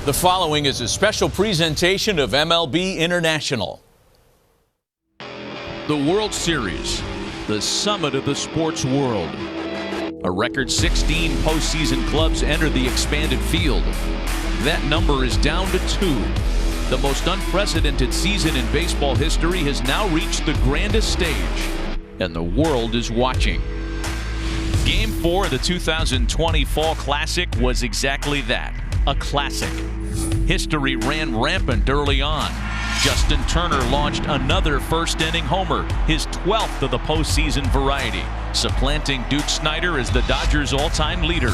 The following is a special presentation of MLB International. The World Series, the summit of the sports world. A record 16 postseason clubs enter the expanded field. That number is down to 2. The most unprecedented season in baseball history has now reached the grandest stage, and the world is watching. Game 4 of the 2020 Fall Classic was exactly that, a classic. History ran rampant early on. Justin Turner launched another first-inning homer, his 12th of the postseason variety, supplanting Duke Snider as the Dodgers' all-time leader.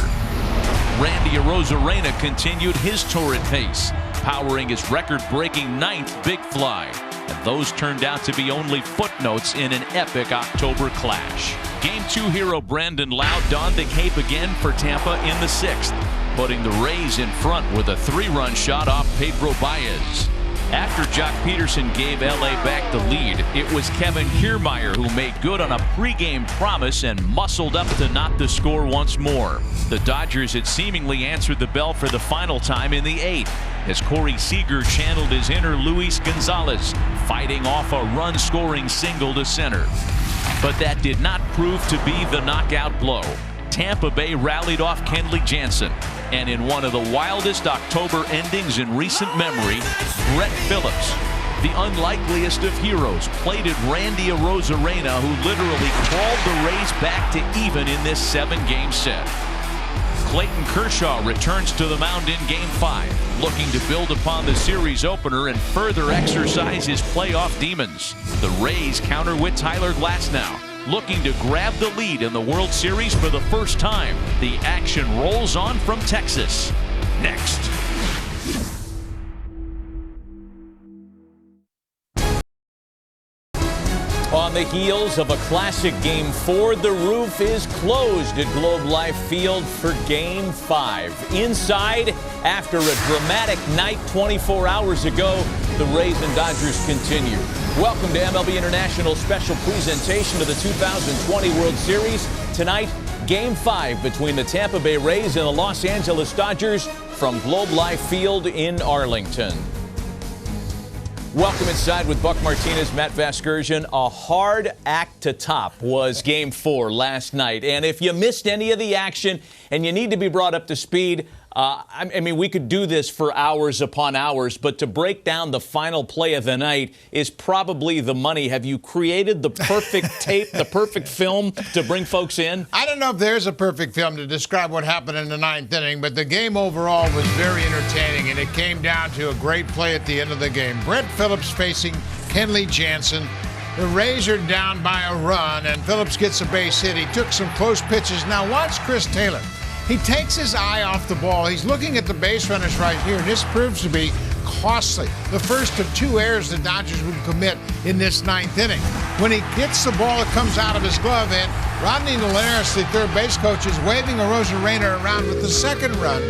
Randy Arozarena continued his torrid pace, powering his record-breaking 9th big fly. And those turned out to be only footnotes in an epic October clash. Game 2 hero Brandon Lowe donned the cape again for Tampa in the 6th, putting the Rays in front with a 3-run shot off Pedro Baez. After Jock Peterson gave LA back the lead, it was Kevin Kiermaier who made good on a pregame promise and muscled up to knot the score once more. The Dodgers had seemingly answered the bell for the final time in the 8th, as Corey Seager channeled his inner Luis Gonzalez, fighting off a run-scoring single to center. But that did not prove to be the knockout blow. Tampa Bay rallied off Kenley Jansen, and in one of the wildest October endings in recent memory, Brett Phillips, the unlikeliest of heroes, plated Randy Arozarena, who literally crawled the Rays back to even in this 7-game set. Clayton Kershaw returns to the mound in Game 5, looking to build upon the series opener and further exercise his playoff demons. The Rays counter with Tyler Glasnow, looking to grab the lead in the World Series for the first time. The action rolls on from Texas. Next. On the heels of a classic Game 4, the roof is closed at Globe Life Field for Game 5. Inside, after a dramatic night 24 hours ago, the Rays and Dodgers continue. Welcome to MLB International's special presentation of the 2020 World Series. Tonight, Game 5 between the Tampa Bay Rays and the Los Angeles Dodgers from Globe Life Field in Arlington. Welcome inside with Buck Martinez, Matt Vasgersian. A hard act to top was Game 4 last night. And if you missed any of the action and you need to be brought up to speed, I mean, we could do this for hours upon hours, but to break down the final play of the night is probably the money. Have you created the perfect tape, the perfect film to bring folks in? I don't know if there's a perfect film to describe what happened in the 9th inning, but the game overall was very entertaining, and it came down to a great play at the end of the game. Brett Phillips facing Kenley Jansen. The Rays are down by a run, and Phillips gets a base hit. He took some close pitches. Now watch Chris Taylor. He takes his eye off the ball. He's looking at the base runners right here, and this proves to be costly. The first of 2 errors the Dodgers would commit in this 9th inning. When he gets the ball that comes out of his glove, and Rodney Linares, the third base coach, is waving Arozarena around with the second run,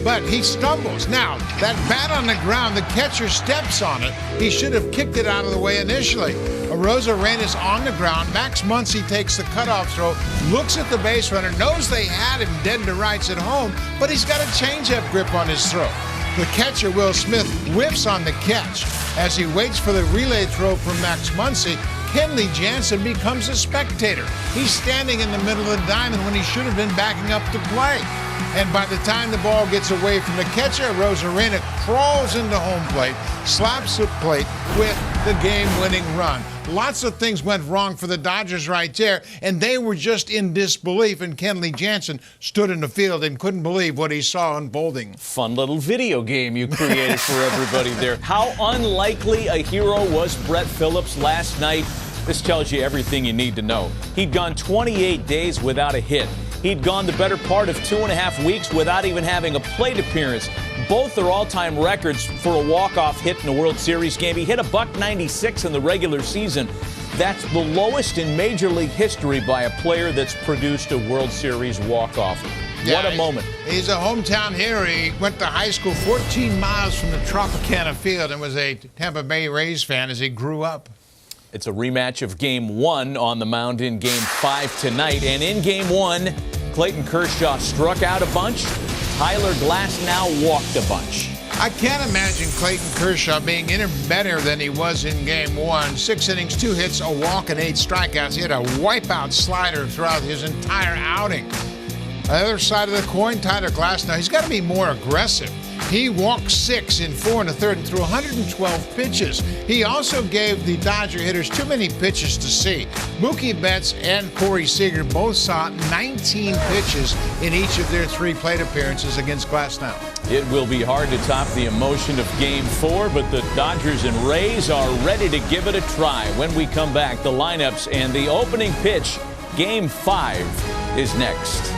but he stumbles. Now, that bat on the ground, the catcher steps on it. He should have kicked it out of the way initially. Arozarena is on the ground. Max Muncy takes the cutoff throw, looks at the base runner, knows they had him dead to rights at home, but he's got a changeup grip on his throw. The catcher, Will Smith, whiffs on the catch. As he waits for the relay throw from Max Muncy, Kenley Jansen becomes a spectator. He's standing in the middle of the diamond when he should have been backing up to play. And by the time the ball gets away from the catcher, Arozarena crawls into home plate, slaps the plate with the game-winning run. Lots of things went wrong for the Dodgers right there, and they were just in disbelief, and Kenley Jansen stood in the field and couldn't believe what he saw unfolding. Fun little video game you created for everybody there. How unlikely a hero was Brett Phillips last night? This tells you everything you need to know. He'd gone 28 days without a hit. He'd gone the better part of 2.5 weeks without even having a plate appearance. Both are all-time records for a walk-off hit in a World Series game. He hit a .196 in the regular season. That's the lowest in Major League history by a player that's produced a World Series walk-off. Yeah, what a moment. He's a hometown hero. He went to high school 14 miles from the Tropicana Field and was a Tampa Bay Rays fan as he grew up. It's a rematch of Game 1 on the mound in Game 5 tonight. And in Game 1, Clayton Kershaw struck out a bunch. Tyler Glasnow walked a bunch. I can't imagine Clayton Kershaw being any better than he was in Game 1. 6 innings, 2 hits, a walk, and 8 strikeouts. He had a wipeout slider throughout his entire outing. On the other side of the coin, Tyler Glasnow, he's got to be more aggressive. He walked 6 in 4 1/3 and threw 112 pitches. He also gave the Dodger hitters too many pitches to see. Mookie Betts and Corey Seager both saw 19 pitches in each of their 3 plate appearances against Glasnow. It will be hard to top the emotion of Game 4, but the Dodgers and Rays are ready to give it a try. When we come back, the lineups and the opening pitch, Game 5, is next.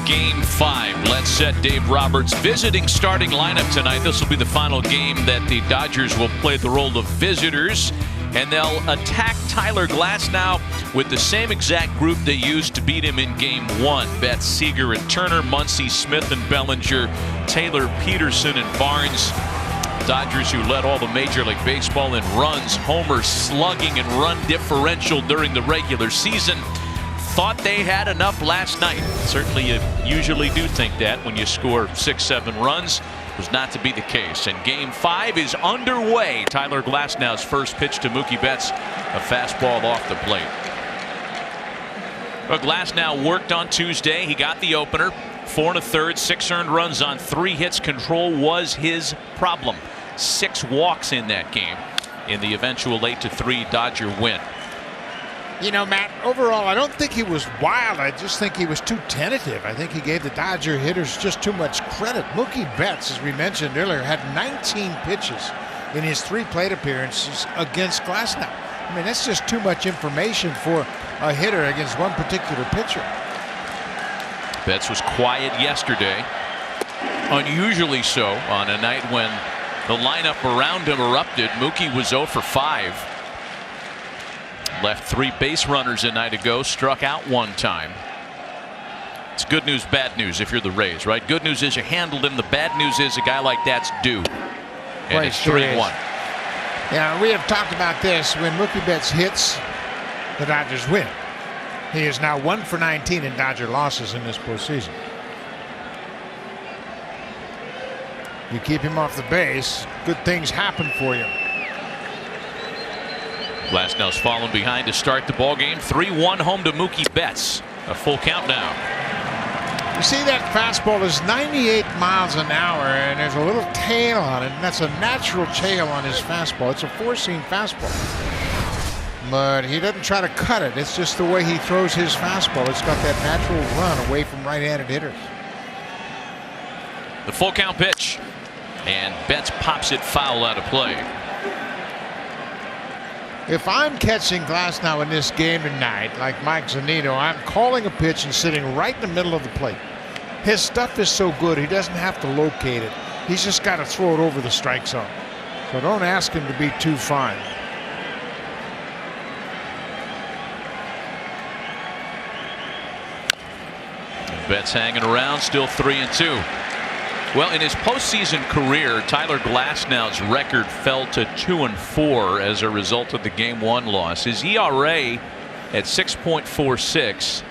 Game 5. Let's set Dave Roberts' visiting starting lineup tonight. This will be the final game that the Dodgers will play the role of visitors, and they'll attack Tyler Glasnow with the same exact group they used to beat him in Game 1. Betts, Seager, and Turner, Muncy, Smith, and Bellinger, Taylor, Peterson, and Barnes. Dodgers, who led all the Major League Baseball in runs, homers, slugging, and run differential during the regular season, thought they had enough last night. Certainly you usually do think that when you score 6-7 runs. Was not to be the case, and Game 5 is underway. Tyler Glasnow's first pitch to Mookie Betts, a fastball off the plate. Well, Glasnow worked on Tuesday. He got the opener, 4 1/3, 6 earned runs on 3 hits. Control was his problem. 6 walks in that game in the eventual 8-3 Dodger win. You know, Matt, overall, I don't think he was wild. I just think he was too tentative. I think he gave the Dodger hitters just too much credit. Mookie Betts, as we mentioned earlier, had 19 pitches in his 3 plate appearances against Glasnow. I mean, that's just too much information for a hitter against one particular pitcher. Betts was quiet yesterday, unusually so, on a night when the lineup around him erupted. Mookie was 0 for 5. Left 3 base runners a night ago, struck out 1 time. It's good news, bad news if you're the Rays, right? Good news is you handled him. The bad news is a guy like that's due. And Right, it's sure 3-1. Yeah, we have talked about this. When Mookie Betts hits, the Dodgers win. He is now 1 for 19 in Dodger losses in this postseason. You keep him off the base, good things happen for you. Glasnow's fallen behind to start the ball game. 3-1 home to Mookie Betts. A full count now. You see that fastball is 98 miles an hour, and there's a little tail on it, and that's a natural tail on his fastball. It's a 4-seam fastball. but he doesn't try to cut it. It's just the way he throws his fastball. It's got that natural run away from right-handed hitters. The full count pitch, and Betts pops it foul out of play. If I'm catching Glasnow in this game tonight, like Mike Zunino, I'm calling a pitch and sitting right in the middle of the plate. His stuff is so good, he doesn't have to locate it. He's just got to throw it over the strike zone. So don't ask him to be too fine. Betts hanging around, still 3-2. Well, in his postseason career, Tyler Glasnow's record fell to 2-4 as a result of the Game 1 loss. His ERA at 6.46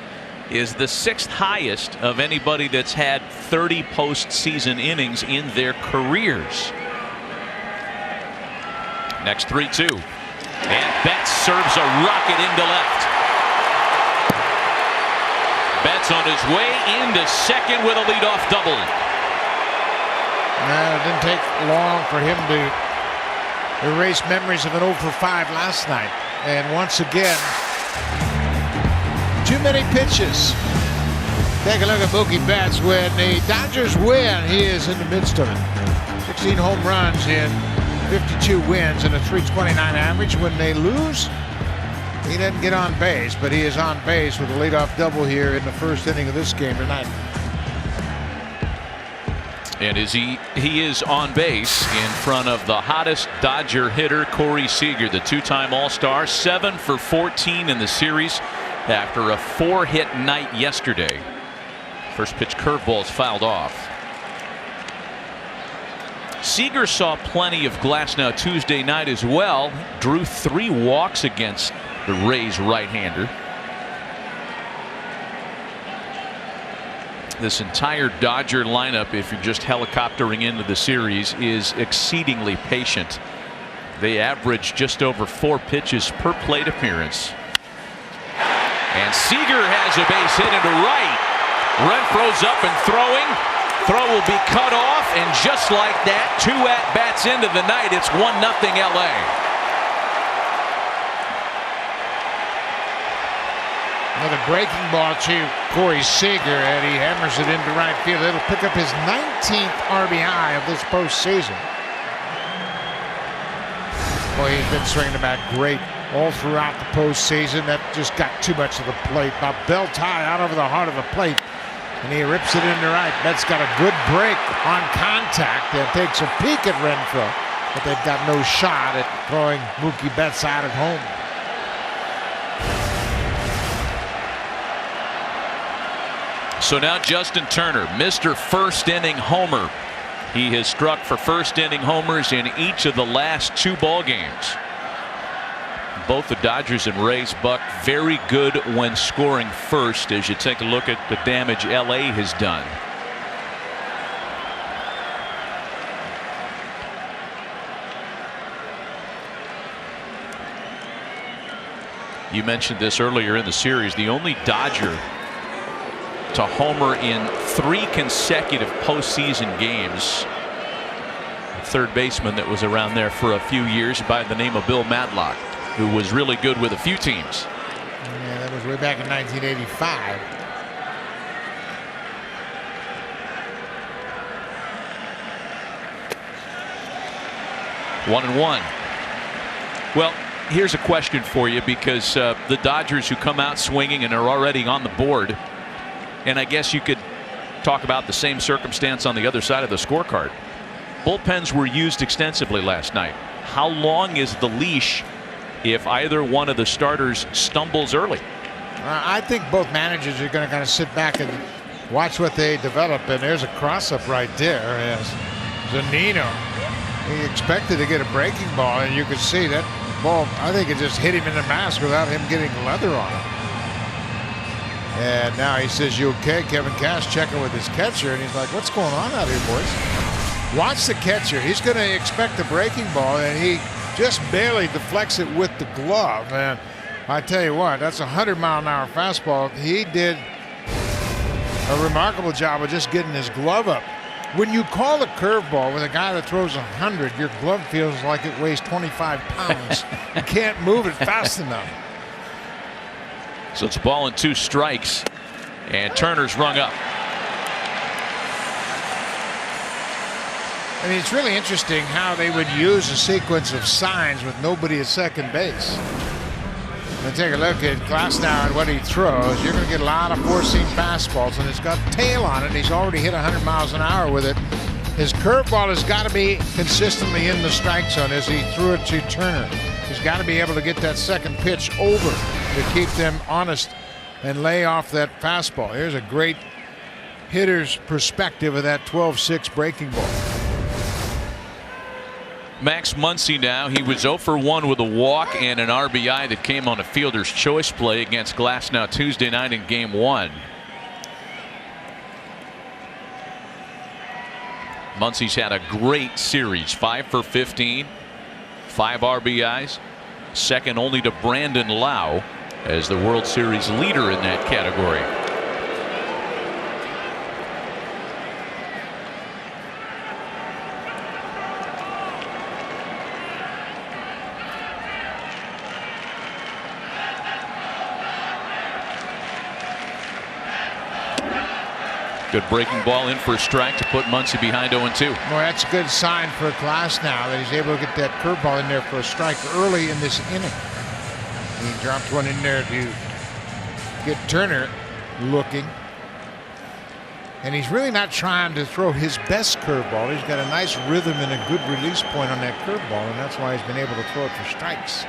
is the 6th highest of anybody that's had 30 postseason innings in their careers. Next 3-2. And Betts serves a rocket into left. Betts on his way into second with a leadoff double. It didn't take long for him to erase memories of an 0 for 5 last night. And once again, too many pitches. Take a look at Mookie Betts. When the Dodgers win, he is in the midst of it. 16 home runs in 52 wins and a .329 average. When they lose, he doesn't get on base, but he is on base with a leadoff double here in the first inning of this game tonight. And he is on base in front of the hottest Dodger hitter, Corey Seager, the two-time All-Star, 7 for 14 in the series after a 4-hit night yesterday. First pitch curveball is fouled off. Seager saw plenty of Glasnow Tuesday night as well. Drew 3 walks against the Rays right-hander. This entire Dodger lineup, if you're just helicoptering into the series, is exceedingly patient. They average just over 4 pitches per plate appearance. And Seager has a base hit into right. Renfroe's up and throwing. Throw will be cut off, and just like that, 2 at-bats into the night, it's 1-0 LA. Another breaking ball to Corey Seager, and he hammers it into right field. It'll pick up his 19th RBI of this postseason. Boy, he's been swinging the bat great all throughout the postseason. That just got too much of the plate. About belt high out over the heart of the plate, and he rips it into right. Betts got a good break on contact and takes a peek at Renfroe, but they've got no shot at throwing Mookie Betts out at home. So now Justin Turner, Mr. First Inning Homer. He has struck for first inning homers in each of the last 2 ball games. Both the Dodgers and Rays, Buck, very good when scoring first as you take a look at the damage LA has done. You mentioned this earlier in the series. The only Dodger to homer in 3 consecutive postseason games. A third baseman that was around there for a few years by the name of Bill Madlock, who was really good with a few teams. Yeah, that was way back in 1985. One and one. Well, here's a question for you, because the Dodgers, who come out swinging and are already on the board, and I guess you could talk about the same circumstance on the other side of the scorecard. Bullpens were used extensively last night. How long is the leash if either one of the starters stumbles early? I think both managers are going to kind of sit back and watch what they develop. And there's a cross-up right there as Zunino. He expected to get a breaking ball, and you could see that ball, I think it just hit him in the mask without him getting leather on it. And now he says, "You okay?" Kevin Cash checking with his catcher, and he's like, "What's going on out here, boys?" Watch the catcher. He's going to expect a breaking ball, and he just barely deflects it with the glove. And I tell you what, that's a 100-mile-an-hour fastball. He did a remarkable job of just getting his glove up When you call a curveball with a guy that throws 100, your glove feels like it weighs 25 pounds. You can't move it fast enough. So it's a ball and 2 strikes, and Turner's rung up. I mean, it's really interesting how they would use a sequence of signs with nobody at second base. And take a look at Glasnow and what he throws. You're going to get a lot of 4-seam fastballs, and it's got tail on it. He's already hit 100 miles an hour with it. His curveball has got to be consistently in the strike zone as he threw it to Turner. He's got to be able to get that second pitch over to keep them honest and lay off that fastball. Here's a great hitter's perspective of that 12-6 breaking ball. Max Muncy now. He was 0 for 1 with a walk and an RBI that came on a fielder's choice play against Glasnow Tuesday night in Game 1. Muncy's had a great series. 5 for 15, 5 RBIs, second only to Brandon Lau as the World Series leader in that category. Good breaking ball in for a strike to put Muncy behind 0-2. Boy, that's a good sign for Glasnow that he's able to get that curveball in there for a strike early in this inning. He dropped one in there to get Turner looking. And he's really not trying to throw his best curveball. He's got a nice rhythm and a good release point on that curveball, and that's why he's been able to throw it for strikes.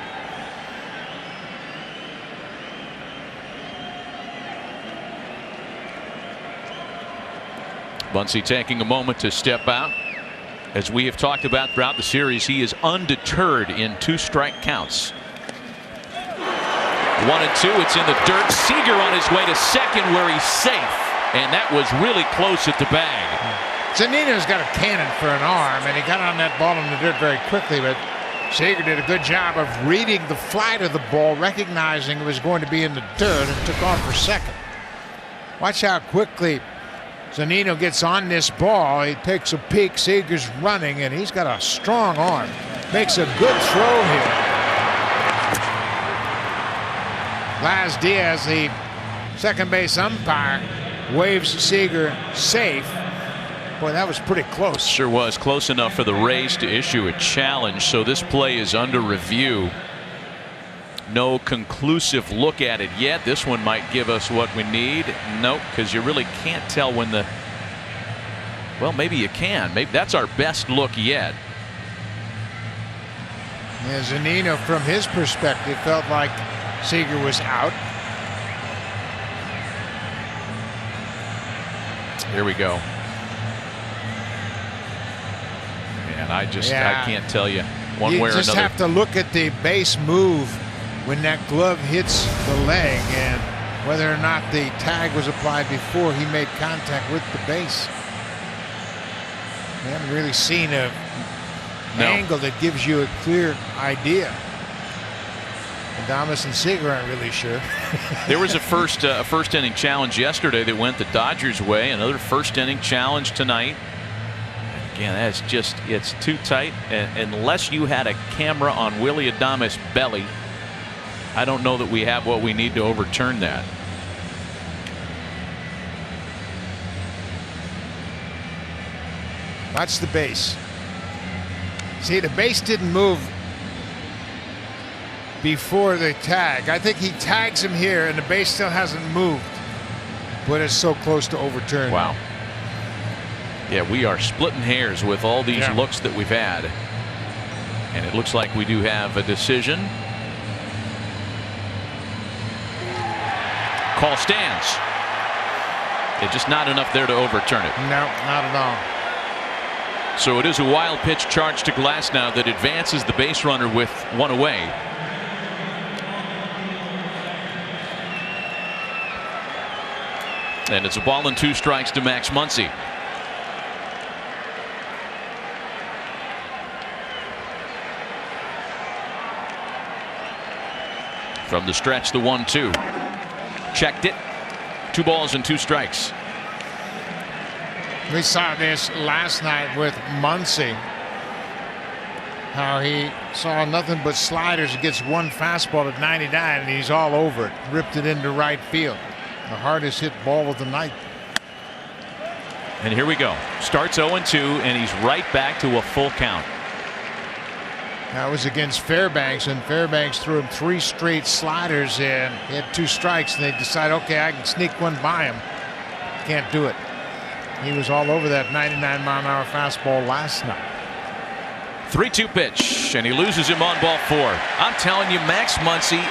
Muncy taking a moment to step out. As we have talked about throughout the series, he is undeterred in 2 strike counts. 1-2. It's in the dirt. Seager on his way to second where he's safe. And that was really close at the bag. Zunino's got a cannon for an arm, and he got on that ball in the dirt very quickly, but Seager did a good job of reading the flight of the ball, recognizing it was going to be in the dirt, and took off for second. Watch how quickly Zunino gets on this ball. He takes a peek. Seager's running, and he's got a strong arm. Makes a good throw here. Laz Diaz, the second base umpire, waves Seager safe. Boy, that was pretty close. Sure was close enough for the Rays to issue a challenge. So this play is under review. No conclusive look at it yet. This one might give us what we need. Nope, because you really can't tell when the. Well, maybe you can. Maybe that's our best look yet. Yeah, Zunino, from his perspective, felt like Seager was out. Here we go. And I can't tell you one way or another. You just have to look at the base move when that glove hits the leg and whether or not the tag was applied before he made contact with the base. We haven't really seen an angle that gives you a clear idea. Adames and Seager aren't really sure. There was a first inning challenge yesterday that went the Dodgers' way. Another first inning challenge tonight. Again, that's just, it's too tight. And unless you had a camera on Willy Adames' belly, I don't know that we have what we need to overturn that. Watch the base. See, the base didn't move before the tag. I think he tags him here and the base still hasn't moved, but it's so close to overturn. Wow. Yeah, we are splitting hairs with all these looks that we've had. And it looks like we do have a decision. Call stands. It's just not enough there to overturn it. No, not at all. So it is a wild pitch charge to Glasnow that advances the base runner with one away. And it's a ball and 2 strikes to Max Muncy. From the stretch, the 1-2. Checked it. 2 balls and 2 strikes. We saw this last night with Muncy. How he saw nothing but sliders. He gets one fastball at 99 and he's all over it. Ripped it into right field. The hardest hit ball of the night. And here we go. Starts 0-2 and he's right back to a full count. That was against Fairbanks, and Fairbanks threw him 3 straight sliders and he had 2 strikes, and they decided, okay, I can sneak one by him. Can't do it. He was all over that 99-mile-an-hour fastball last night. 3-2 pitch, and he loses him on ball 4. I'm telling you, Max Muncy,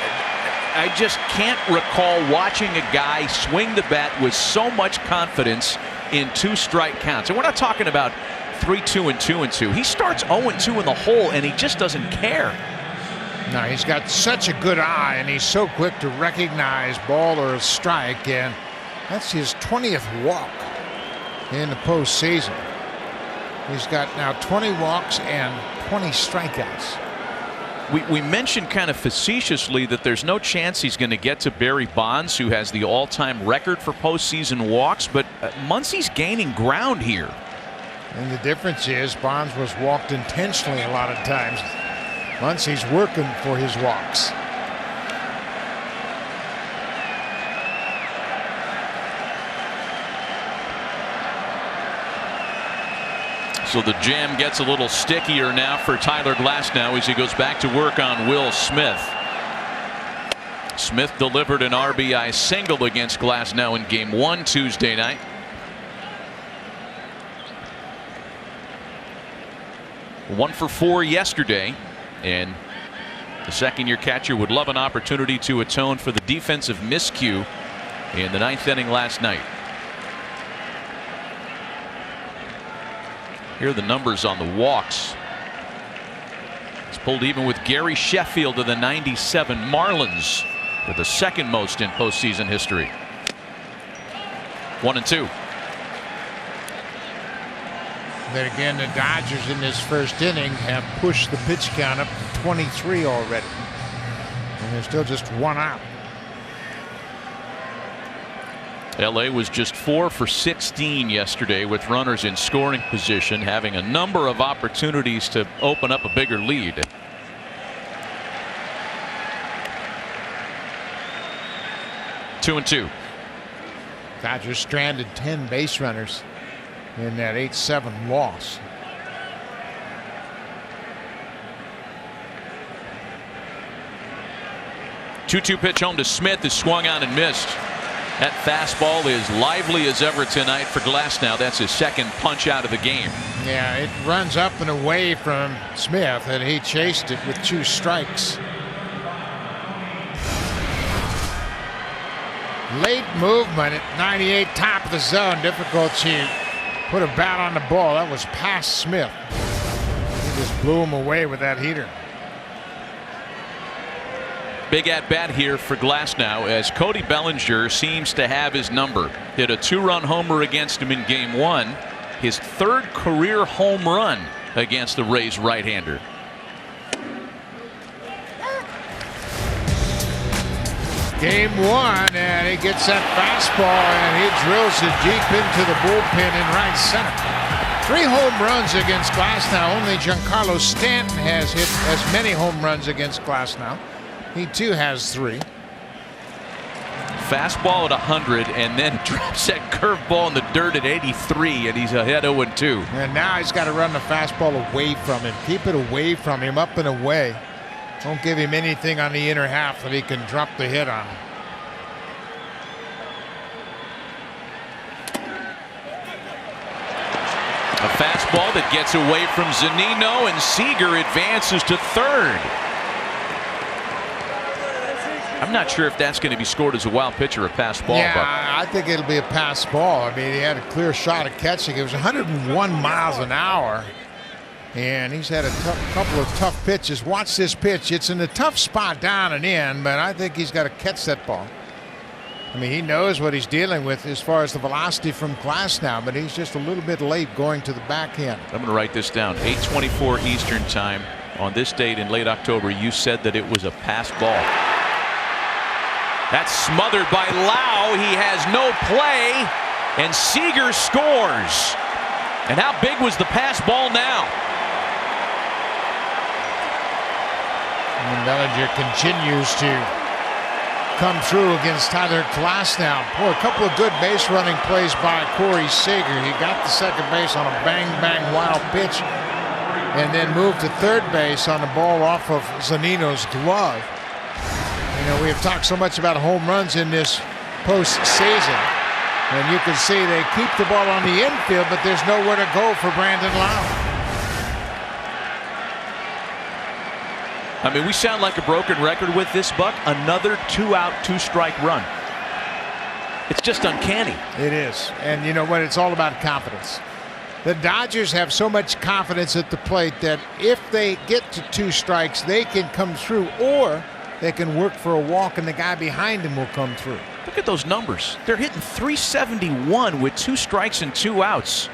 I just can't recall watching a guy swing the bat with so much confidence in 2 strike counts. And we're not talking about 3-2 and 2-2. He starts 0-2 in the hole and he just doesn't care. No, he's got such a good eye and he's so quick to recognize ball or a strike, and that's his 20th walk in the postseason. He's got now 20 walks and 20 strikeouts. We mentioned kind of facetiously that there's no chance he's going to get to Barry Bonds, who has the all-time record for postseason walks, but Muncy's gaining ground here. And the difference is Bonds was walked intentionally a lot of times. Muncy's working for his walks. So the jam gets a little stickier now for Tyler Glasnow as he goes back to work on Will Smith. Smith delivered an RBI single against Glasnow in Game 1 Tuesday night. One for 4 yesterday, and the second-year catcher would love an opportunity to atone for the defensive miscue in the 9th inning last night. Here are the numbers on the walks. He's pulled even with Gary Sheffield of the 97 Marlins, with the second most in postseason history. 1-2. Then again, the Dodgers in this first inning have pushed the pitch count up to 23 already. And there's still just 1 out. LA was just 4 for 16 yesterday with runners in scoring position, having a number of opportunities to open up a bigger lead. Two and two. Dodgers stranded 10 base runners in that 8-7 loss. Two pitch home to Smith is swung on and missed. That fastball is lively as ever tonight for Glasnow. That's his second punch out of the game. Yeah, it runs up and away from Smith, and he chased it with 2 strikes. Late movement at 98, top of the zone. Difficult to put a bat on the ball. That was past Smith. He just blew him away with that heater. Big at bat here for Glasnow as Cody Bellinger seems to have his number. Hit a 2-run homer against him in Game 1. His 3rd career home run against the Rays right-hander. Game 1, and he gets that fastball and he drills it deep into the bullpen in right center. 3 home runs against Glasnow. Only Giancarlo Stanton has hit as many home runs against Glasnow. He too has 3. Fastball at 100 and then drops that curveball in the dirt at 83, and he's ahead 0-2. And now he's got to run the fastball away from him. Keep it away from him, up and away. Don't give him anything on the inner half that he can drop the hit on. A fastball that gets away from Zunino, and Seager advances to 3rd. I'm not sure if that's going to be scored as a wild pitch or a pass ball. Yeah, but I think it'll be a pass ball. I mean, he had a clear shot at catching. It was 101 miles an hour. And he's had a couple of tough pitches. Watch this pitch. It's in a tough spot down and in, but I think he's got to catch that ball. I mean, he knows what he's dealing with as far as the velocity from Glasnow, but he's just a little bit late going to the backhand. I'm going to write this down. 8:24 Eastern time on this date in late October. You said that it was a pass ball. That's smothered by Lau. He has no play. And Seager scores. And how big was the pass ball now? And Bellinger continues to come through against Tyler Glasnow. Boy, a couple of good base running plays by Corey Seager. He got the second base on a bang wild pitch and then moved to third base on the ball off of Zunino's glove. You know, we have talked so much about home runs in this postseason. And you can see they keep the ball on the infield, but there's nowhere to go for Brandon Lowe. I mean, we sound like a broken record with this, Buck. Another 2-out, 2-strike run. It's just uncanny. It is. And you know what? It's all about confidence. The Dodgers have so much confidence at the plate that if they get to 2 strikes, they can come through, or they can work for a walk and the guy behind them will come through. Look at those numbers. They're hitting .371 with 2 strikes and 2 outs.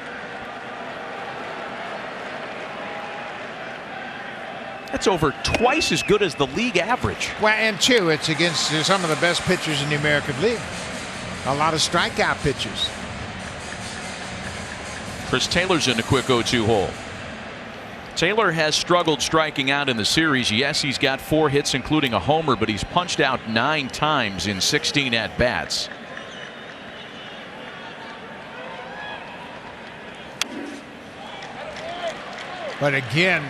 That's over twice as good as the league average. Well, and too, it's against some of the best pitchers in the American League. A lot of strikeout pitchers. Chris Taylor's in a quick 0-2 hole. Taylor has struggled striking out in the series. Yes, he's got 4 hits, including a homer, but he's punched out 9 times in 16 at-bats. But again,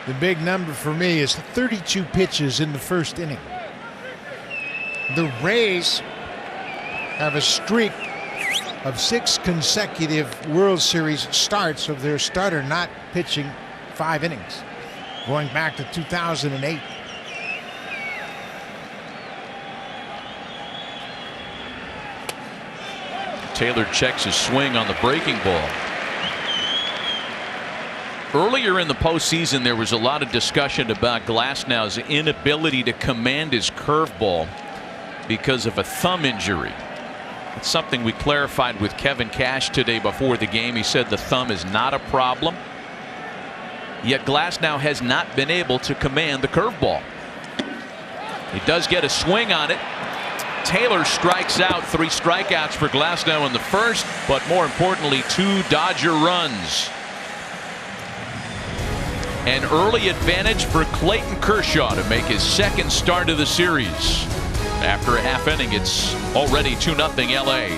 the big number for me is 32 pitches in the first inning. The Rays have a streak of 6 consecutive World Series starts of their starter not pitching 5 innings, going back to 2008. Taylor checks his swing on the breaking ball. Earlier in the postseason, there was a lot of discussion about Glasnow's inability to command his curveball because of a thumb injury. It's something we clarified with Kevin Cash today before the game. He said the thumb is not a problem. Yet Glasnow has not been able to command the curveball. He does get a swing on it. Taylor strikes out. 3 strikeouts for Glasnow in the first, but more importantly, 2 Dodger runs. An early advantage for Clayton Kershaw to make his 2nd start of the series. After a half inning, it's already 2-0 LA.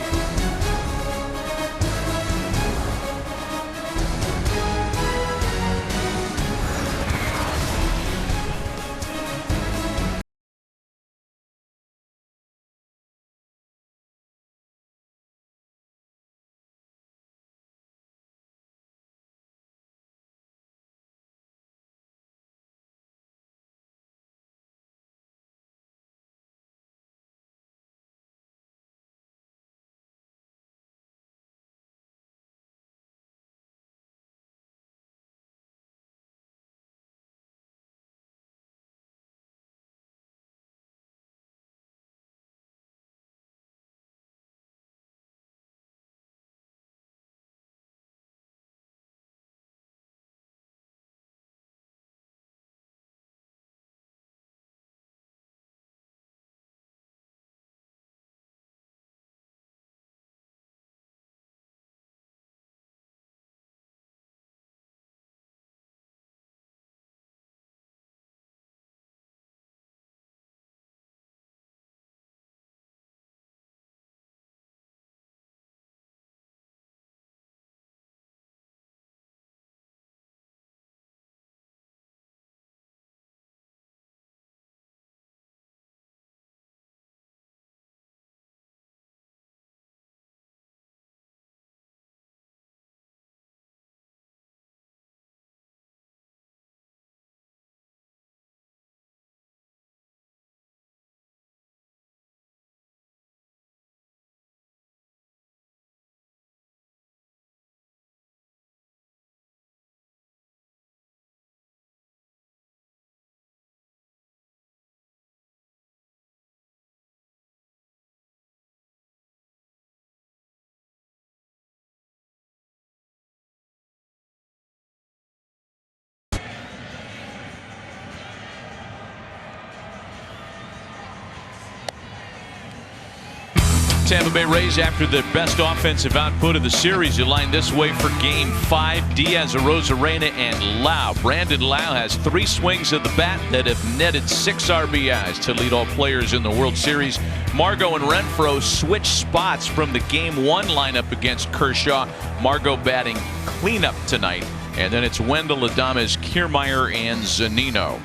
Tampa Bay Rays, after the best offensive output of the series, you line this way for Game 5. Diaz, Arozarena, and Lau. Brandon Lau has 3 swings of the bat that have netted 6 RBIs to lead all players in the World Series. Margot and Renfroe switch spots from the Game 1 lineup against Kershaw. Margot batting cleanup tonight. And then it's Wendell, Adames, Kiermaier, and Zunino.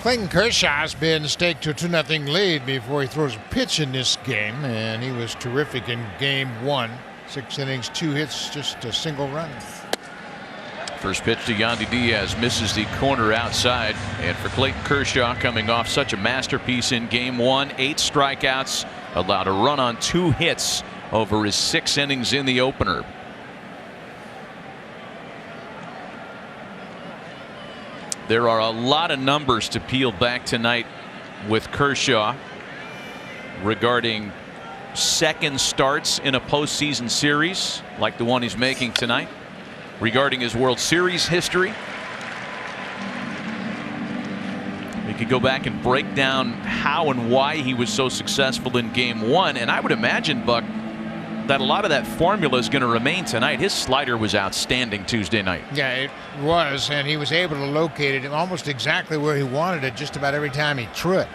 Clayton Kershaw's been staked to a 2-0 lead before he throws a pitch in this game, and he was terrific in Game 1. 6 innings, 2 hits, just a single run. First pitch to Yandy Diaz, misses the corner outside. And for Clayton Kershaw, coming off such a masterpiece in Game 1, 8 strikeouts, allowed a run on 2 hits over his 6 innings in the opener. There are a lot of numbers to peel back tonight with Kershaw regarding second starts in a postseason series like the one he's making tonight, regarding his World Series history. We could go back and break down how and why he was so successful in Game 1, and I would imagine, Buck, that a lot of that formula is going to remain tonight. His slider was outstanding Tuesday night. Yeah, it was, and he was able to locate it almost exactly where he wanted it just about every time he threw it.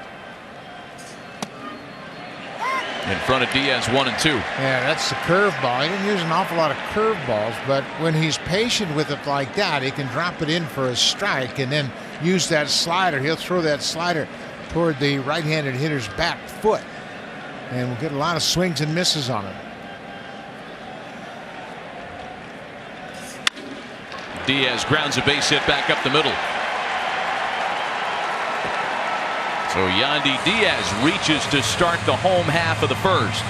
In front of Diaz, 1 and 2. Yeah, that's the curveball. He didn't use an awful lot of curveballs, but when he's patient with it like that, he can drop it in for a strike and then use that slider. He'll throw that slider toward the right-handed hitter's back foot, and we'll get a lot of swings and misses on it. Diaz grounds a base hit back up the middle. So Yandy Diaz reaches to start the home half of the first.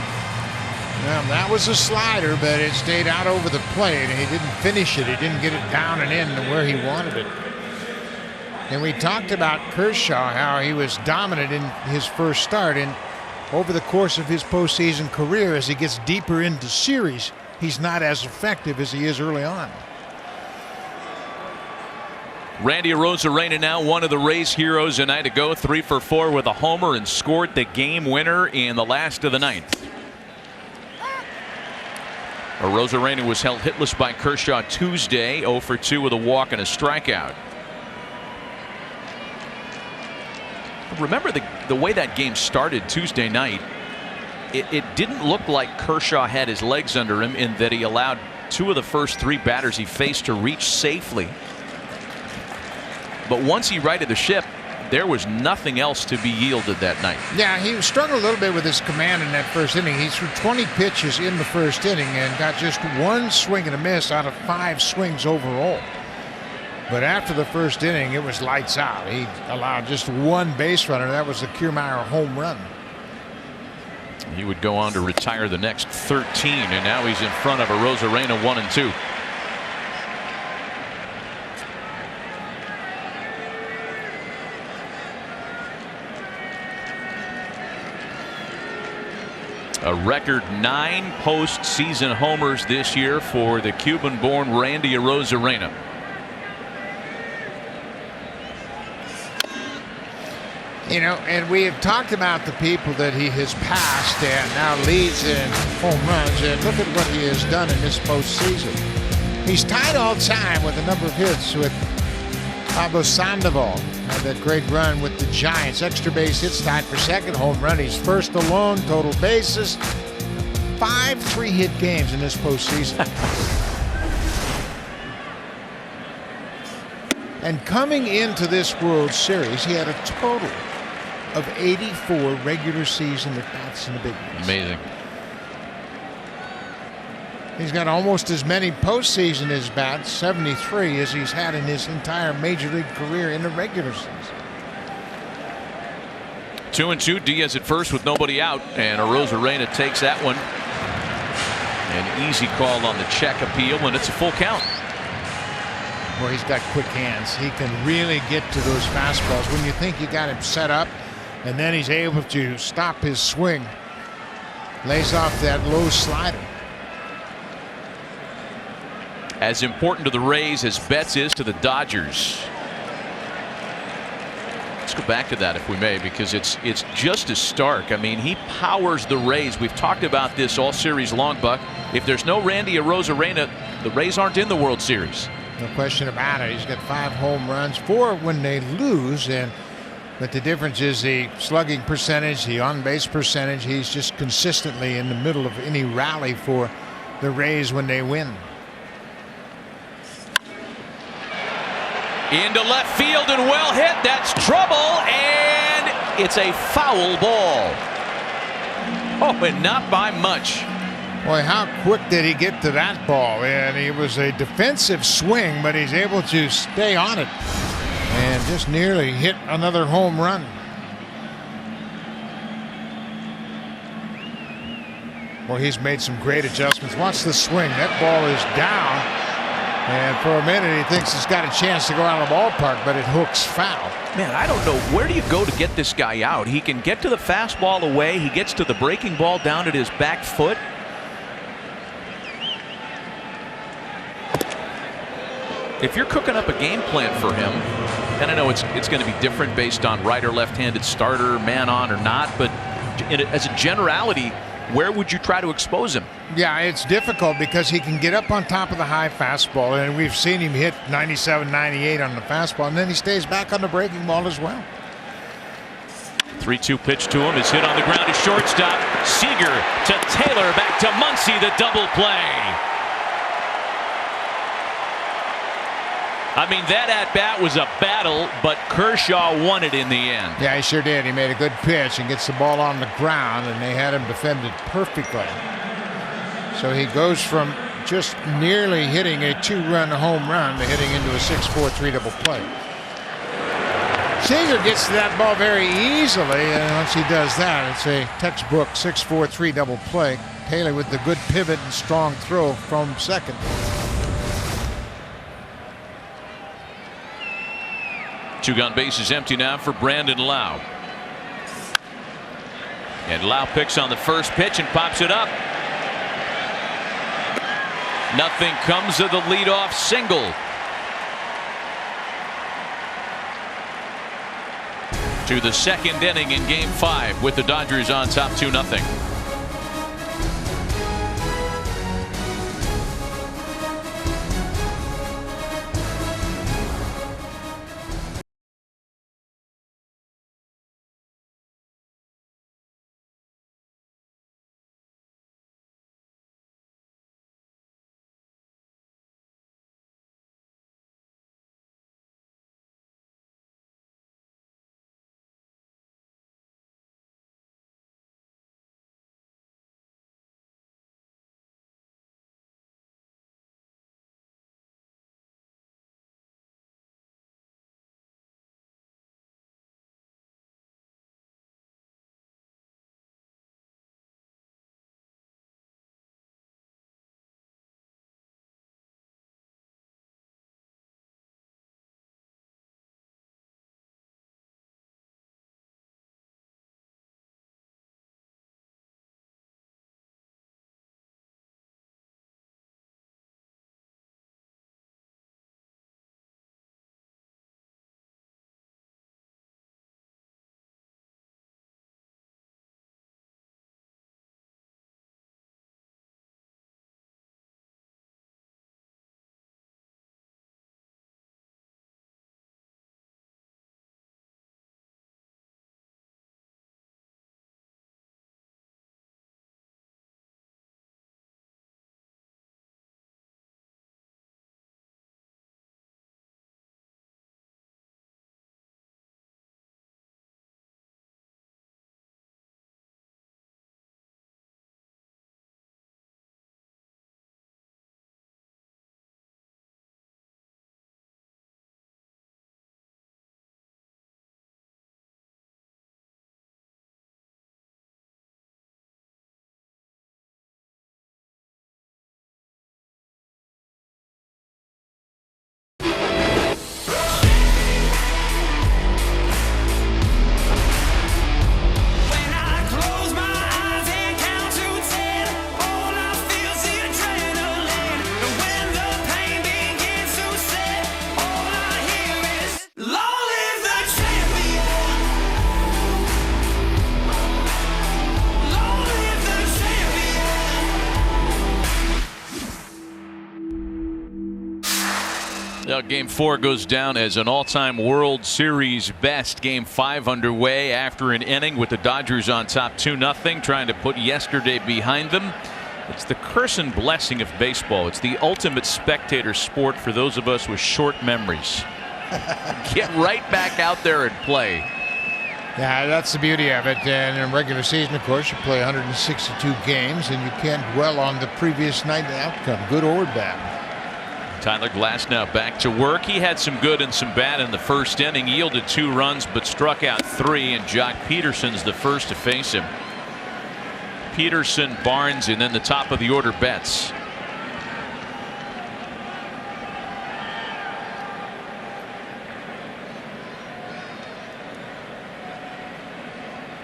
Well, that was a slider, but it stayed out over the plate, and he didn't finish it. He didn't get it down and in to where he wanted it. And we talked about Kershaw, how he was dominant in his first start, and over the course of his postseason career, as he gets deeper into series, he's not as effective as he is early on. Randy Arozarena, now one of the Rays heroes a night ago, 3 for 4 with a homer and scored the game winner in the last of the 9th. Arozarena was held hitless by Kershaw Tuesday, 0 for 2 with a walk and a strikeout. Remember the way that game started Tuesday night. It didn't look like Kershaw had his legs under him in that he allowed 2 of the first 3 batters he faced to reach safely. But once he righted the ship, there was nothing else to be yielded that night. Yeah, he struggled a little bit with his command in that first inning. He threw 20 pitches in the first inning and got just 1 swing and a miss out of 5 swings overall. But after the first inning, it was lights out. He allowed just 1 base runner. That was the Kiermaier home run. He would go on to retire the next 13, and now he's in front of Arozarena, 1 and 2. A record 9 postseason homers this year for the Cuban-born Randy Arozarena. You know, and we have talked about the people that he has passed and now leads in home runs, and look at what he has done in this postseason. He's tied all time with a number of hits with Pablo Sandoval. Had that great run with the Giants. Extra base hits tied for second. Home run. He's first alone. Total bases. 5 3-hit games in this postseason. And coming into this World Series, he had a total of 84 regular season at-bats in the big leagues. Amazing. He's got almost as many postseason at-bats, 73, as he's had in his entire major league career in the regular season. 2 and 2. Diaz at first with nobody out, and Arozarena takes that one. An easy call on the check appeal, and it's a full count. Well, he's got quick hands. He can really get to those fastballs when you think you got him set up, and then he's able to stop his swing. Lays off that low slider. As important to the Rays as Betts is to the Dodgers. Let's go back to that if we may, because it's just as stark. I mean, he powers the Rays. We've talked about this all series long, Buck. If there's no Randy Arozarena, the Rays aren't in the World Series. No question about it. He's got 5 home runs, 4 when they lose, but the difference is the slugging percentage, the on-base percentage. He's just consistently in the middle of any rally for the Rays when they win. Into left field and well hit. That's trouble, and it's a foul ball. Oh, and not by much. Boy, how quick did he get to that ball? And it was a defensive swing, but he's able to stay on it and just nearly hit another home run. Well, he's made some great adjustments. Watch the swing. That ball is down. And for a minute, he thinks he's got a chance to go out of the ballpark, but it hooks foul. Man, I don't know. Where do you go to get this guy out? He can get to the fastball away. He gets to the breaking ball down at his back foot. If you're cooking up a game plan for him, and I know it's going to be different based on right or left-handed starter, man on or not, but as a generality, where would you try to expose him? Yeah, it's difficult because he can get up on top of the high fastball, and we've seen him hit 97, 98 on the fastball, and then he stays back on the breaking ball as well. 3-2 pitch to him is hit on the ground to shortstop. Seager to Taylor, back to Muncy, the double play. I mean, that at-bat was a battle, but Kershaw won it in the end. Yeah, he sure did. He made a good pitch and gets the ball on the ground, and they had him defended perfectly. So he goes from just nearly hitting a 2-run home run to hitting into a 6-4-3 double play. Seager gets to that ball very easily, and once he does that, it's a textbook 6-4-3 double play. Taylor with the good pivot and strong throw from second. Two-gun base is empty now for Brandon Lowe. And Lowe picks on the first pitch and pops it up. Nothing comes of the leadoff single. To the second inning in Game 5 with the Dodgers on top 2-0. Well, Game 4 goes down as an all-time World Series best. Game 5 underway after an inning with the Dodgers on top 2-0, trying to put yesterday behind them. It's the curse and blessing of baseball. It's the ultimate spectator sport for those of us with short memories. Get right back out there and play. Yeah, that's the beauty of it. And in regular season, of course, you play 162 games, and you can't dwell on the previous night outcome, good or bad. Tyler Glasnow back to work. He had some good and some bad in the first inning. Yielded 2 runs, but struck out 3. And Jock Peterson's the first to face him. Peterson, Barnes, and then the top of the order, Betts.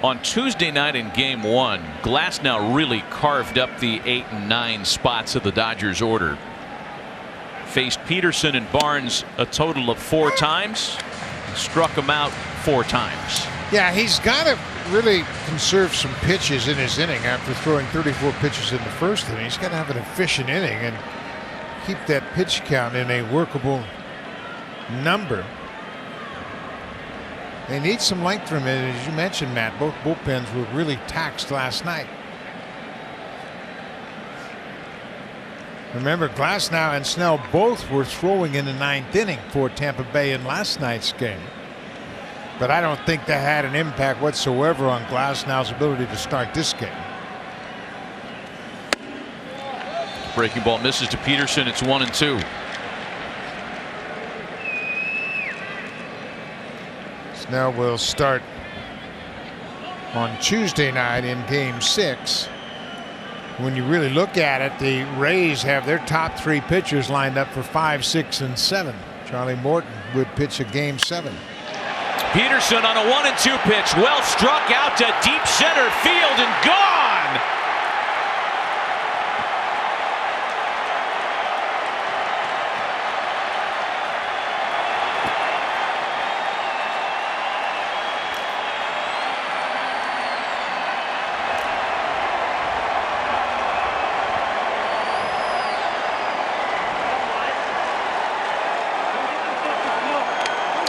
On Tuesday night in Game 1, Glasnow really carved up the 8 and 9 spots of the Dodgers order. Faced Peterson and Barnes a total of 4 times. Struck him out 4 times. Yeah, he's got to really conserve some pitches in his inning after throwing 34 pitches in the first inning. He's got to have an efficient inning and keep that pitch count in a workable number. They need some length from it. As you mentioned, Matt, both bullpens were really taxed last night. Remember, Glasnow and Snell both were throwing in the 9th inning for Tampa Bay in last night's game. But I don't think that had an impact whatsoever on Glasnow's ability to start this game. Breaking ball misses to Peterson. It's 1-2. Snell will start on Tuesday night in Game 6. When you really look at it, the Rays have their top 3 pitchers lined up for 5, 6, and 7. Charlie Morton would pitch a Game 7. Peterson on a 1-2 pitch. Well struck out to deep center field and gone.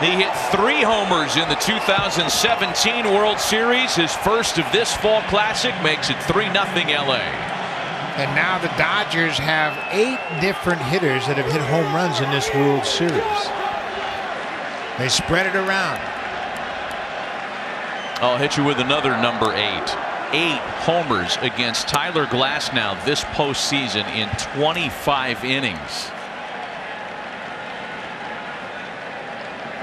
He hit 3 homers in the 2017 World Series. His first of this Fall Classic makes it 3-0 LA. And now the Dodgers have 8 different hitters that have hit home runs in this World Series. They spread it around. I'll hit you with another number 8. 8 homers against Tyler Glasnow this postseason in 25 innings.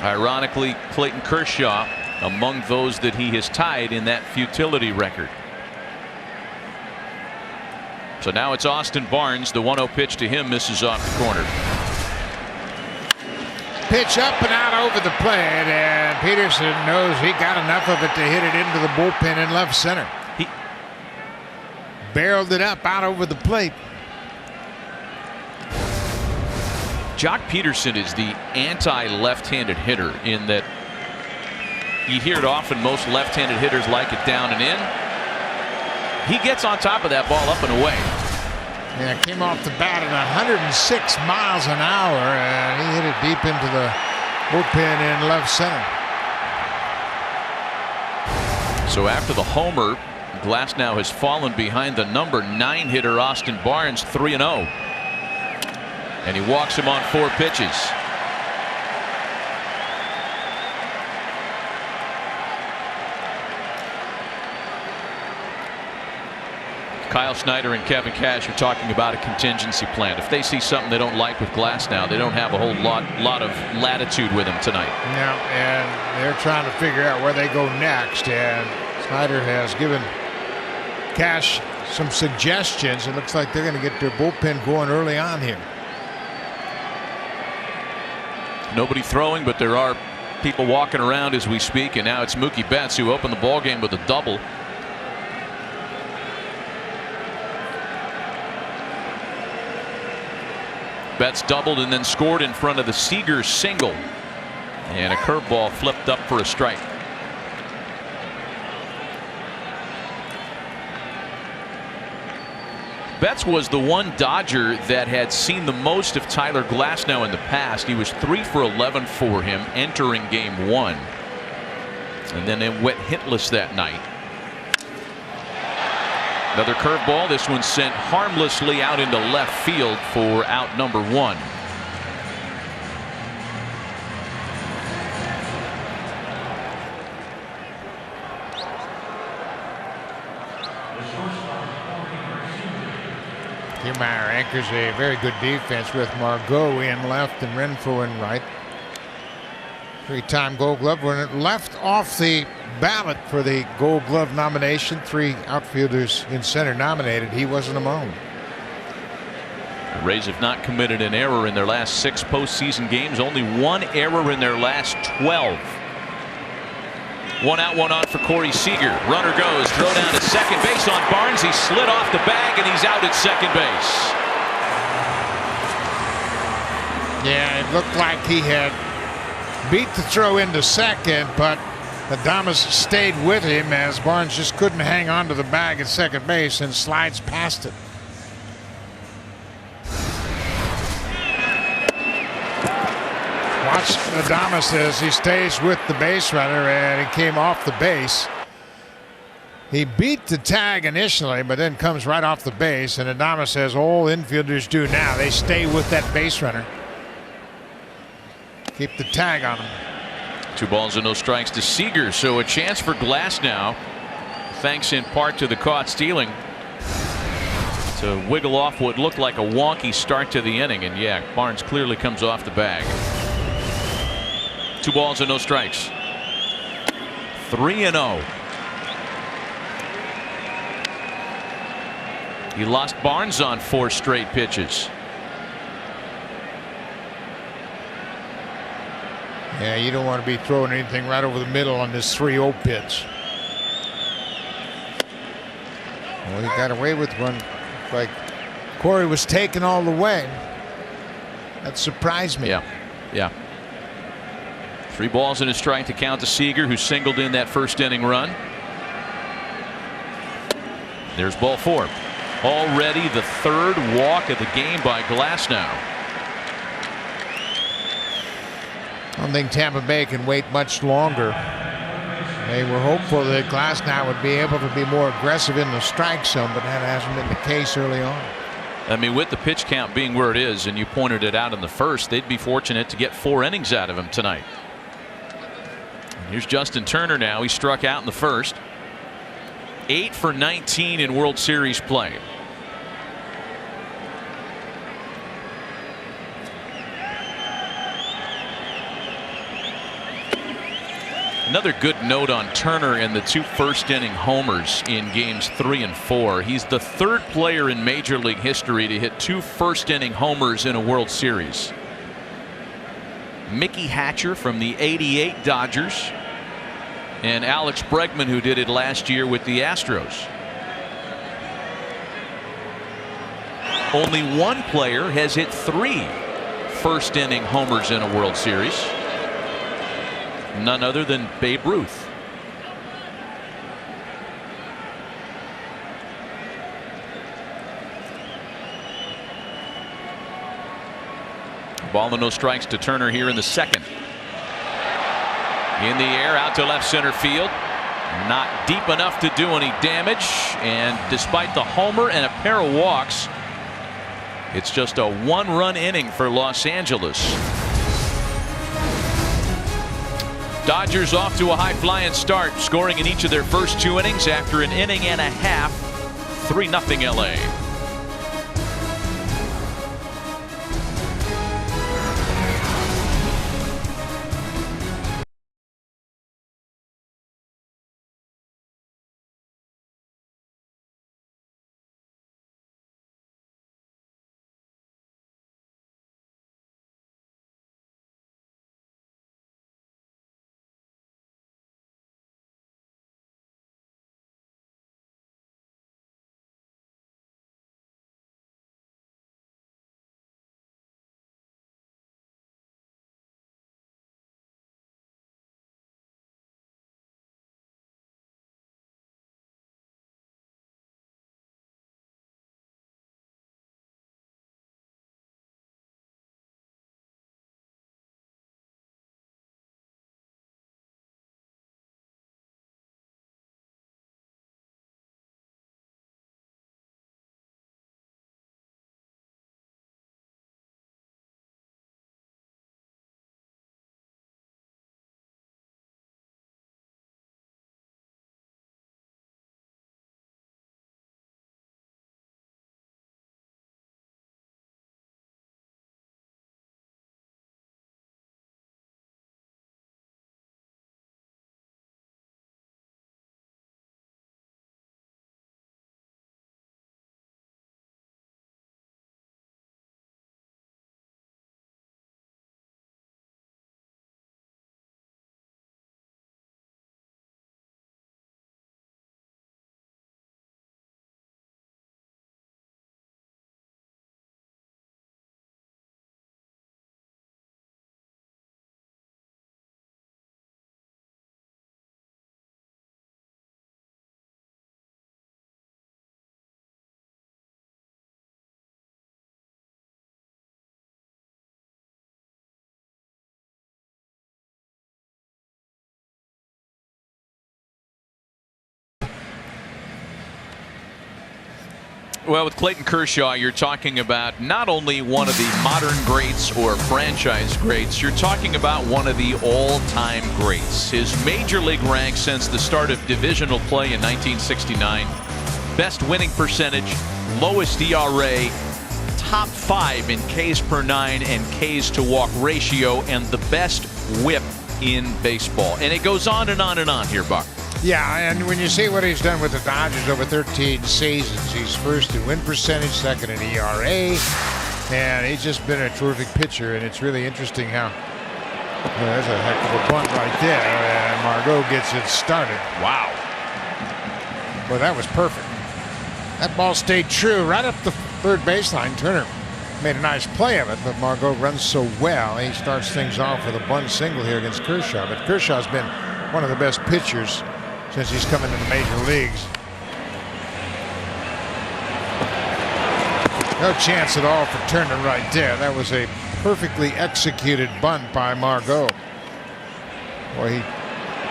Ironically, Clayton Kershaw among those that he has tied in that futility record. So now it's Austin Barnes. The 1-0 pitch to him misses off the corner. Pitch up and out over the plate, and Peterson knows he got enough of it to hit it into the bullpen in left center. He barreled it up out over the plate. Jock Peterson is the anti-left-handed hitter in that you hear it often. Most left-handed hitters like it down and in. He gets on top of that ball up and away. Yeah, came off the bat at 106 miles an hour, and he hit it deep into the bullpen in left center. So after the homer, Glasnow has fallen behind the number 9 hitter Austin Barnes 3-0. And he walks him on 4 pitches. Kyle Snyder and Kevin Cash are talking about a contingency plan. If they see something they don't like with Glasnow, they don't have a whole lot of latitude with him tonight. No, and they're trying to figure out where they go next. And Snyder has given Cash some suggestions. It looks like they're going to get their bullpen going early on here. Nobody throwing, but there are people walking around as we speak, and now it's Mookie Betts who opened the ballgame with a double. Betts doubled and then scored in front of the Seager single, and a curveball flipped up for a strike. Betts was the one Dodger that had seen the most of Tyler Glasnow in the past. He was 3 for 11 for him entering game 1. And then it went hitless that night. Another curveball. This one sent harmlessly out into left field for out number 1. Kiermaier anchors a very good defense with Margot in left and Renfroe in right. 3-time Gold Glove winner, left off the ballot for the Gold Glove nomination. 3 outfielders in center nominated. He wasn't among them. The Rays have not committed an error in their last 6 postseason games. Only 1 error in their last 12. 1 out, 1 on for Corey Seager. Runner goes, throw down to second base on Barnes. He slid off the bag and he's out at second base. Yeah, it looked like he had beat the throw into second, but Adames stayed with him as Barnes just couldn't hang on to the bag at second base and slides past it. Watch Adames as he stays with the base runner, and he came off the base. He beat the tag initially, but then comes right off the base, and Adames says all infielders do now. They stay with that base runner. Keep the tag on him. 2 balls and no strikes to Seager, so a chance for Glasnow, thanks in part to the caught stealing, to wiggle off what looked like a wonky start to the inning. And yeah, Barnes clearly comes off the bag. 2 balls and no strikes. 3-0. He lost Barnes on 4 straight pitches. Yeah, you don't want to be throwing anything right over the middle on this 3-0 pitch. Well, he got away with one. Like Corey was taken all the way. That surprised me. Yeah. 3 balls and a strike to count to Seager, who singled in that first inning run. There's ball 4. Already the 3rd walk of the game by Glasnow. I don't think Tampa Bay can wait much longer. They were hopeful that Glasnow would be able to be more aggressive in the strike zone, but that hasn't been the case early on. I mean, with the pitch count being where it is, and you pointed it out in the first, they'd be fortunate to get 4 innings out of him tonight. Here's Justin Turner now. He struck out in the first. 8 for 19 in World Series play. Another good note on Turner and the 2 first-inning homers in games 3 and 4. He's the 3rd player in Major League history to hit 2 first-inning homers in a World Series. Mickey Hatcher from the '88 Dodgers, and Alex Bregman, who did it last year with the Astros. Only 1 player has hit 3 first-inning homers in a World Series. None other than Babe Ruth. Ball and no strikes to Turner here in the second. In the air, out to left center field. Not deep enough to do any damage, and despite the homer and a pair of walks, it's just a 1-run inning for Los Angeles. Dodgers off to a high-flying start, scoring in each of their first 2 innings after an inning and a half. 3-0 LA. Well, with Clayton Kershaw, you're talking about not only one of the modern greats or franchise greats, you're talking about one of the all-time greats. His major league rank since the start of divisional play in 1969. Best winning percentage, lowest ERA, top 5 in Ks per 9 and Ks to walk ratio, and the best whip in baseball. And it goes on and on and on here, Buck. Yeah, and when you see what he's done with the Dodgers over 13 seasons, he's first in win percentage, second in ERA, and he's just been a terrific pitcher. And it's really interesting how there's a heck of a bunt right there, and Margot gets it started. Wow. Well, that was perfect. That ball stayed true right up the third baseline. Turner made a nice play of it, but Margot runs so well. He starts things off with a bunt single here against Kershaw. But Kershaw's been one of the best pitchers since he's come into the major leagues. No chance at all for Turner right there. That was a perfectly executed bunt by Margot. Boy, he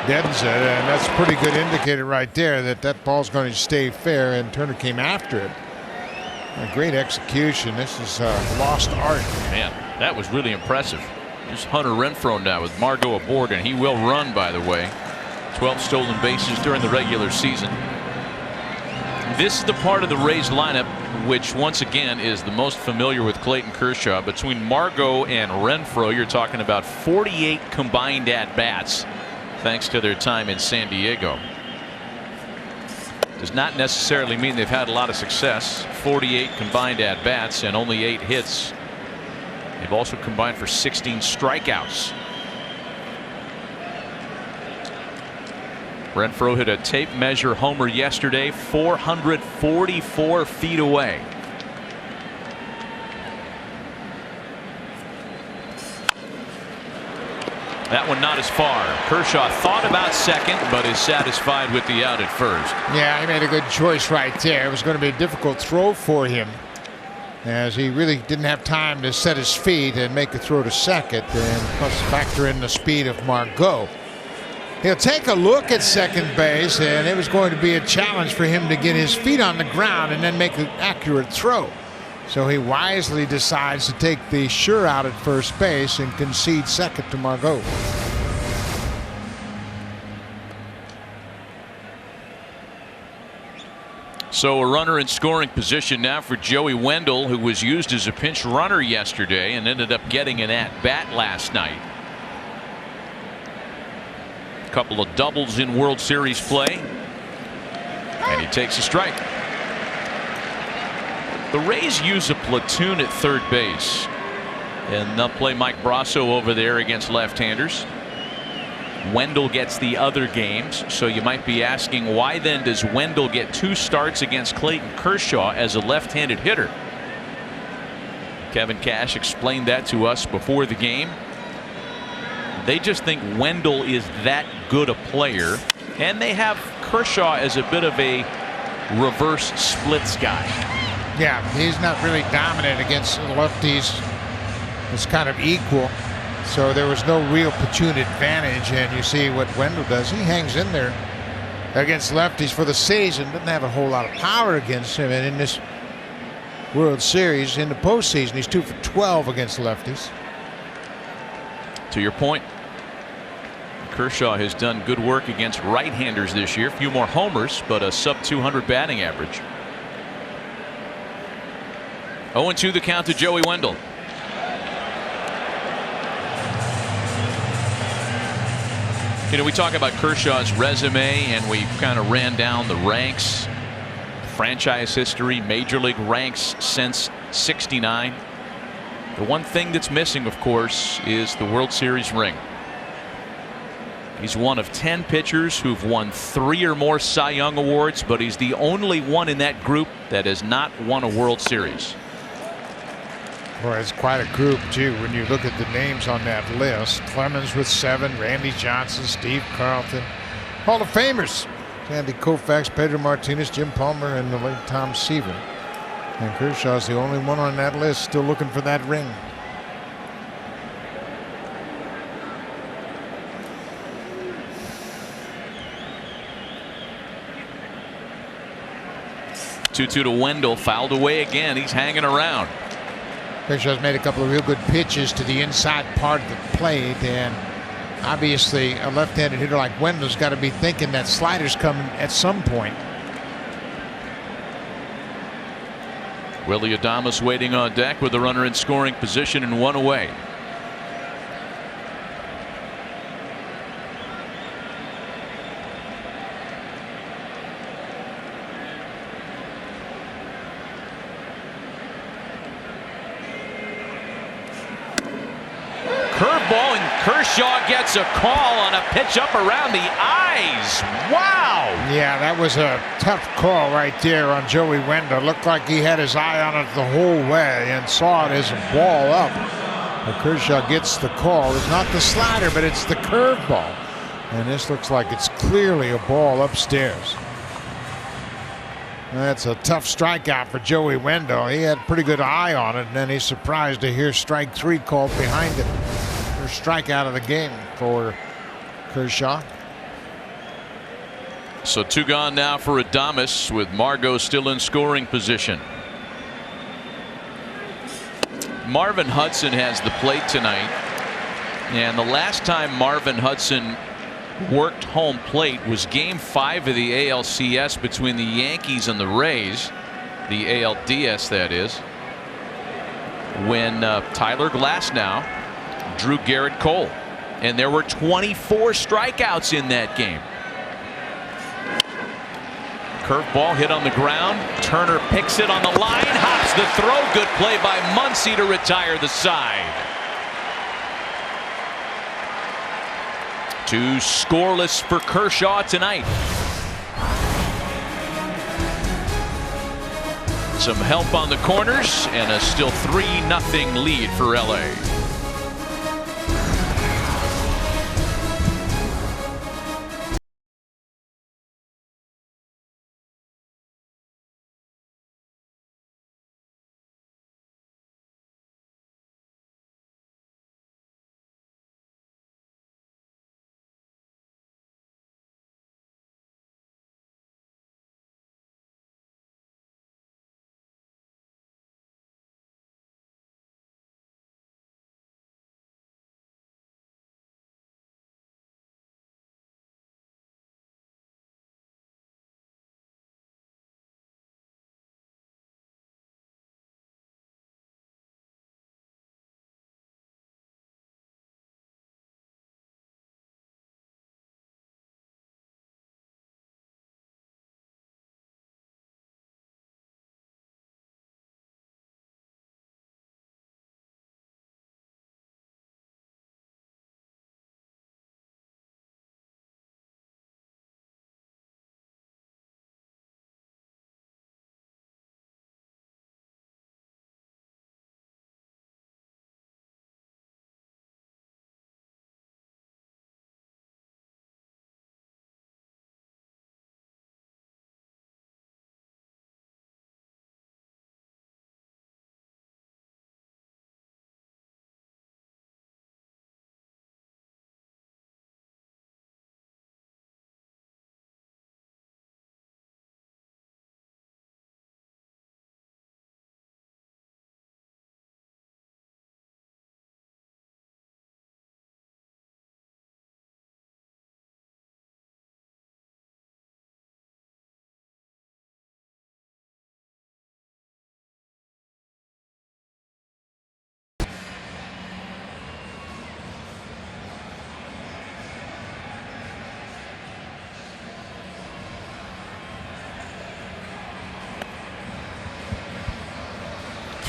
deadens it, and that's a pretty good indicator right there that that ball's going to stay fair, and Turner came after it. A great execution. This is lost art. Man, that was really impressive. There's Hunter Renfroe now with Margot aboard, and he will run, by the way. 12 stolen bases during the regular season. This is the part of the Rays lineup which once again is the most familiar with Clayton Kershaw. Between Margot and Renfroe, you're talking about 48 combined at-bats thanks to their time in San Diego. Does not necessarily mean they've had a lot of success. 48 combined at-bats and only 8 hits. They've also combined for 16 strikeouts. Renfroe hit a tape measure homer yesterday, 444 feet away. That one not as far. Kershaw thought about second, but is satisfied with the out at first. Yeah, he made a good choice right there. It was going to be a difficult throw for him, as he really didn't have time to set his feet and make a throw to second, and plus factor in the speed of Margot. He'll take a look at second base, and it was going to be a challenge for him to get his feet on the ground and then make an accurate throw. So he wisely decides to take the sure out at first base and concede second to Margot. So a runner in scoring position now for Joey Wendell, who was used as a pinch runner yesterday and ended up getting an at-bat last night. Couple of doubles in World Series play, and he takes a strike. The Rays use a platoon at third base, and they'll play Mike Brasso over there against left-handers. Wendell gets the other games, so you might be asking, why then does Wendell get 2 starts against Clayton Kershaw as a left-handed hitter? Kevin Cash explained that to us before the game. They just think Wendell is that good a player, and they have Kershaw as a bit of a reverse splits guy. Yeah, he's not really dominant against lefties. It's kind of equal, so there was no real platoon advantage. And you see what Wendell does. He hangs in there against lefties for the season. Doesn't have a whole lot of power against him, and in this World Series, in the postseason, he's 2 for 12 against lefties. To your point, Kershaw has done good work against right-handers this year. A few more homers, but a sub-200 batting average. 0-2 the count to Joey Wendell. You know, we talk about Kershaw's resume, and we kind of ran down the ranks, franchise history, major league ranks since '69. The one thing that's missing, of course, is the World Series ring. He's one of 10 pitchers who've won 3 or more Cy Young awards, but he's the only one in that group that has not won a World Series. Boy, it's quite a group, too, when you look at the names on that list. Clemens with 7, Randy Johnson, Steve Carlton, Hall of Famers, Sandy Koufax, Pedro Martinez, Jim Palmer, and the late Tom Seaver. And Kershaw's the only one on that list still looking for that ring. 2-2 to Wendell. Fouled away again. He's hanging around. Kershaw's made a couple of real good pitches to the inside part of the plate, and obviously a left-handed hitter like Wendell's got to be thinking that slider's coming at some point. Willy Adames waiting on deck with the runner in scoring position and one away. Curveball, and Kershaw gets a call on a pitch up around the eyes. Wow! Yeah, that was a tough call right there on Joey Wendell. Looked like he had his eye on it the whole way and saw it as a ball up. But Kershaw gets the call. It's not the slider, but it's the curveball. And this looks like it's clearly a ball upstairs. That's a tough strikeout for Joey Wendell. He had a pretty good eye on it, and then he's surprised to hear strike 3 called behind him. First strikeout of the game for Kershaw. So 2 gone now for Adames, with Margot still in scoring position. Marvin Hudson has the plate tonight, and the last time Marvin Hudson worked home plate was Game 5 of the ALCS between the Yankees and the Rays, the ALDS that is, when Tyler Glasnow drew Garrett Cole, and there were 24 strikeouts in that game. Curveball hit on the ground. Turner picks it on the line, hops the throw. Good play by Muncy to retire the side. 2 scoreless for Kershaw tonight. Some help on the corners and a still 3-0 lead for LA.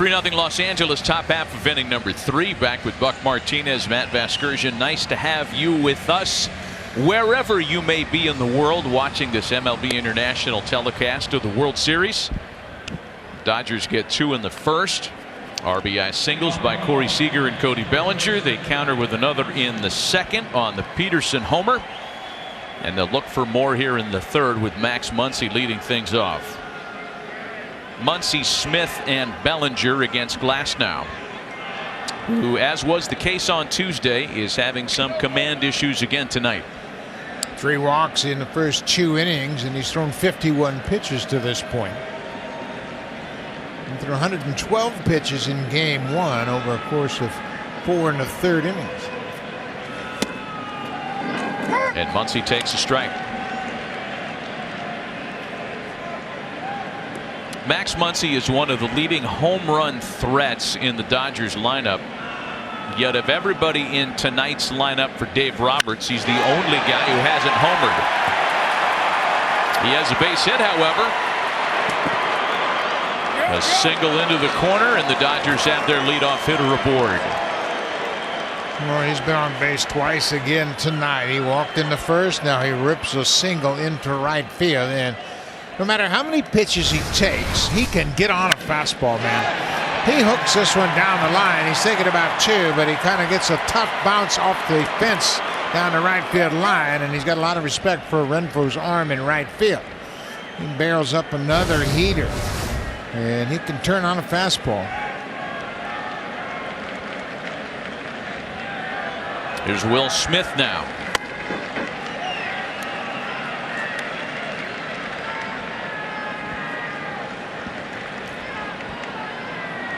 (3-0) Los Angeles, top half of inning number 3. Back with Buck Martinez, Matt Vasgersian. Nice to have you with us wherever you may be in the world watching this MLB International telecast of the World Series. Dodgers get 2 in the first. RBI singles by Corey Seager and Cody Bellinger. They counter with another in the second on the Peterson homer. And they'll look for more here in the third with Max Muncy leading things off. Muncy, Smith, and Bellinger against Glasnow, who, as was the case on Tuesday, is having some command issues again tonight. 3 walks in the first 2 innings, and he's thrown 51 pitches to this point. He threw 112 pitches in game 1 over a course of 4 1/3 innings. And Muncy takes a strike. Max Muncy is one of the leading home run threats in the Dodgers lineup. Yet of everybody in tonight's lineup for Dave Roberts, he's the only guy who hasn't homered. He has a base hit, however. A single into the corner, and the Dodgers have their leadoff hitter aboard. Well, he's been on base twice again tonight. He walked in the first. Now he rips a single into right field. And no matter how many pitches he takes, he can get on a fastball, man. He hooks this one down the line. He's taking about 2, but he kind of gets a tough bounce off the fence down the right field line, and he's got a lot of respect for Renfroe's arm in right field. He barrels up another heater, and he can turn on a fastball. Here's Will Smith now.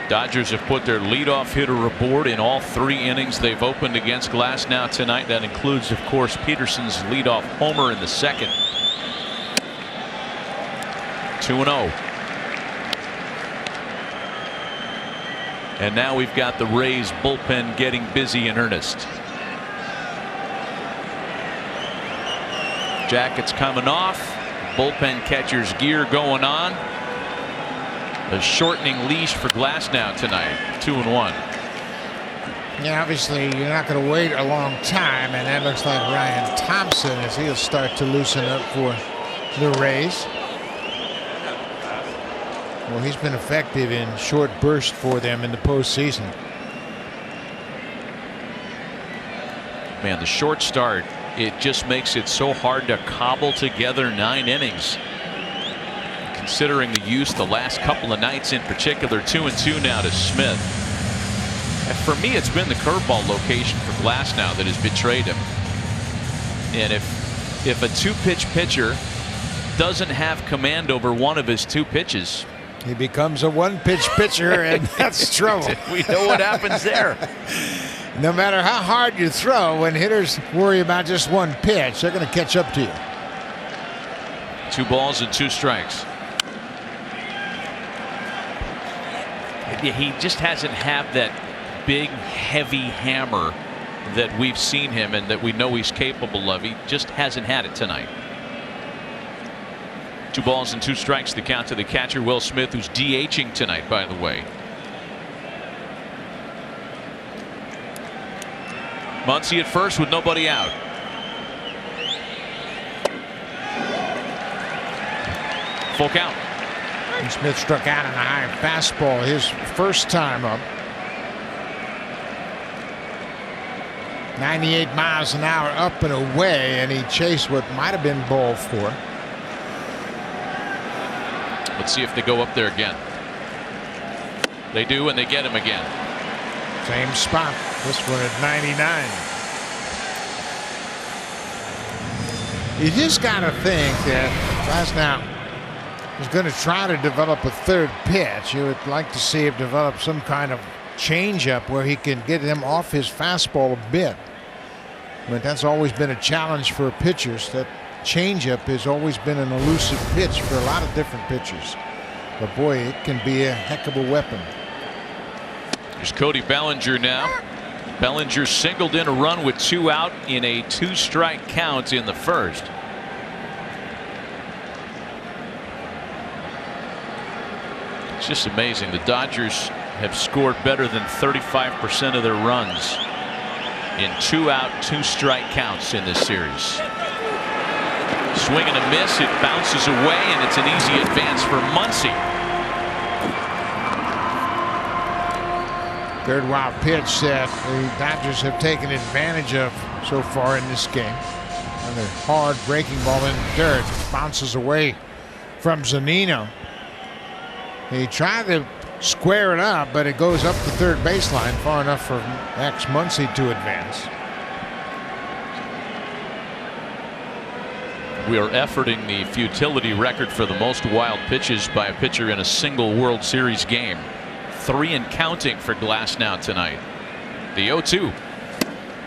Dodgers have put their leadoff hitter aboard in all 3 innings they've opened against Glasnow tonight. That includes, of course, Peterson's leadoff homer in the second. 2-0. And now we've got the Rays bullpen getting busy in earnest. Jackets coming off. Bullpen catcher's gear going on. A shortening leash for Glasnow tonight. 2-1. Yeah, obviously you're not going to wait a long time, and that looks like Ryan Thompson as he'll start to loosen up for the Rays. Well, he's been effective in short bursts for them in the postseason. Man, the short start, it just makes it so hard to cobble together 9 innings. Considering the use the last couple of nights in particular. 2-2 now to Smith. And for me, it's been the curveball location for Glasnow that has betrayed him. And if a 2-pitch pitcher doesn't have command over one of his 2 pitches, he becomes a 1-pitch pitcher, and that's trouble. We know what happens there. No matter how hard you throw, when hitters worry about just 1 pitch, they're going to catch up to you. 2 balls and 2 strikes. He just hasn't had that big, heavy hammer that we've seen him and that we know he's capable of. He just hasn't had it tonight. 2 balls and 2 strikes, the count to the catcher, Will Smith, who's DHing tonight, by the way. Muncy at first with nobody out. Full count. And Smith struck out on a high fastball his first time up. 98 miles an hour up and away, and he chased what might have been ball 4. Let's see if they go up there again. They do, and they get him again. Same spot. This one at 99. You just got to think that Glasnow is going to try to develop a 3rd pitch. You would like to see him develop some kind of changeup where he can get him off his fastball a bit. But that's always been a challenge for pitchers. That changeup has always been an elusive pitch for a lot of different pitchers. But boy, it can be a heck of a weapon. Here's Cody Bellinger now. Bellinger singled in a run with 2 out in a 2-strike count in the first. It's just amazing. The Dodgers have scored better than 35% of their runs in 2-out, 2-strike counts in this series. Swing and a miss. It bounces away, and it's an easy advance for Muncy. 3rd wild pitch that the Dodgers have taken advantage of so far in this game. Another hard breaking ball in dirt. Bounces away from Zunino. He tried to square it up, but it goes up the 3rd baseline far enough for Max Muncy to advance. We are efforting the futility record for the most wild pitches by a pitcher in a single World Series game. 3 and counting for Glasnow tonight. The 0-2.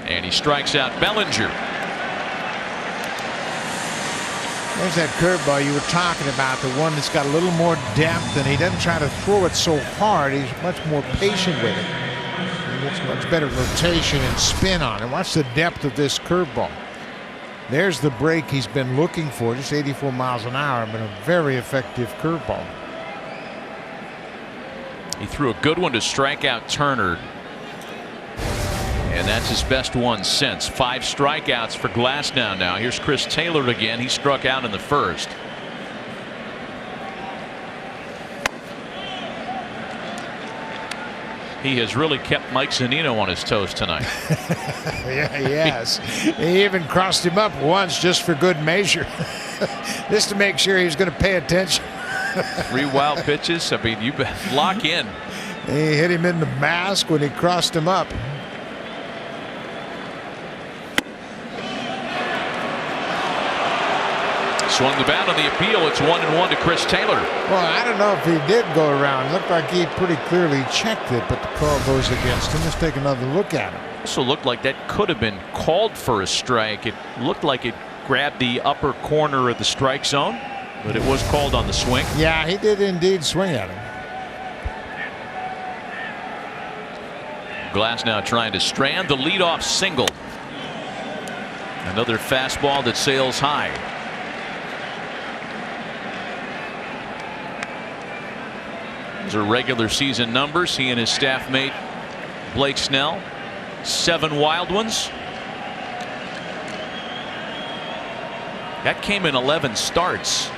And he strikes out Bellinger. There's that curveball you were talking about, the one that's got a little more depth, and he doesn't try to throw it so hard. He's much more patient with it. He gets much better rotation and spin on it. Watch the depth of this curveball. There's the break he's been looking for, just 84 miles an hour, but a very effective curveball. He threw a good one to strike out Turner. And that's his best one since. 5 strikeouts for Glasnow now. Here's Chris Taylor again. He struck out in the first. He has really kept Mike Zunino on his toes tonight. Yeah, he has. He even crossed him up once just for good measure. Just to make sure he was going to pay attention. 3 wild pitches. I mean, you lock in. He hit him in the mask when he crossed him up. Swung the bat on the appeal. It's 1-1 to Chris Taylor. Well, I don't know if he did go around. It looked like he pretty clearly checked it, but the call goes against him. Let's take another look at it. Also looked like that could have been called for a strike. It looked like it grabbed the upper corner of the strike zone, but it was called on the swing. Yeah, he did indeed swing at him. Glasnow trying to strand the leadoff single. Another fastball that sails high. Those are regular season numbers. He and his staff mate Blake Snell, 7 wild ones. That came in 11 starts.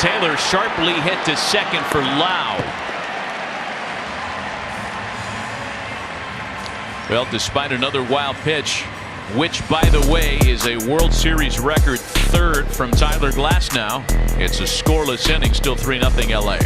Taylor sharply hit to second for Lau. Well, despite another wild pitch, which, by the way, is a World Series record 3rd from Tyler Glasnow, it's a scoreless inning, still 3-0 LA.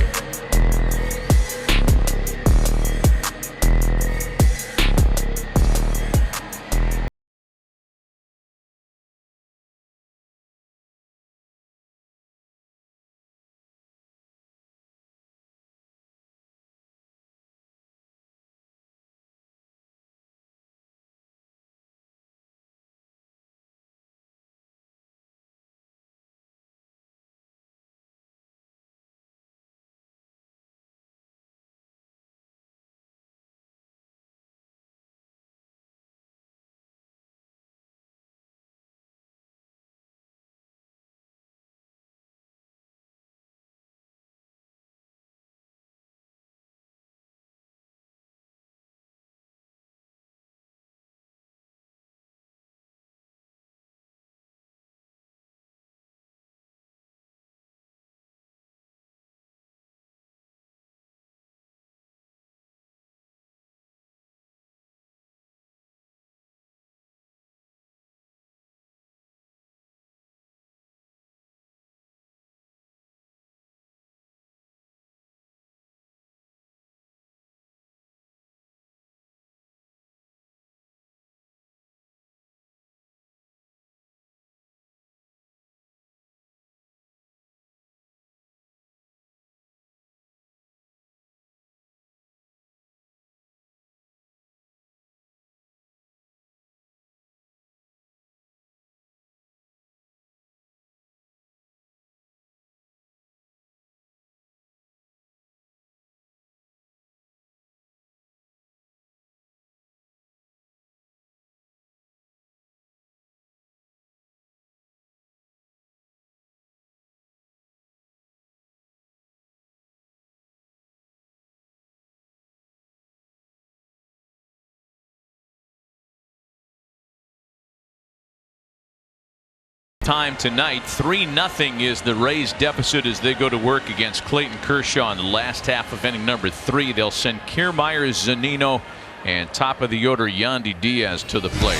Time tonight, 3-0 is the Rays deficit as they go to work against Clayton Kershaw in the last half of inning number 3. They'll send Kiermaier, Zunino, and top of the order Yandy Diaz to the plate.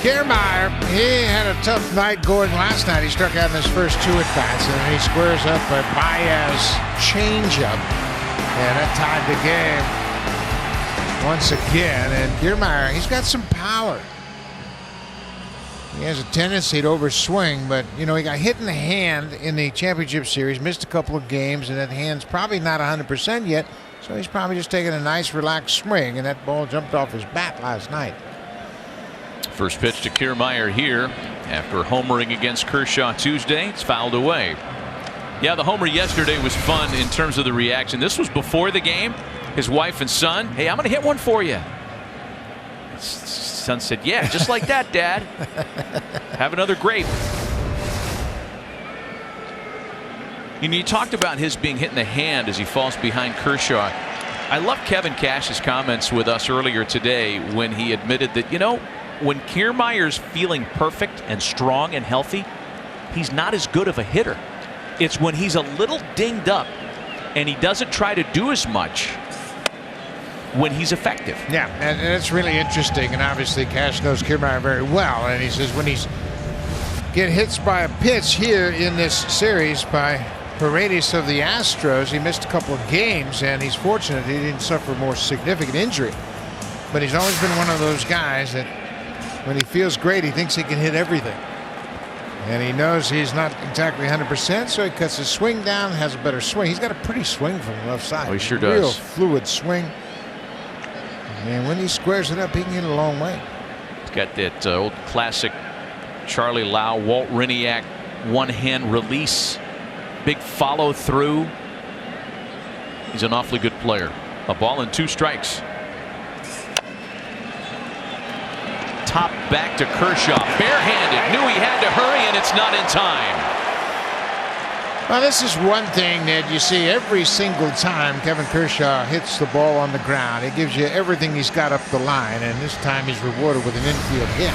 Kiermaier, he had a tough night going last night. He struck out in his first 2 at-bats, and then he squares up a Baez changeup, and that tied the game. once again. And Kiermaier, he's got some power. He has a tendency to overswing, but, you know, he got hit in the hand in the championship series, missed a couple of games, and that hand's probably not 100% yet, so he's probably just taking a nice, relaxed swing, and that ball jumped off his bat last night. First pitch to Kiermaier here after homering against Kershaw Tuesday. It's fouled away. Yeah, the homer yesterday was fun in terms of the reaction. This was before the game. His wife and son, hey, I'm going to hit one for you. Son said, yeah, just like that, Dad. Have another grape. You talked about his being hit in the hand as he falls behind Kershaw. I love Kevin Cash's comments with us earlier today when he admitted that, you know, when Kiermaier's feeling perfect and strong and healthy, he's not as good of a hitter. It's when he's a little dinged up and he doesn't try to do as much when he's effective. Yeah, and it's really interesting, and obviously Cash knows Kiermaier very well, and he says when he's get hits by a pitch here in this series by Paredes of the Astros, he missed a couple of games, and he's fortunate he didn't suffer a more significant injury. But he's always been one of those guys that when he feels great, he thinks he can hit everything. And he knows he's not exactly 100%, so he cuts his swing down, has a better swing. He's got a pretty swing from the left side. Oh, he sure does. Real fluid swing. And when he squares it up, he can hit a long way. He's got that old classic Charlie Lau, Walt Hriniak one-hand release. Big follow through. He's an awfully good player. A ball and 2 strikes. Top back to Kershaw. Barehanded. Knew he had to hurry, and it's not in time. Well, this is one thing that you see every single time Kevin Kershaw hits the ball on the ground. He gives you everything he's got up the line, and this time he's rewarded with an infield hit.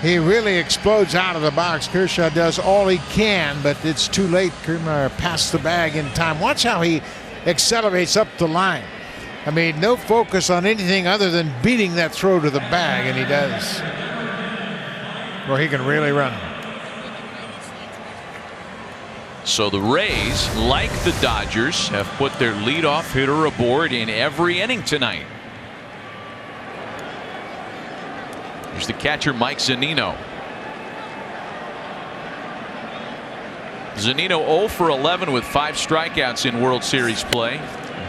He really explodes out of the box. Kershaw does all he can, but it's too late. Kiermaier passed the bag in time. Watch how he accelerates up the line. I mean, no focus on anything other than beating that throw to the bag, and he does. Well, he can really run. So the Rays, like the Dodgers, have put their leadoff hitter aboard in every inning tonight. Here's the catcher, Mike Zunino. Zunino 0 for 11 with 5 strikeouts in World Series play.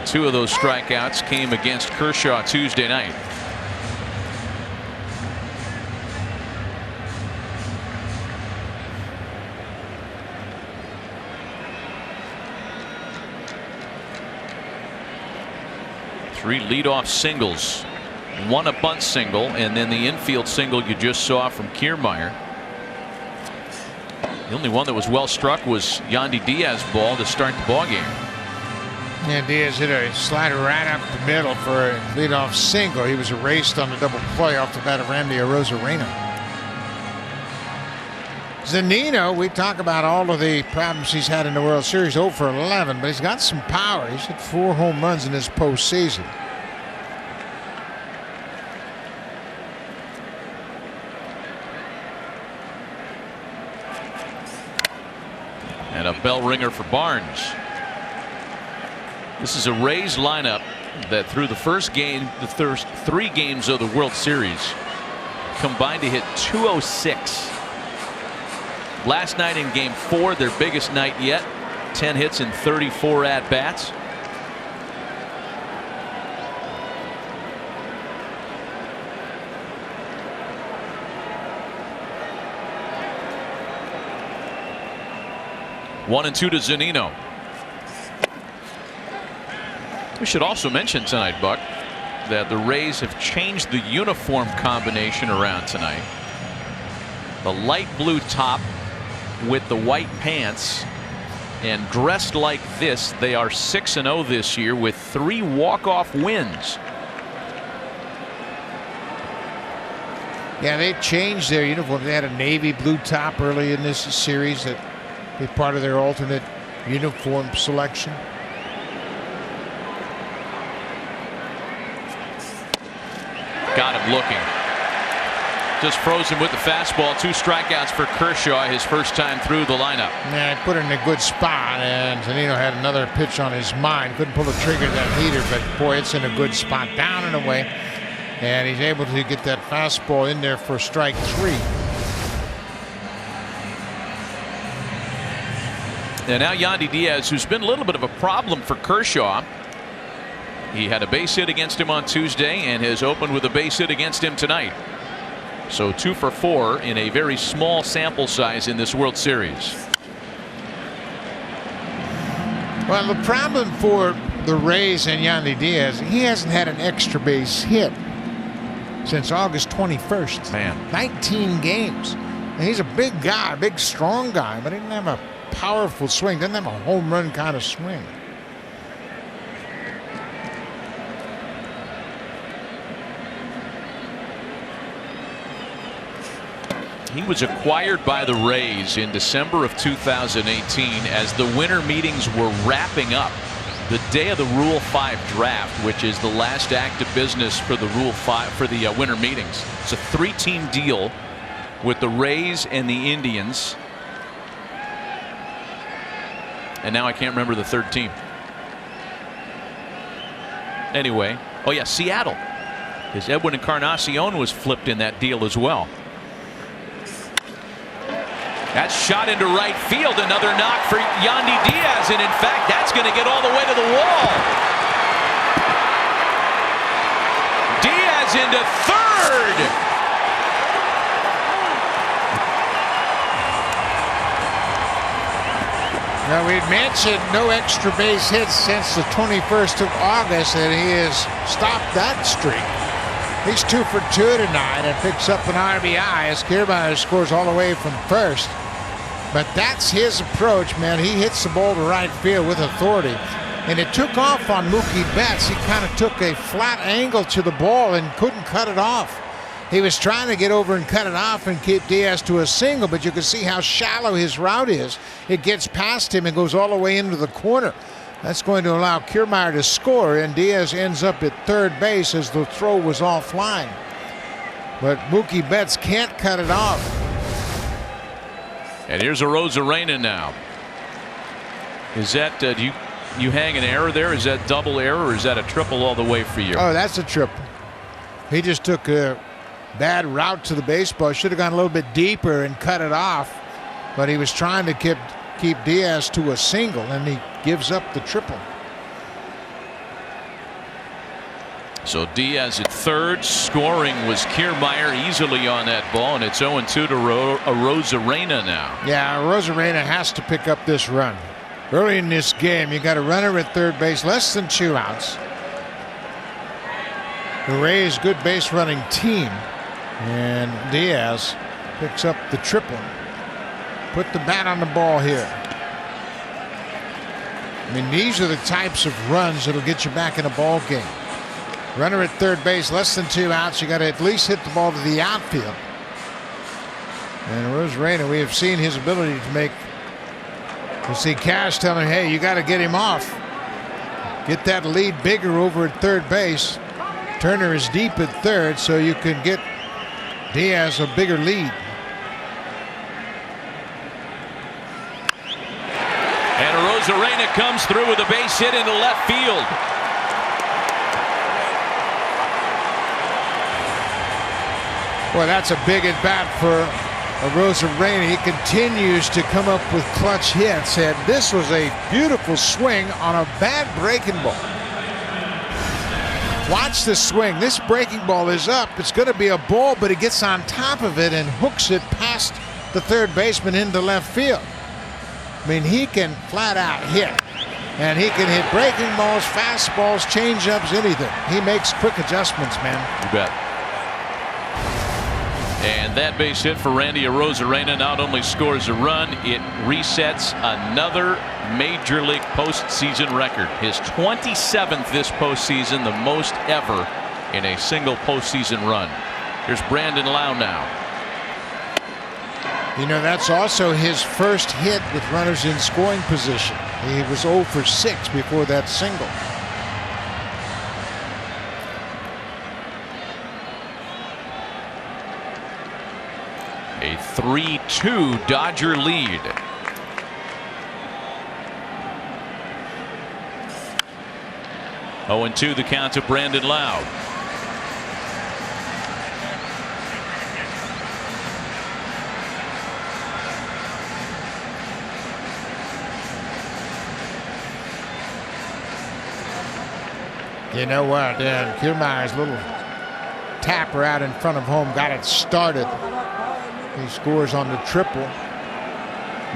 2 of those strikeouts came against Kershaw Tuesday night. Three leadoff singles, 1 a bunt single, and then the infield single you just saw from Kiermaier. The only one that was well struck was Yandy Diaz's ball to start the ballgame. Yeah, Diaz hit a slider right up the middle for a leadoff single. He was erased on the double play off the bat of Randy Arozarena. Zunino, we talk about all of the problems he's had in the World Series, 0 for 11, but he's got some power. He's hit 4 home runs in his postseason. And a bell ringer for Barnes. This is a Rays lineup that through the first 3 games of the World Series combined to hit 206. Last night in game 4, their biggest night yet, 10 hits and 34 at bats. One and 2 to Zunino. We should also mention tonight, Buck, that the Rays have changed the uniform combination around tonight. The light blue top with the white pants, and dressed like this, they are 6-0 this year with 3 walk-off wins. Yeah, they changed their uniform. They had a navy blue top early in this series that be part of their alternate uniform selection. Got him looking. Just frozen with the fastball. 2 strikeouts for Kershaw, his first time through the lineup. Yeah, he put it in a good spot, and Zunino had another pitch on his mind. Couldn't pull the trigger of that heater, but boy, it's in a good spot. Down and away, and he's able to get that fastball in there for strike 3. And now Yandy Diaz, who's been a little bit of a problem for Kershaw. He had a base hit against him on Tuesday and has opened with a base hit against him tonight. So 2 for 4 in a very small sample size in this World Series. Well, the problem for the Rays and Yandy Diaz, he hasn't had an extra base hit since August 21st. Man. 19 games. And he's a big guy, big strong guy, but he didn't have a powerful swing. Doesn't have a home run kind of swing. He was acquired by the Rays in December of 2018 as the winter meetings were wrapping up. The day of the Rule 5 draft, which is the last act of business for the Rule 5 for the winter meetings. It's a 3-team deal with the Rays and the Indians. And now I can't remember the third team. Anyway, oh yeah, Seattle. Because Edwin Encarnacion was flipped in that deal as well. That's shot into right field. Another knock for Yandy Diaz. And in fact, that's going to get all the way to the wall. Diaz into third. Now, we'd mentioned no extra base hits since the 21st of August, and he has stopped that streak. He's 2 for 2 tonight and picks up an RBI as Kiermaier scores all the way from first. But that's his approach, man. He hits the ball to right field with authority. And it took off on Mookie Betts. He kind of took a flat angle to the ball and couldn't cut it off. He was trying to get over and cut it off and keep Diaz to a single, but you can see how shallow his route is. It gets past him and goes all the way into the corner. That's going to allow Kiermaier to score, and Diaz ends up at third base as the throw was offline. But Mookie Betts can't cut it off. And here's Arozarena now. Is that do you hang an error there? Is that double error or is that a triple all the way for you? Oh, that's a triple. He just took a bad route to the baseball. Should have gone a little bit deeper and cut it off. But he was trying to keep Diaz to a single, and he gives up the triple. So Diaz at third. Scoring was Kiermaier easily on that ball, and it's 0-2 to Arozarena now. Yeah, Arozarena has to pick up this run. Early in this game, you got a runner at third base, less than 2 outs. The Rays, good base running team, and Diaz picks up the triple. Put the bat on the ball here. I mean, these are the types of runs that'll get you back in a ball game. Runner at third base, less than 2 outs. You got to at least hit the ball to the outfield. And Arozarena, we have seen his ability to make. You see Cash telling him, hey, you got to get him off. Get that lead bigger over at third base. Turner is deep at third, so you can get Diaz a bigger lead. And Arozarena comes through with a base hit into left field. Boy, that's a big at bat for Arozarena. He continues to come up with clutch hits, and this was a beautiful swing on a bad breaking ball. Watch the swing. This breaking ball is up. It's going to be a ball, but he gets on top of it and hooks it past the third baseman into left field. I mean, he can flat out hit, and he can hit breaking balls, fastballs, changeups, anything. He makes quick adjustments, man. You bet. And that base hit for Randy Arozarena not only scores a run, it resets another Major League postseason record. His 27th this postseason, the most ever in a single postseason run. Here's Brandon Lowe now. You know, that's also his first hit with runners in scoring position. He was 0 for 6 before that single. A 3-2 Dodger lead. Oh, and 2 the count to Brandon Lowe. You know what? Kiermaier's little tapper out in front of home got it started. He scores on the triple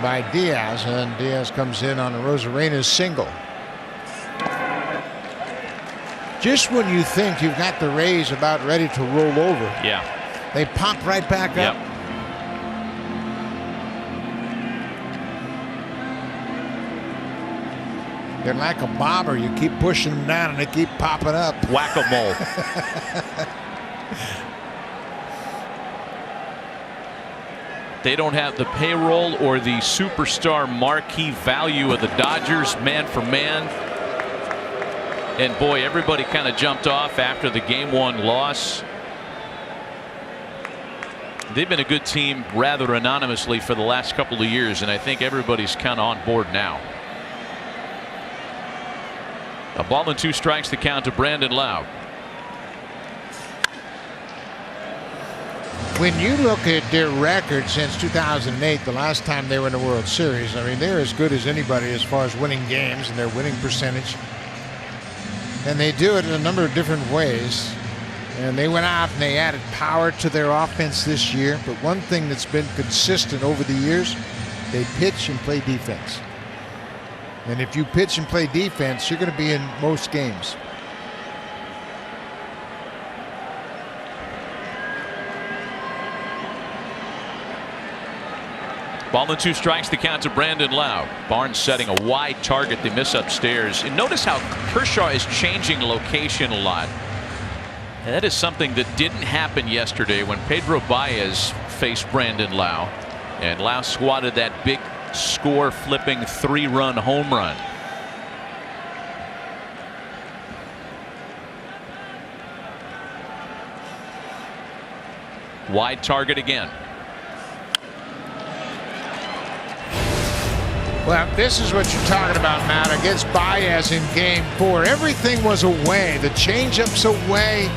by Diaz, and Diaz comes in on a Rosarena's single. Just when you think you've got the Rays about ready to roll over, Yeah, they pop right back up. Yep. They're like a bomber. You keep pushing them down, and they keep popping up. Whack-a-mole. They don't have the payroll or the superstar marquee value of the Dodgers man for man. And boy, everybody kind of jumped off after the Game 1 loss. They've been a good team rather anonymously for the last couple of years, and I think everybody's kind of on board now. A ball and 2 strikes the count to Brandon Lowe. When you look at their record since 2008, the last time they were in the World Series, I mean, they're as good as anybody as far as winning games and their winning percentage. And they do it in a number of different ways. And they went out and they added power to their offense this year. But one thing that's been consistent over the years, they pitch and play defense. And if you pitch and play defense, you're going to be in most games. Ball and 2 strikes the count to Brandon Lowe. Barnes setting a wide target. They miss upstairs. And notice how Kershaw is changing location a lot. And that is something that didn't happen yesterday when Pedro Baez faced Brandon Lowe. And Lowe swatted that big score flipping 3-run home run. Wide target again. Well, this is what you're talking about, Matt. Against Baez in Game 4, everything was away. The changeup's away.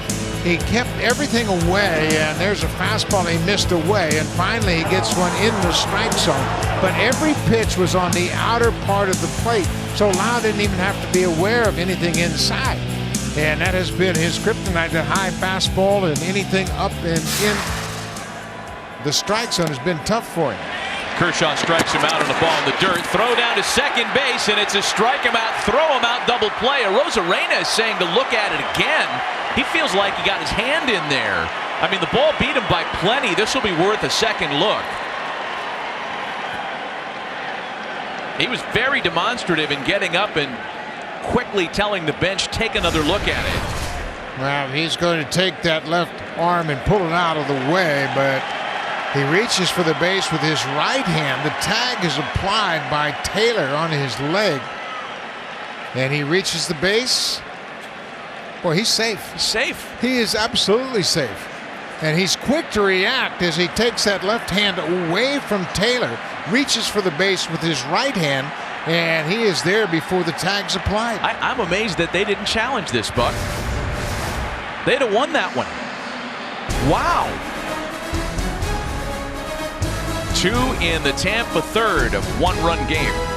He kept everything away, and there's a fastball he missed away, and finally he gets one in the strike zone. But every pitch was on the outer part of the plate, so Lowe didn't even have to be aware of anything inside. And that has been his kryptonite, the high fastball, and anything up and in the strike zone has been tough for him. Kershaw strikes him out on the ball in the dirt. Throw down to second base, and it's a strike him out, throw him out double play. Rosarena is saying to look at it again. He feels like he got his hand in there. I mean, the ball beat him by plenty. This will be worth a second look. He was very demonstrative in getting up and quickly telling the bench, take another look at it. Well, he's going to take that left arm and pull it out of the way, but he reaches for the base with his right hand. The tag is applied by Taylor on his leg. And he reaches the base. Boy, he's safe. He's safe. He is absolutely safe. And he's quick to react as he takes that left hand away from Taylor, reaches for the base with his right hand, and he is there before the tag's applied. I'm amazed that they didn't challenge this, Buck. They'd have won that one. Wow. 2 in the Tampa third of 1-run game.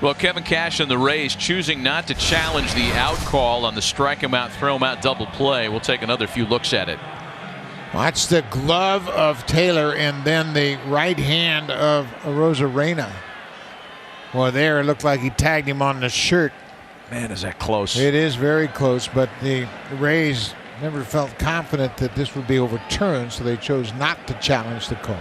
Well, Kevin Cash and the Rays choosing not to challenge the out call on the strike him out, throw him out double play. We'll take another few looks at it. Watch the glove of Taylor and then the right hand of Arozarena. Well, there it looked like he tagged him on the shirt. Man, is that close. It is very close, but the Rays never felt confident that this would be overturned, so they chose not to challenge the call.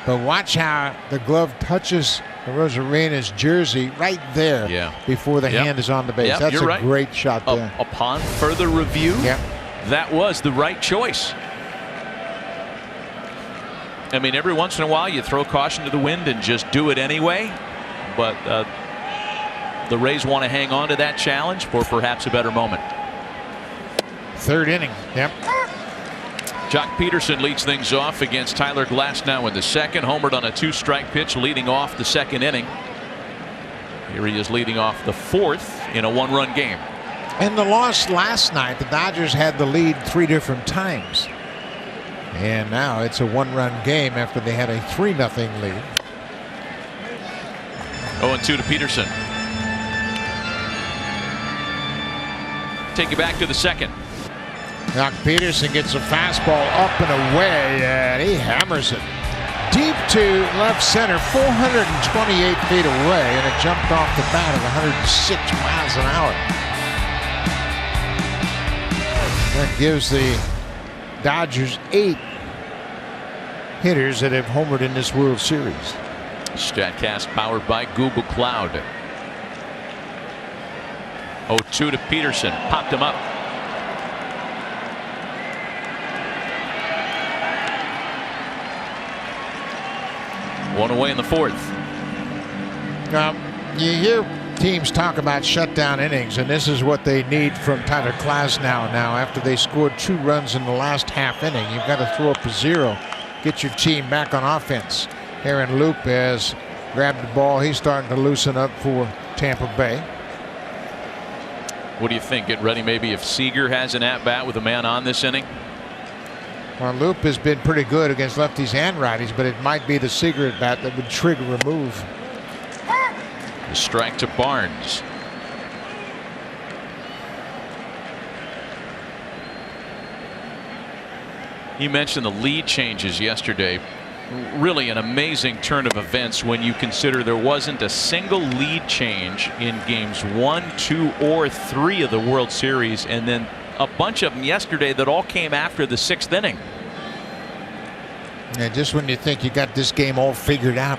But watch how the glove touches Arozarena's jersey right there before the hand is on the base. That's a great shot there. Upon further review, that was the right choice. I mean, every once in a while you throw caution to the wind and just do it anyway. But the Rays want to hang on to that challenge for perhaps a better moment. Third inning. Jock Peterson leads things off against Tyler Glasnow in the second. Homered on a 2-strike pitch leading off the second inning. Here he is leading off the fourth in a 1-run game. In the loss last night, the Dodgers had the lead 3 different times. And now it's a 1-run game after they had a 3-0 lead. 0-2 to Peterson. Take you back to the second. Jock Peterson gets a fastball up and away, and he hammers it deep to left center, 428 feet away, and it jumped off the bat at 106 miles an hour. That gives the Dodgers 8 hitters that have homered in this World Series. StatCast powered by Google Cloud. 0-2 to Peterson. Popped him up. One away in the fourth. You hear teams talk about shutdown innings, and this is what they need from Tyler Glasnow now. After they scored 2 runs in the last half inning, you've got to throw up a 0, get your team back on offense. Aaron Loup has grabbed the ball. He's starting to loosen up for Tampa Bay. What do you think? Get ready maybe if Seager has an at-bat with a man on this inning? Well, Loup has been pretty good against lefties and righties, but it might be the Seager at bat that would trigger a move. The strike to Barnes. You mentioned the lead changes yesterday. Really an amazing turn of events when you consider there wasn't a single lead change in games 1, 2, or 3 of the World Series, and then a bunch of them yesterday that all came after the 6th inning. And just when you think you got this game all figured out,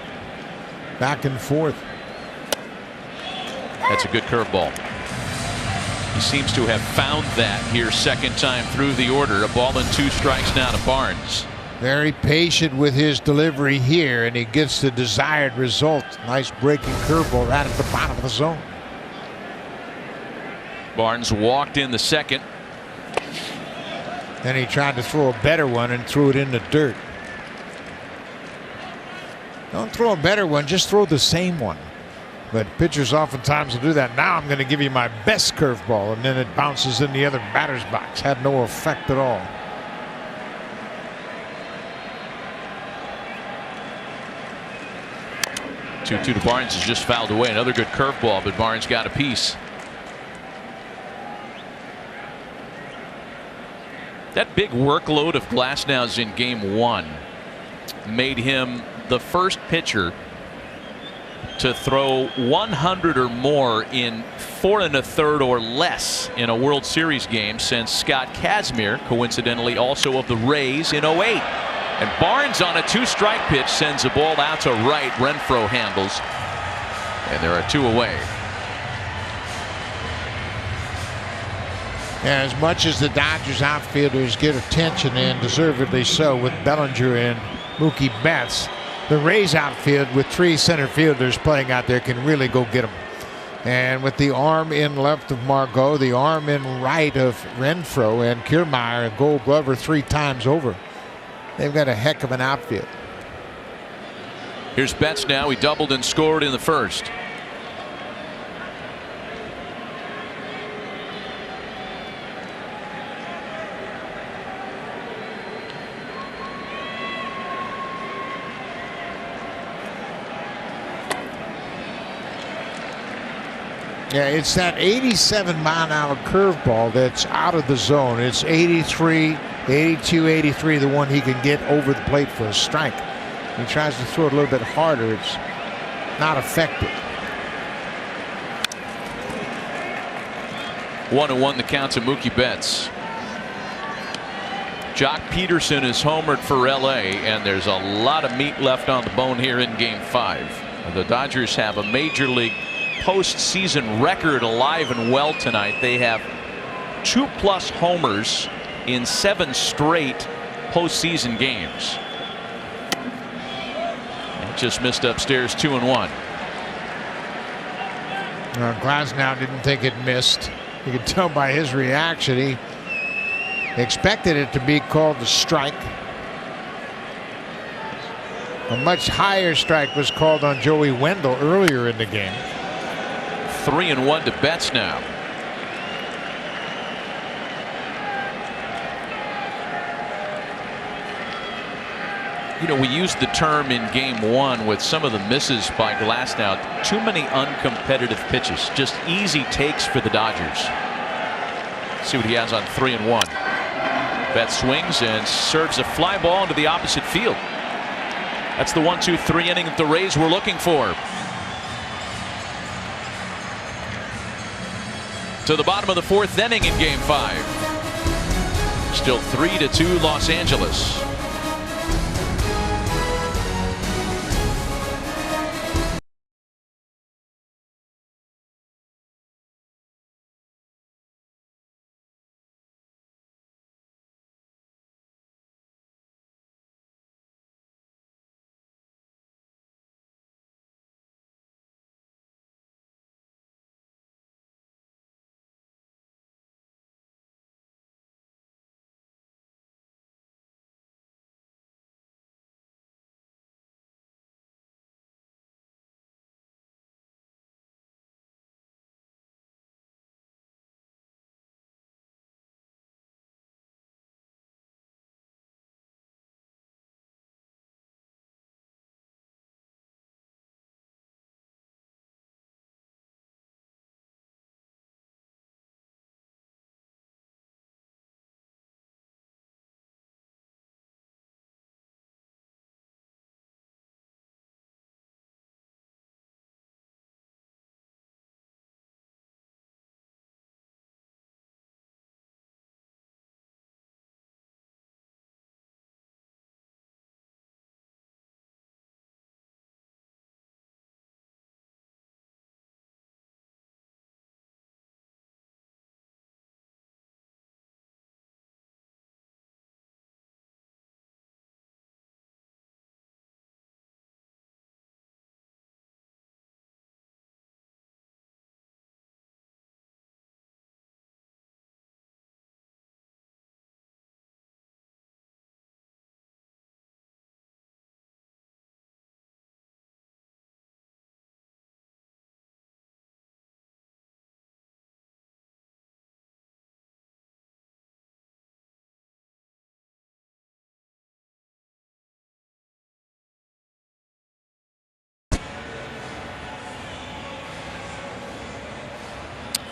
back and forth. That's a good curveball. He seems to have found that here second time through the order. A ball and 2 strikes now to Barnes. Very patient with his delivery here, and he gets the desired result. Nice breaking curveball right at the bottom of the zone. Barnes walked in the second. Then he tried to throw a better one and threw it in the dirt. Don't throw a better one, just throw the same one. But pitchers oftentimes will do that. Now I'm going to give you my best curveball, and then it bounces in the other batter's box. Had no effect at all. Two to Barnes is just fouled away. Another good curveball, but Barnes got a piece. That big workload of Glasnow's in game 1 made him the first pitcher to throw 100 or more in 4 1/3 or less in a World Series game since Scott Kazmir, coincidentally also of the Rays, in 08. And Barnes on a 2-strike pitch sends a ball out to right. Renfroe handles, and there are 2 away. As much as the Dodgers outfielders get attention, and deservedly so, with Bellinger and Mookie Betts, the Rays outfield with 3 center fielders playing out there can really go get them. And with the arm in left of Margot, the arm in right of Renfroe, and Kiermaier, a Gold Glover 3 times over, they've got a heck of an outfield. Here's Betts now. He doubled and scored in the first. Yeah, it's that 87-mile-an-hour curveball that's out of the zone. It's 83, 82, 83, the one he can get over the plate for a strike. He tries to throw it a little bit harder. It's not effective. 1-1 the count to Mookie Betts. Jock Peterson is homered for LA, and there's a lot of meat left on the bone here in Game 5. The Dodgers have a major league postseason record alive and well tonight. They have 2+ homers in 7 straight postseason games. It just missed upstairs, 2-1. Glasnow didn't think it missed. You could tell by his reaction. He expected it to be called a strike. A much higher strike was called on Joey Wendell earlier in the game. 3-1 to Betts now. You know, we used the term in Game 1 with some of the misses by Glasnow. Too many uncompetitive pitches. Just easy takes for the Dodgers. See what he has on 3-1. Betts swings and serves a fly ball into the opposite field. That's the 1-2-3 inning that the Rays were looking for. To the bottom of the 4th inning in Game 5. Still 3-2 Los Angeles.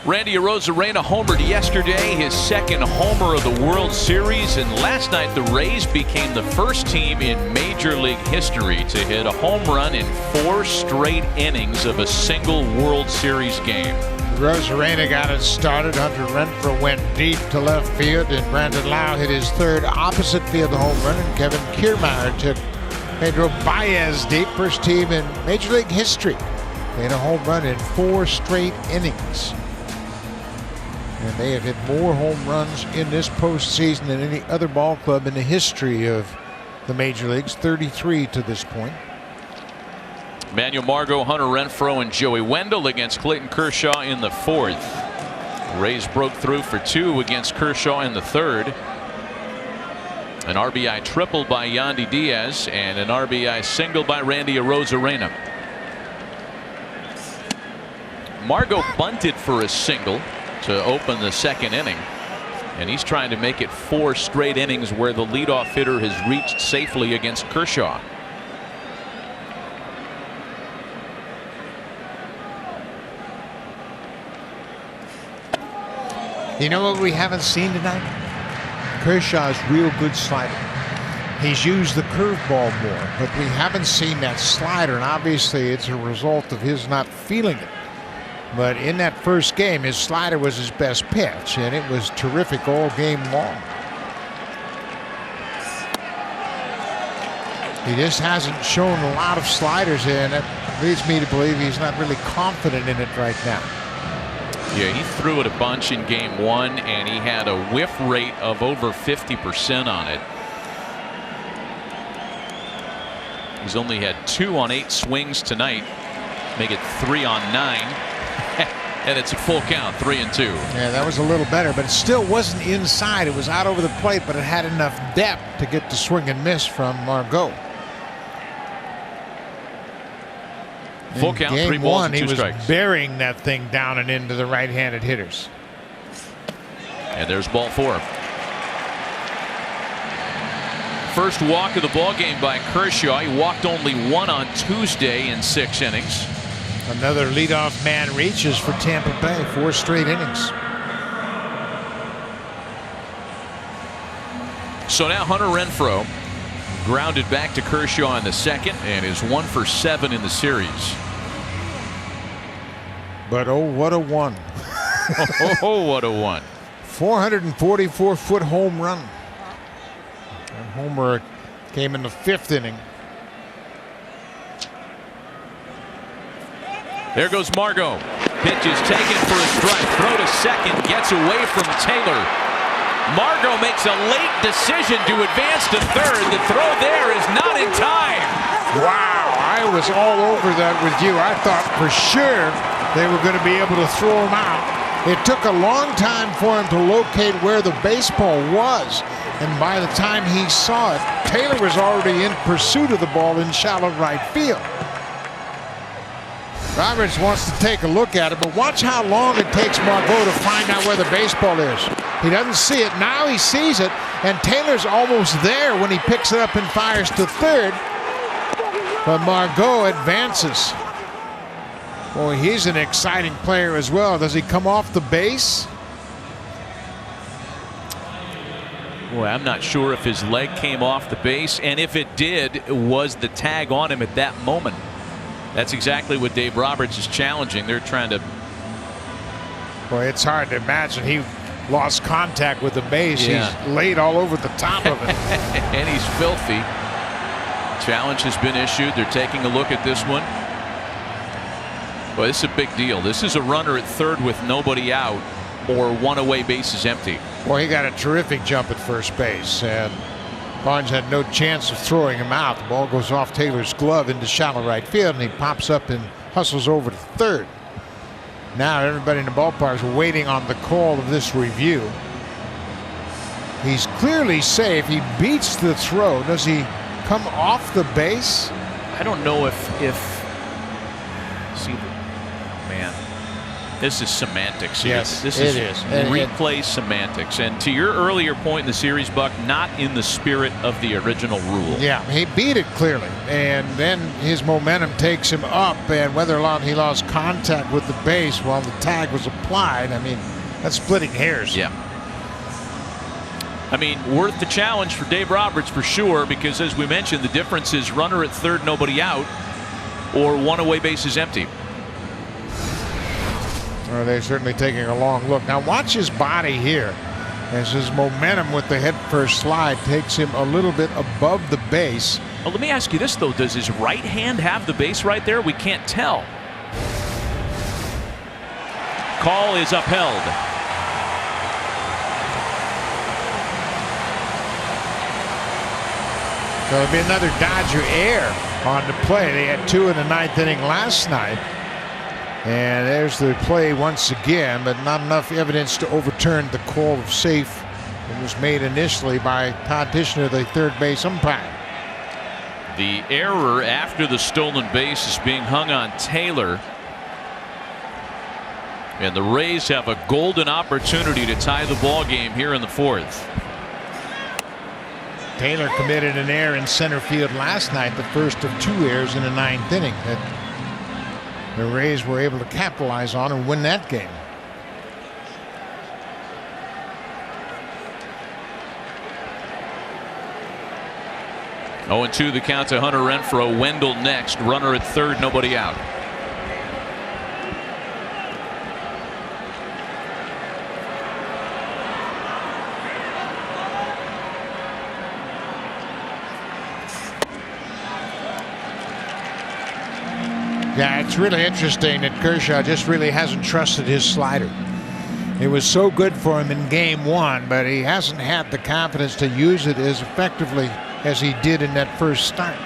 Randy Arozarena homered yesterday, his 2nd homer of the World Series, and last night the Rays became the first team in Major League history to hit a home run in 4 straight innings of a single World Series game. Arozarena got it started. Hunter Renfroe went deep to left field, and Brandon Lau hit his 3rd opposite field home run, and Kevin Kiermaier took Pedro Baez deep. First team in Major League history to hit a home run in 4 straight innings. And they have hit more home runs in this postseason than any other ball club in the history of the major leagues, 33 to this point. Manuel Margot, Hunter Renfroe, and Joey Wendell against Clayton Kershaw in the 4th. Rays broke through for 2 against Kershaw in the 3rd. An RBI triple by Yandy Diaz and an RBI single by Randy Arozarena. Margot bunted for a single to open the 2nd inning, and he's trying to make it 4 straight innings where the leadoff hitter has reached safely against Kershaw. You know what we haven't seen tonight? Kershaw's real good slider. He's used the curveball more, but we haven't seen that slider, and obviously it's a result of his not feeling it. But in that first game, his slider was his best pitch, and it was terrific all game long. He just hasn't shown a lot of sliders, and it leads me to believe he's not really confident in it right now. Yeah, he threw it a bunch in game 1, and he had a whiff rate of over 50% on it. He's only had 2 on 8 swings tonight, make it 3 on 9. And it's a full count, 3-2. Yeah, that was a little better, but it still wasn't inside. It was out over the plate, but it had enough depth to get the swing and miss from Margot. Full count, game 3 balls one, and 2 he was strikes. burying that thing down and into the right-handed hitters. And there's ball 4. First walk of the ball game by Kershaw. He walked only 1 on Tuesday in 6 innings. Another leadoff man reaches for Tampa Bay, 4 straight innings. So now Hunter Renfroe grounded back to Kershaw in the 2nd and is 1 for 7 in the series. But oh, what a one. Oh, what a one. 444-foot home run. And homer came in the 5th inning. There goes Margot. Pitch is taken for a strike. Throw to second. Gets away from Taylor. Margot makes a late decision to advance to third. The throw there is not in time. Wow, I was all over that with you. I thought for sure they were going to be able to throw him out. It took a long time for him to locate where the baseball was. And by the time he saw it, Taylor was already in pursuit of the ball in shallow right field. Roberts wants to take a look at it, but watch how long it takes Margot to find out where the baseball is. He doesn't see it. Now he sees it, and Taylor's almost there when he picks it up and fires to third. But Margot advances. Boy, he's an exciting player as well. Does he come off the base? Boy, I'm not sure if his leg came off the base, and if it did, was the tag on him at that moment. That's exactly what Dave Roberts is challenging. They're trying to. Boy, it's hard to imagine. He lost contact with the base. Yeah. He's laid all over the top of it. And he's filthy. Challenge has been issued. They're taking a look at this one. Well, this is a big deal. This is a runner at third with nobody out or 1 away, bases empty. Well, he got a terrific jump at first base, and Barnes had no chance of throwing him out. The ball goes off Taylor's glove into shallow right field, and he pops up and hustles over to third. Now everybody in the ballpark is waiting on the call of this review. He's clearly safe. He beats the throw. Does he come off the base? I don't know if see, man, this is semantics. Yes, this it is is. replay semantics. And to your earlier point in the series, Buck, not in the spirit of the original rule. Yeah, he beat it clearly, and then his momentum takes him up, and whether or not he lost contact with the base while the tag was applied, I mean, that's splitting hairs. Yeah. I mean, worth the challenge for Dave Roberts for sure, because as we mentioned, the difference is runner at third, nobody out, or 1 away, bases empty. Well, they're certainly taking a long look. Now watch his body here as his momentum with the head first slide takes him a little bit above the base. Well, let me ask you this, though. Does his right hand have the base right there? We can't tell. Call is upheld. So it'll be another Dodger error on the play. They had 2 in the 9th inning last night. And there's the play once again, but not enough evidence to overturn the call of safe that was made initially by Todd Tishner, the third base umpire. The error after the stolen base is being hung on Taylor. And the Rays have a golden opportunity to tie the ball game here in the 4th. Taylor committed an error in center field last night, the first of 2 errors in the 9th inning that the Rays were able to capitalize on and win that game. 0-2 the count to Hunter Renfroe. Wendell next. Runner at third, nobody out. Yeah, it's really interesting that Kershaw just really hasn't trusted his slider. It was so good for him in game one, but he hasn't had the confidence to use it as effectively as he did in that first start.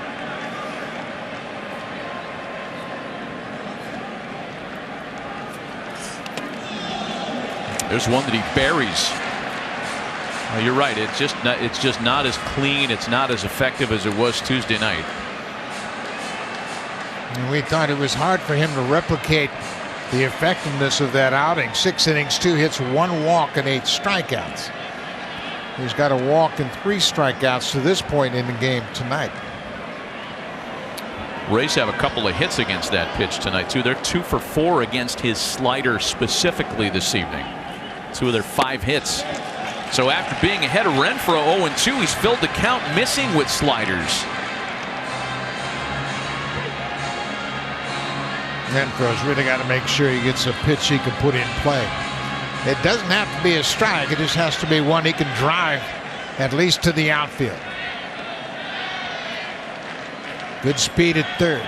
There's one that he buries. You're right. It's just not as clean. It's not as effective as it was Tuesday night. And we thought it was hard for him to replicate the effectiveness of that outing. 6 innings, 2 hits, 1 walk, and 8 strikeouts. He's got a walk and 3 strikeouts to this point in the game tonight. Rays have a couple of hits against that pitch tonight too. They're 2 for 4 against his slider specifically this evening. 2 of their 5 hits. So after being ahead of Renfroe 0-2, he's filled the count missing with sliders. Renfroe's really got to make sure he gets a pitch he can put in play. It doesn't have to be a strike. It just has to be one he can drive at least to the outfield. Good speed at third.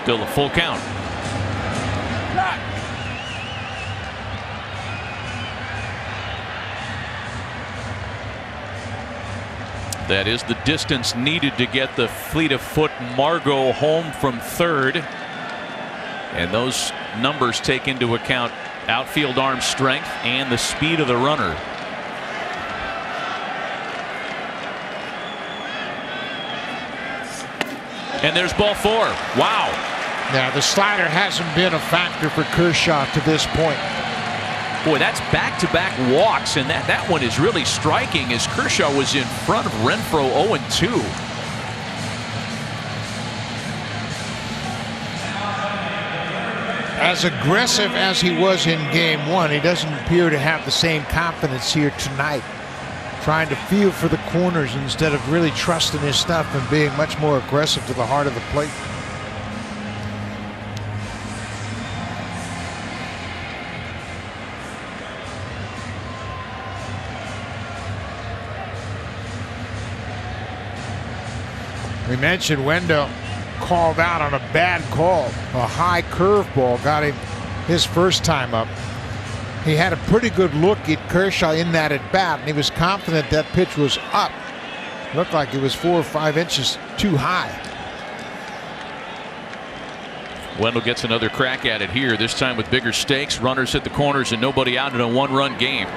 Still a full count. That is the distance needed to get the fleet of foot Margot home from third. And those numbers take into account outfield arm strength and the speed of the runner. And there's ball 4. Wow. Now the slider hasn't been a factor for Kershaw to this point. Boy, that's back-to-back walks, and that one is really striking as Kershaw was in front of Renfroe 0-2. As aggressive as he was in game one, he doesn't appear to have the same confidence here tonight. Trying to feel for the corners instead of really trusting his stuff and being much more aggressive to the heart of the plate. We mentioned Wendell called out on a bad call. A high curveball got him his first time up. He had a pretty good look at Kershaw in that at bat, and he was confident that pitch was up. Looked like it was 4 or 5 inches too high. Wendell gets another crack at it here, this time with bigger stakes. Runners hit the corners and nobody out in a 1-run game.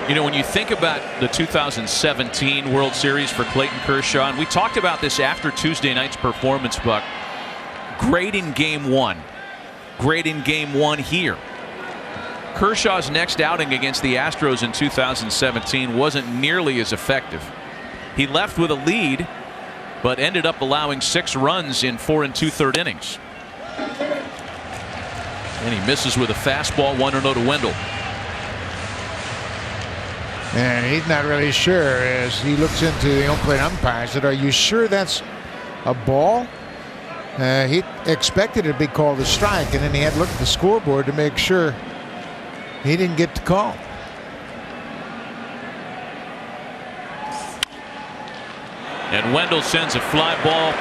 You know, when you think about the 2017 World Series for Clayton Kershaw, and we talked about this after Tuesday night's performance, Buck. Great in game one. Great in game one here. Kershaw's next outing against the Astros in 2017 wasn't nearly as effective. He left with a lead, but ended up allowing 6 runs in 4 2/3 innings. And he misses with a fastball, 1-0 to Wendell. And he's not really sure as he looks into the home-plate umpire. Said, "Are you sure that's a ball?" He expected it to be called a strike, and then he had to look at the scoreboard to make sure he didn't get the call. And Wendell sends a fly ball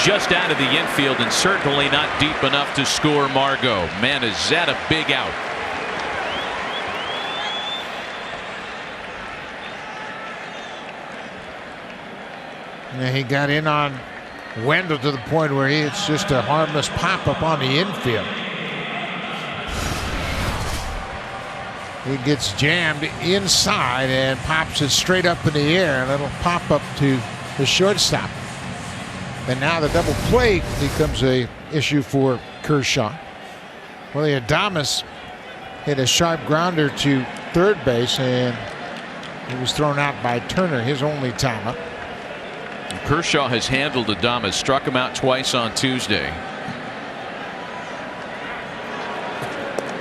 just out of the infield and certainly not deep enough to score Margot. Man, is that a big out. Yeah, he got in on Wendell to the point where it's just a harmless pop-up on the infield. He gets jammed inside and pops it straight up in the air, and it'll pop up to the shortstop. And now the double play becomes a issue for Kershaw. Willie Adames hit a sharp grounder to third base, and he was thrown out by Turner, his only time up. Kershaw has handled Adames, struck him out twice on Tuesday.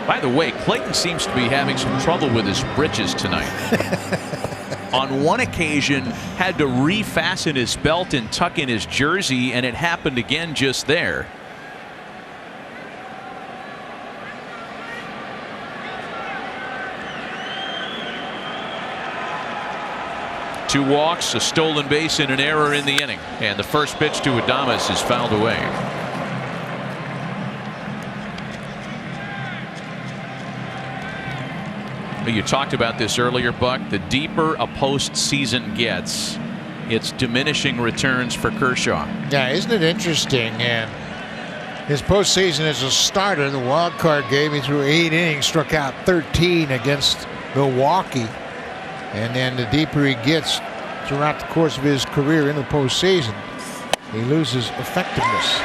By the way, Clayton seems to be having some trouble with his britches tonight. On one occasion, had to refasten his belt and tuck in his jersey, and it happened again just there. Two walks, a stolen base, and an error in the inning. And the first pitch to Adames is fouled away. You talked about this earlier, Buck. The deeper a postseason gets, it's diminishing returns for Kershaw. Yeah, isn't it interesting? And his postseason as a starter, the wild card game, he threw 8 innings, struck out 13 against Milwaukee. And then the deeper he gets throughout the course of his career in the postseason, he loses effectiveness.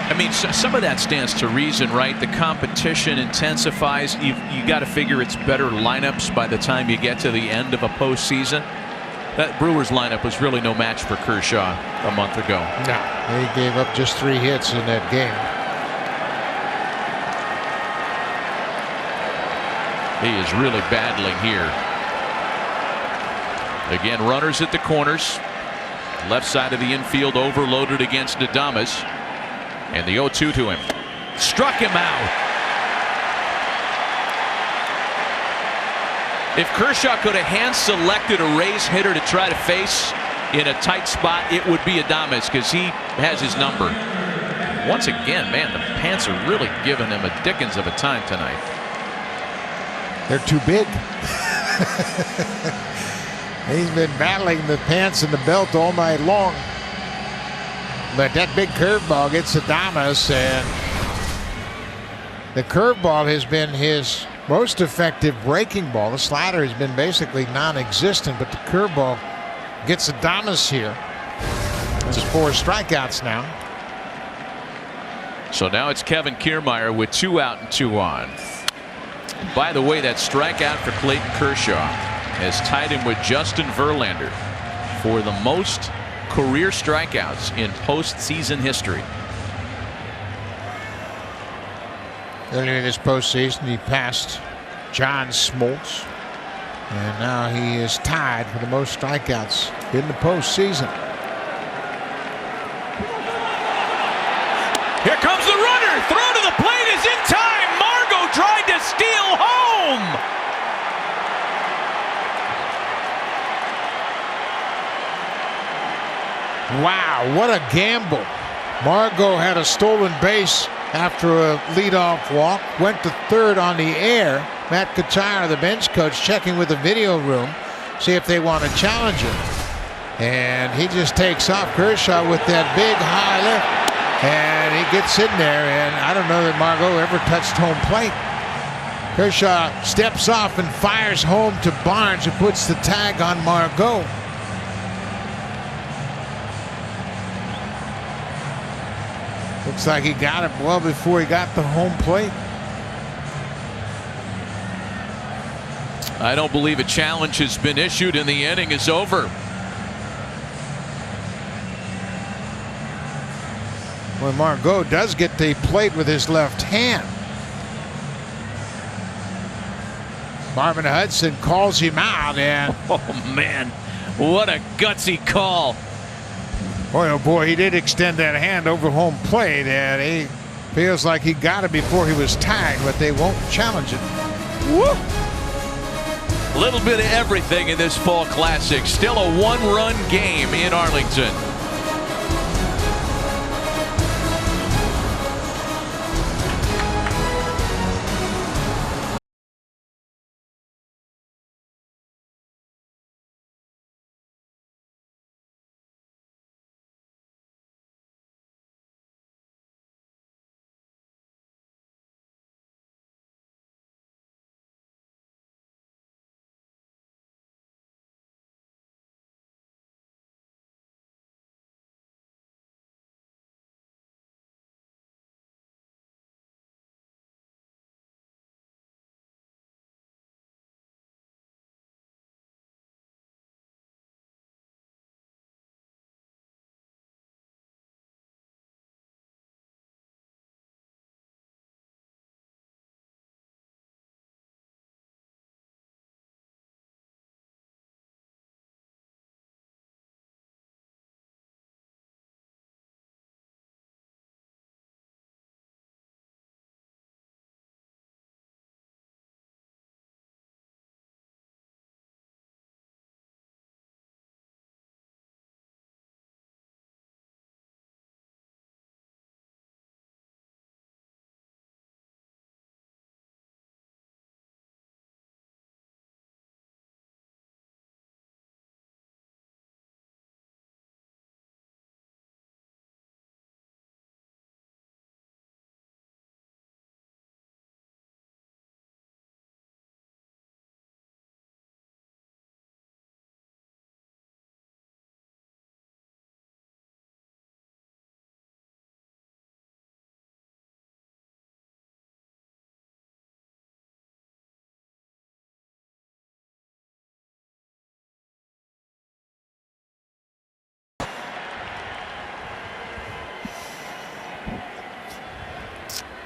I mean, some of that stands to reason, right? The competition intensifies. You got to figure it's better lineups by the time you get to the end of a postseason. That Brewers lineup was really no match for Kershaw a month ago. No, he gave up just 3 hits in that game. He is really battling here. Again, runners at the corners. Left side of the infield overloaded against Adames. And the 0-2 to him. Struck him out. If Kershaw could have hand selected a Rays hitter to try to face in a tight spot, it would be Adames, because he has his number. Once again, man, the pants are really giving him a dickens of a time tonight. They're too big. He's been battling the pants and the belt all night long. But that big curveball gets Adames, and the curveball has been his most effective breaking ball. The slider has been basically non-existent, but the curveball gets Adames here. It's 4 strikeouts now. So now it's Kevin Kiermaier with 2 out and 2 on. By the way, that strikeout for Clayton Kershaw has tied him with Justin Verlander for the most career strikeouts in postseason history. Earlier in this postseason, he passed John Smoltz, and now he is tied for the most strikeouts in the postseason. Here comes the runner. Throw to the plate is in time. Margot tried to steal home. Wow, what a gamble. Margot had a stolen base after a leadoff walk, went to third on the air. Matt Kuchar, the bench coach, checking with the video room, see if they want to challenge him. And he just takes off. Kershaw with that big high lift, and he gets in there, and I don't know that Margot ever touched home plate. Kershaw steps off and fires home to Barnes, who puts the tag on Margot. Looks like he got it well before he got the home plate. I don't believe a challenge has been issued, and the inning is over. Well, Margot does get the plate with his left hand. Marvin Hudson calls him out, and oh man, what a gutsy call. Boy, oh boy, he did extend that hand over home plate, and he feels like he got it before he was tagged, but they won't challenge it. Woo! A little bit of everything in this fall classic. Still a 1-run game in Arlington.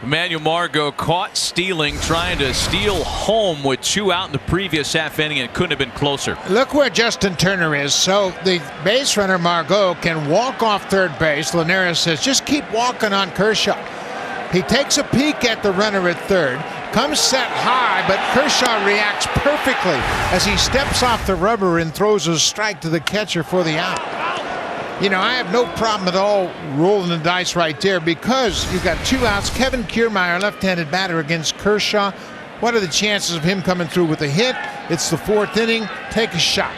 Emmanuel Margot caught stealing, trying to steal home with 2 out in the previous half inning, and it couldn't have been closer. Look where Justin Turner is. So the base runner, Margot, can walk off third base. Linares says, just keep walking on Kershaw. He takes a peek at the runner at third, comes set high, but Kershaw reacts perfectly as he steps off the rubber and throws a strike to the catcher for the out. You know, I have no problem at all rolling the dice right there because you've got 2 outs. Kevin Kiermaier, left-handed batter against Kershaw. What are the chances of him coming through with a hit? It's the 4th inning. Take a shot.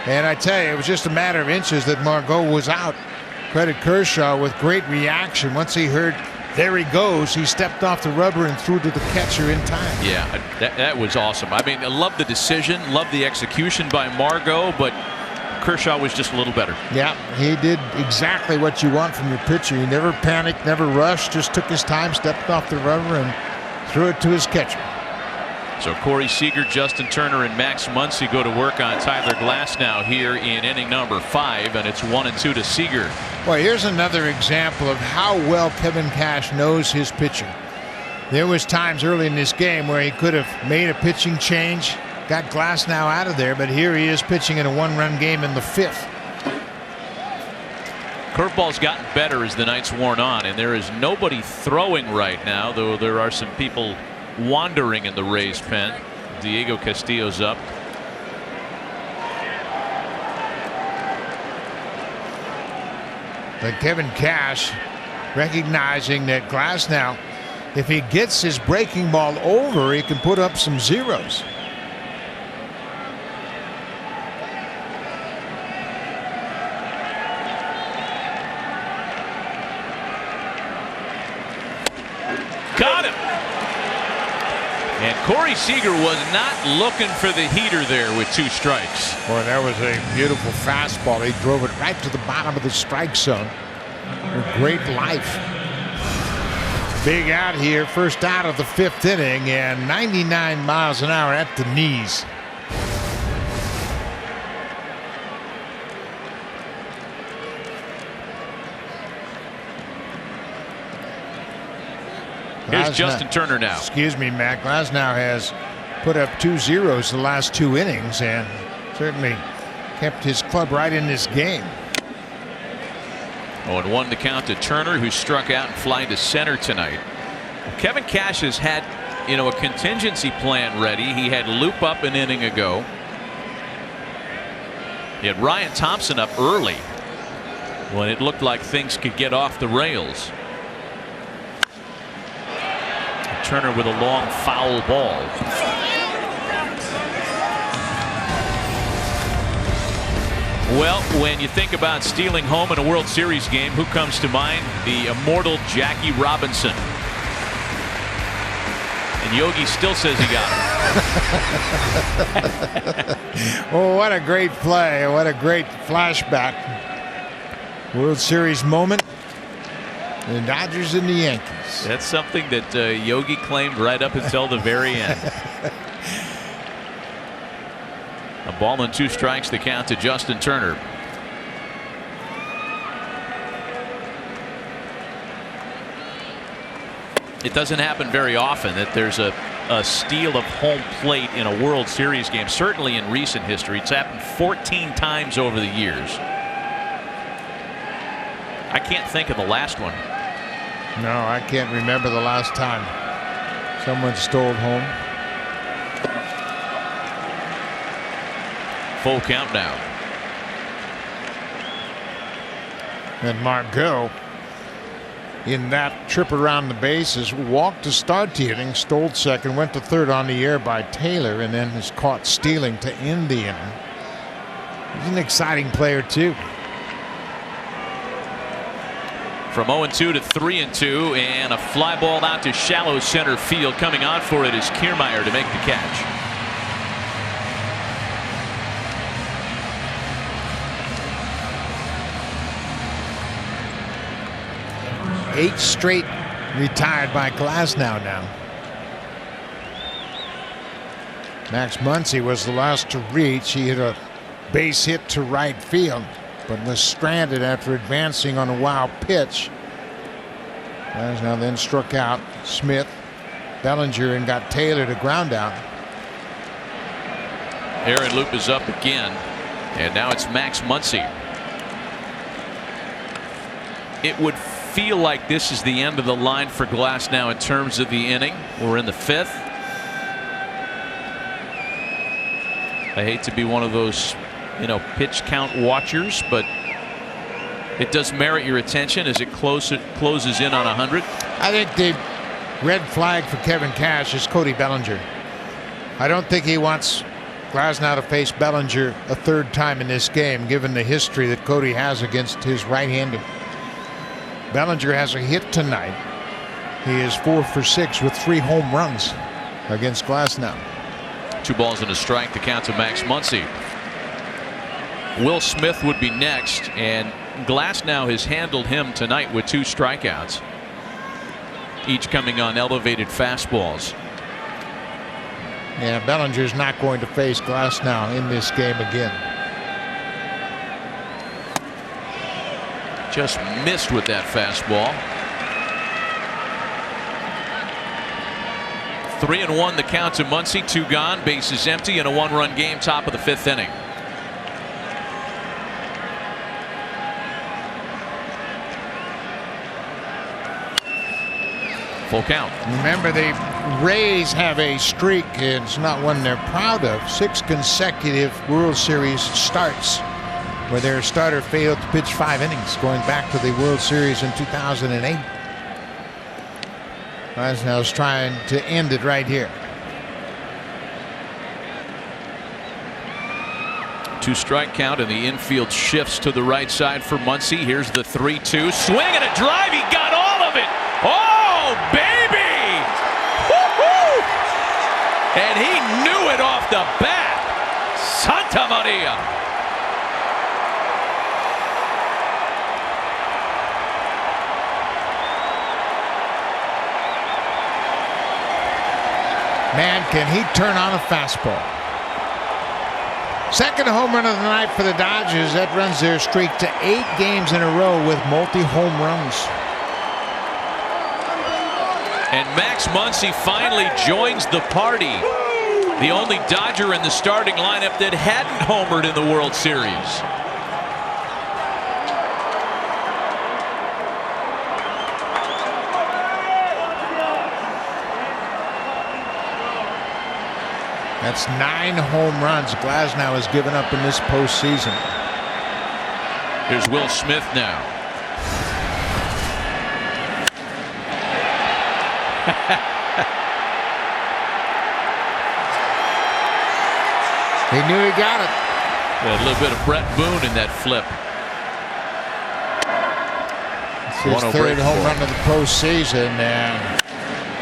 And I tell you, it was just a matter of inches that Margot was out. Credit Kershaw with great reaction. Once he heard, there he goes, he stepped off the rubber and threw to the catcher in time. Yeah, that was awesome. I mean, I love the decision, love the execution by Margot, but Kershaw was just a little better. Yeah, he did exactly what you want from your pitcher. He never panicked, never rushed, just took his time, stepped off the rubber, and threw it to his catcher. So Corey Seager, Justin Turner, and Max Muncy go to work on Tyler Glasnow here in inning number 5, and it's 1-2 to Seager. Well, here's another example of how well Kevin Cash knows his pitcher. There was times early in this game where he could have made a pitching change, got Glasnow out of there, but here he is pitching in a 1-run game in the 5th. Curveball's gotten better as the night's worn on, and there is nobody throwing right now, though there are some people wandering in the Rays pen. Diego Castillo's up. But Kevin Cash recognizing that Glasnow, if he gets his breaking ball over, he can put up some zeros. Got him. And Corey Seager was not looking for the heater there with 2 strikes. Boy, that was a beautiful fastball. He drove it right to the bottom of the strike zone. A great life. Big out here, first out of the 5th inning, and 99 miles an hour at the knees. Here's Justin Turner now. Excuse me, Mac. Glasnow has put up 2 zeros the last 2 innings and certainly kept his club right in this game. 0-1 to count to Turner, who struck out and flying to center tonight. Kevin Cash has had, a contingency plan ready. He had Loop up an inning ago. He had Ryan Thompson up early when it looked like things could get off the rails. Turner with a long foul ball. Well, when you think about stealing home in a World Series game, who comes to mind? The immortal Jackie Robinson. And Yogi still says he got it. Oh, what a great play. What a great flashback. World Series moment. The Dodgers and the Yankees. That's something that Yogi claimed right up until the very end. A ball and 2 strikes, the count to Justin Turner. It doesn't happen very often that there's a steal of home plate in a World Series game. Certainly in recent history. It's happened 14 times over the years. I can't think of the last one. No, I can't remember the last time someone stole home. Full count now. And Margot, in that trip around the bases, walked to start the inning, stole second, went to third on the air by Taylor, and then is caught stealing to end the inning. He's an exciting player, too. From 0-2 to 3-2, and a fly ball out to shallow center field. Coming on for it is Kiermaier to make the catch. Eight straight retired by Glasnow now. Max Muncy was the last to reach. He hit a base hit to right field, but was stranded after advancing on a wild pitch. Glasnow then struck out Smith, Bellinger, and got Taylor to ground out. Aaron Loup is up again, and now it's Max Muncy. It would feel like this is the end of the line for Glasnow in terms of the inning. We're in the 5th. I hate to be one of those, pitch count watchers, but it does merit your attention as it closes in on 100. I think the red flag for Kevin Cash is Cody Bellinger. I don't think he wants Glasnow to face Bellinger a third time in this game, given the history that Cody has against his right-hander. Bellinger has a hit tonight. He is 4 for 6 with 3 home runs against Glasnow. 2 balls and a strike, the count to Max Muncy. Will Smith would be next, and Glasnow has handled him tonight with 2 strikeouts, each coming on elevated fastballs. Yeah, Bellinger's not going to face Glasnow in this game again. Just missed with that fastball. 3-1 the count to Muncy, 2 gone, bases empty, and a 1-run game, top of the 5th inning. Full count. Remember, the Rays have a streak, and it's not one they're proud of. 6 consecutive World Series starts where their starter failed to pitch 5 innings, going back to the World Series in 2008. Glasnow's trying to end it right here. 2-strike count, and the infield shifts to the right side for Muncy. Here's the 3-2 swing and a drive. He got all of it. Oh, baby! Woo-hoo! And he knew it off the bat. Santa Maria. Man, can he turn on a fastball. Second home run of the night for the Dodgers. That runs their streak to 8 games in a row with multi-home runs. And Max Muncy finally joins the party. The only Dodger in the starting lineup that hadn't homered in the World Series. That's 9 home runs Glasnow has given up in this postseason. Here's Will Smith now. He knew he got it. A little bit of Brett Boone in that flip. It's his 3rd home run of the postseason, and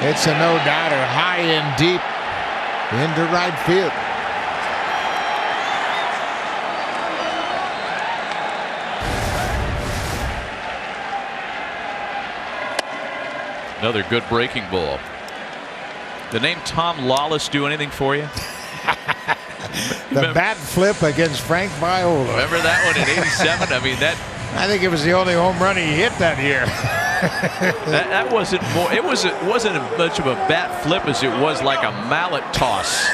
it's a no-doubter, high and deep into right field. Another good breaking ball. The name Tom Lawless do anything for you? The bat flip against Frank Viola. Remember that one in '87? I mean, that. I think it was the only home run he hit that year. that wasn't more. It wasn't as much of a bat flip as it was like a mallet toss.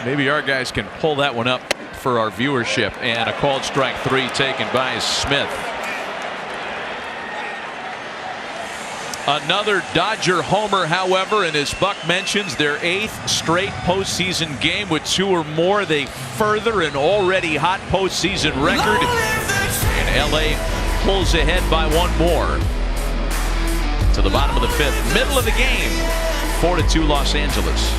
Maybe our guys can pull that one up for our viewership. And a called strike 3 taken by Smith. Another Dodger homer, however, and as Buck mentions, their 8th straight postseason game with 2 or more. They further an already hot postseason record, and LA pulls ahead by 1 more to the bottom of the 5th. Middle of the game, 4-2 Los Angeles.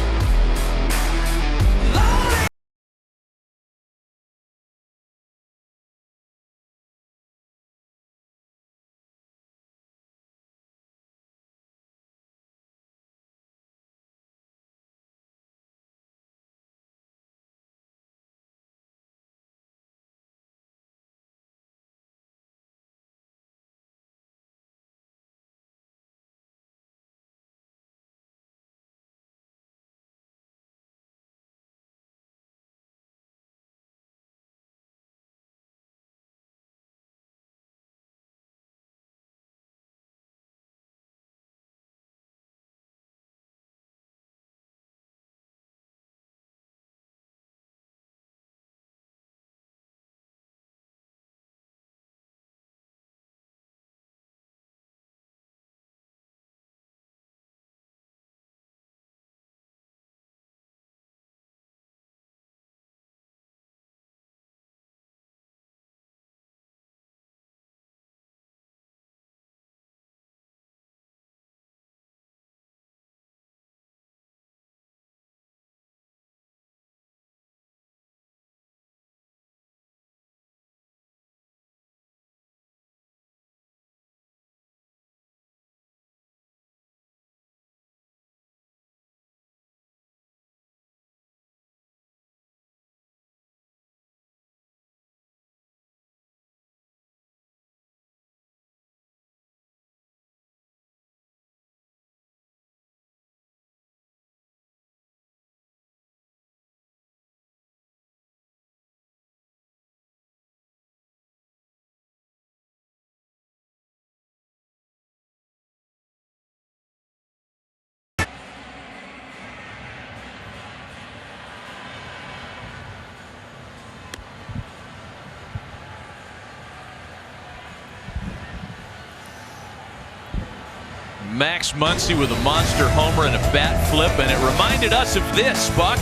Max Muncy with a monster homer and a bat flip, and it reminded us of this, Buck.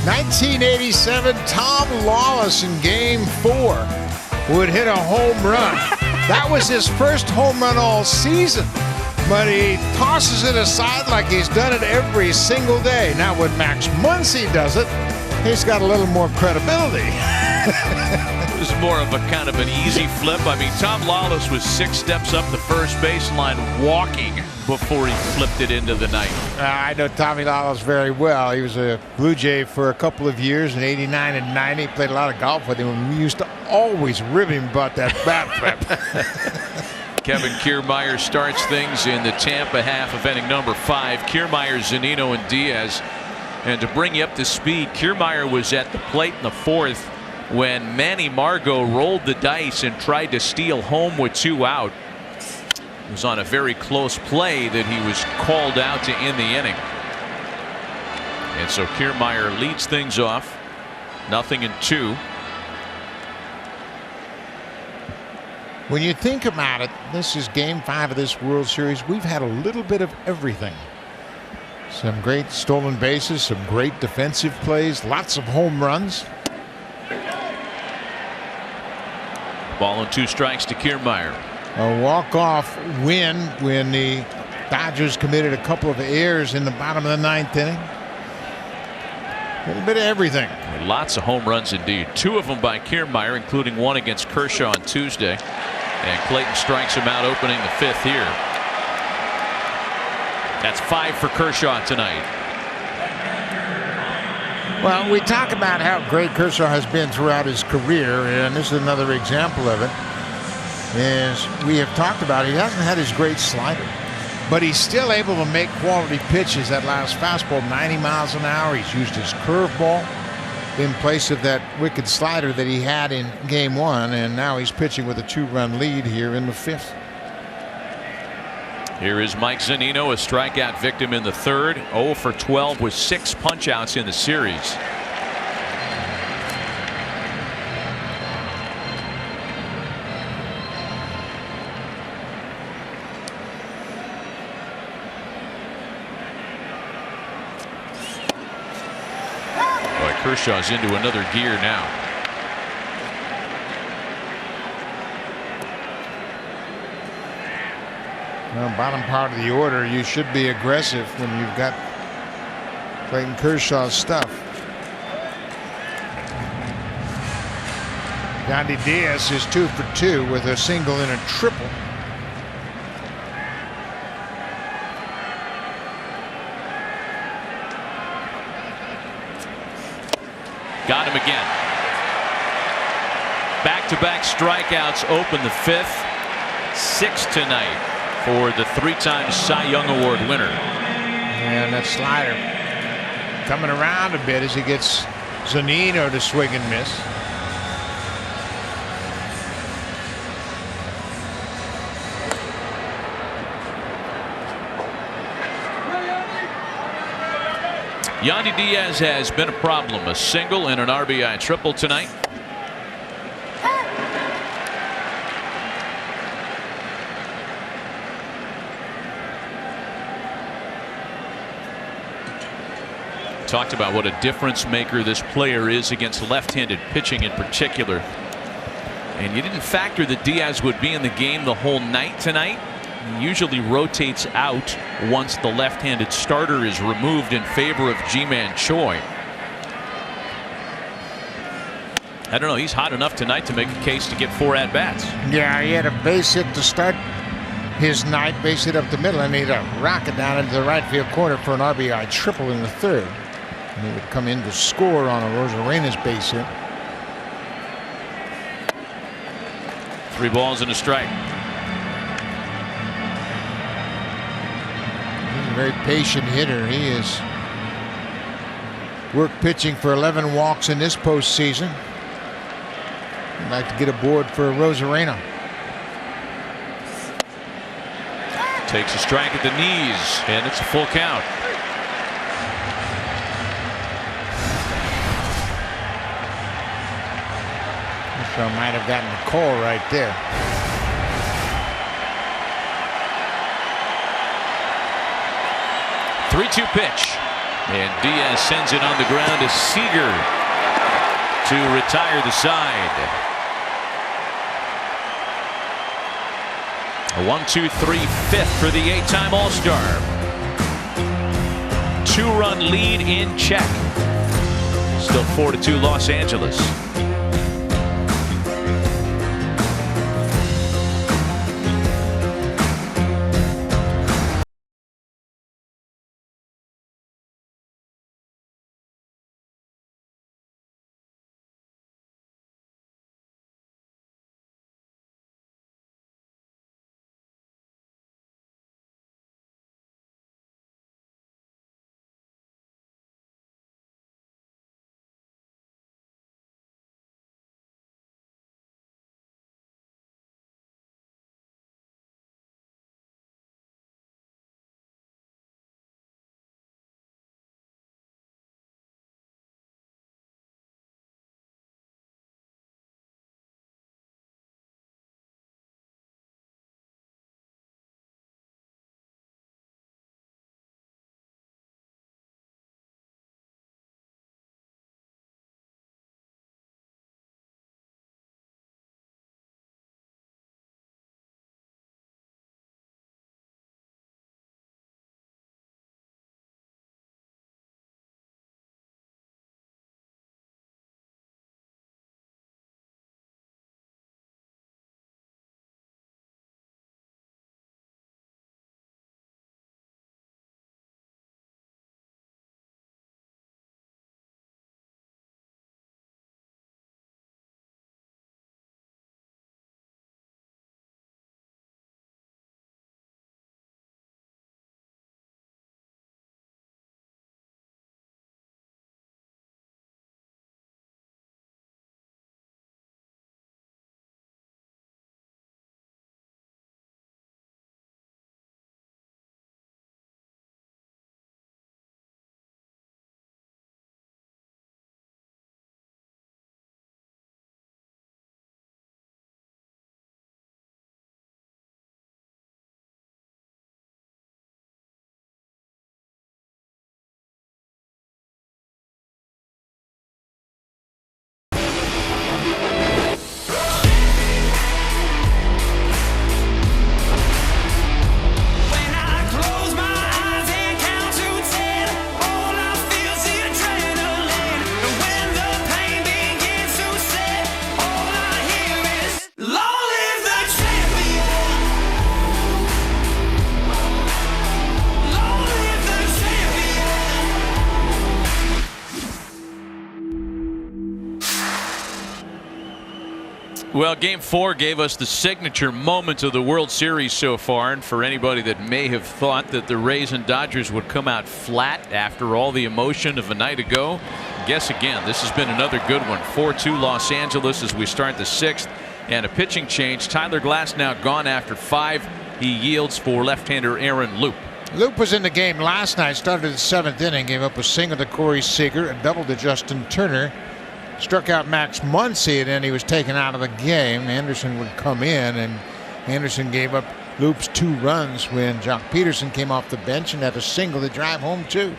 1987, Tom Lawless in Game 4 would hit a home run. That was his first home run all season, but he tosses it aside like he's done it every single day. Now when Max Muncy does it, he's got a little more credibility. It was more of a kind of an easy flip. I mean, Tom Lawless was 6 steps up the first baseline walking before he flipped it into the night. I know Tommy Lawless very well. He was a Blue Jay for a couple of years in '89 and '90. Played a lot of golf with him, and we used to always rib him about that bat flip. Kevin Kiermaier starts things in the Tampa half of inning number 5. Kiermaier, Zunino, and Diaz. And to bring you up to speed, Kiermaier was at the plate in the 4th when Manny Margot rolled the dice and tried to steal home with 2 out. It was on a very close play that he was called out to end the inning. And so Kiermaier leads things off, 0-2. When you think about it, this is Game 5 of this World Series. We've had a little bit of everything. Some great stolen bases, some great defensive plays, lots of home runs. Ball and 2 strikes to Kiermaier. A walk-off win when the Dodgers committed a couple of errors in the bottom of the 9th inning. A little bit of everything. Lots of home runs indeed. 2 of them by Kiermaier, including 1 against Kershaw on Tuesday. And Clayton strikes him out opening the 5th here. That's 5 for Kershaw tonight. Well, we talk about how great Kershaw has been throughout his career, and this is another example of it. As we have talked about, he hasn't had his great slider, but he's still able to make quality pitches. That last fastball, 90 miles an hour. He's used his curveball in place of that wicked slider that he had in Game 1, and now he's pitching with a 2-run lead here in the 5th. Here is Mike Zunino, a strikeout victim in the 3rd. 0 for 12 with 6 punch-outs in the series. Boy, Kershaw's into another gear now. Well, bottom part of the order, you should be aggressive when you've got Clayton Kershaw's stuff. Yandy Diaz is 2 for 2 with a single and a triple. Got him again. Back-to-back strikeouts open the 5th. 6 tonight for the 3-time Cy Young Award winner. And that slider coming around a bit as he gets Zunino to swing and miss. Yandy Diaz has been a problem. A single and an RBI triple tonight. Talked about what a difference maker this player is against left-handed pitching in particular. And you didn't factor that Diaz would be in the game the whole night tonight. He usually rotates out once the left-handed starter is removed in favor of Ji-Man Choi. I don't know, he's hot enough tonight to make a case to get 4 at-bats. Yeah, he had a base hit to start his night, base hit up the middle, and he had a rocket down into the right field corner for an RBI triple in the 3rd. And he would come in to score on a Rosarena's base hit. 3 balls and a strike. He's a very patient hitter. He is work pitching for 11 walks in this postseason. I'd like to get aboard for Rosarena. Takes a strike at the knees, and it's a full count. So might have gotten a call right there. 3-2 pitch. And Diaz sends it on the ground to Seager to retire the side. A 1-2-3 fifth for the 8-time All-Star. 2-run lead in check. Still 4-2 Los Angeles. Well, Game 4 gave us the signature moment of the World Series so far, and for anybody that may have thought that the Rays and Dodgers would come out flat after all the emotion of a night ago, guess again. This has been another good one. 4-2 Los Angeles as we start the 6th, and a pitching change. Tyler Glasnow gone after 5. He yields for left-hander Aaron Loup. Loup was in the game last night, started the 7th inning, gave up a single to Corey Seager, a double to Justin Turner. Struck out Max Muncy, and then he was taken out of the game. Anderson would come in, and Anderson gave up Loup's 2 runs when Jock Peterson came off the bench and had a single to drive home 2.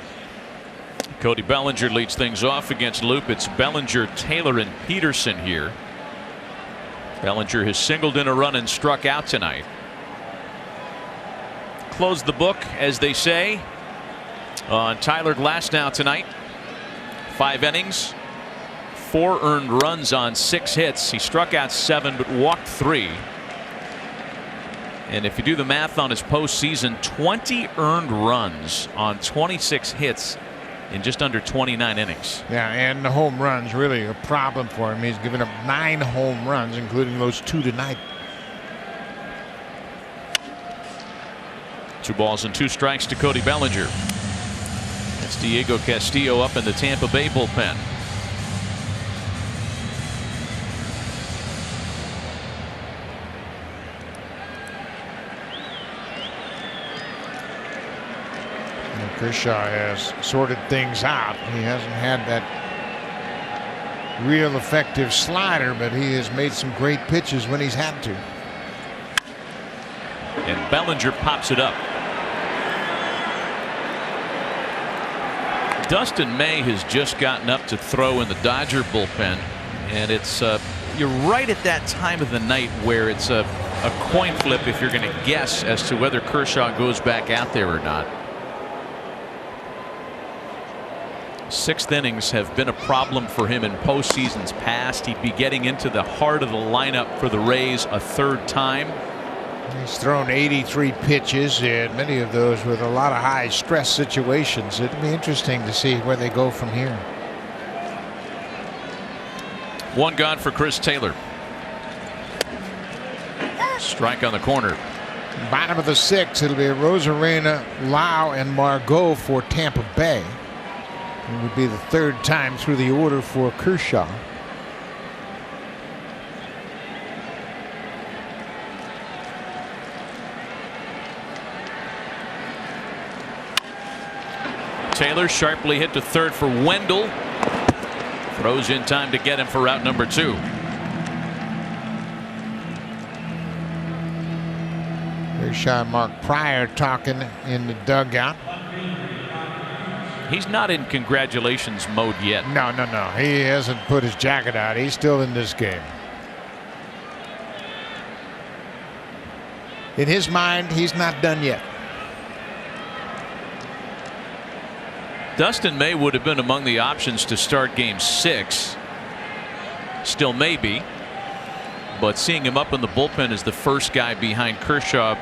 Cody Bellinger leads things off against Loup. It's Bellinger, Taylor, and Peterson here. Bellinger has singled in a run and struck out tonight. Close the book, as they say, on Tyler Glasnow tonight. 5 innings. 4 earned runs on 6 hits. He struck out 7 but walked 3. And if you do the math on his postseason, 20 earned runs on 26 hits in just under 29 innings. Yeah, and the home runs really a problem for him. He's given up 9 home runs, including those 2 tonight. 2 balls and 2 strikes to Cody Bellinger. That's Diego Castillo up in the Tampa Bay bullpen. Kershaw has sorted things out. He hasn't had that real effective slider, but he has made some great pitches when he's had to. And Bellinger pops it up. Dustin May has just gotten up to throw in the Dodger bullpen, and it's you're right at that time of the night where it's a coin flip if you're going to guess as to whether Kershaw goes back out there or not. Sixth innings have been a problem for him in postseasons past. He'd be getting into the heart of the lineup for the Rays a third time. He's thrown 83 pitches, and many of those with a lot of high stress situations. It'll be interesting to see where they go from here. One gone for Chris Taylor. Strike on the corner. Bottom of the sixth, it'll be Rosarena, Lau, and Margot for Tampa Bay. It would be the third time through the order for Kershaw. Taylor sharply hit to third for Wendell. Throws in time to get him for route number 2. Kershaw and Mark Pryor talking in the dugout. He's not in congratulations mode yet. No. He hasn't put his jacket out. He's still in this game. In his mind, he's not done yet. Dustin May would have been among the options to start game 6. Still may be. But seeing him up in the bullpen as the first guy behind Kershaw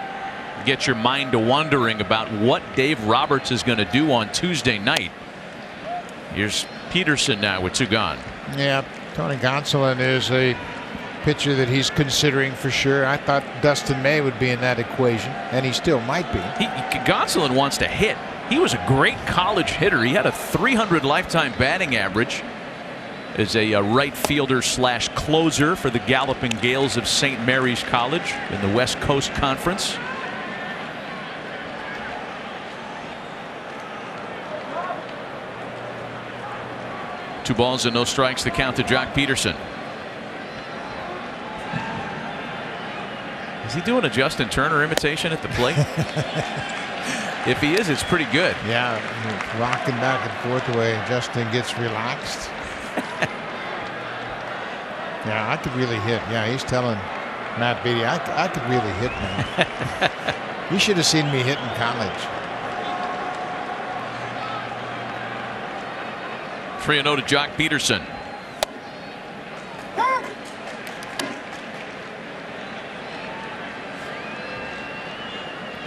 gets your mind to wondering about what Dave Roberts is going to do on Tuesday night. Here's Peterson now with 2 gone. Yeah, Tony Gonsolin is a pitcher that he's considering for sure. I thought Dustin May would be in that equation, and he still might be. Gonsolin wants to hit. He was a great college hitter. He had a .300 lifetime batting average as a right fielder / closer for the Galloping Gales of St. Mary's College in the West Coast Conference. Two balls and no strikes to count to Jock Peterson. Is he doing a Justin Turner imitation at the plate? If he is, it's pretty good. Yeah, rocking back and forth the way Justin gets relaxed. Yeah, I could really hit. Yeah, he's telling Matt Beatty, I could really hit, man. You should have seen me hit in college. 3-0 to Jock Peterson.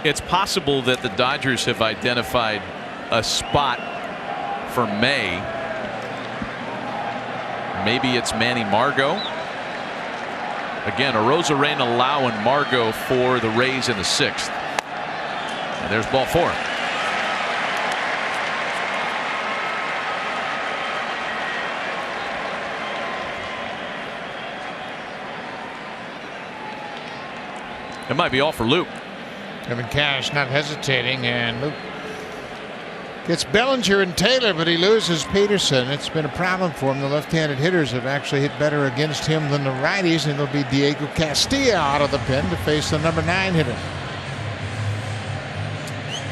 It's possible that the Dodgers have identified a spot for May. Maybe it's Manny Margot. Again, Arozarena, Lau, and Margot for the Rays in the 6th. And there's ball 4. It might be all for Luke. Kevin Cash not hesitating, and Luke gets Bellinger and Taylor, but he loses Peterson. It's been a problem for him. The left-handed hitters have actually hit better against him than the righties, and it'll be Diego Castilla out of the pen to face the number 9 hitter.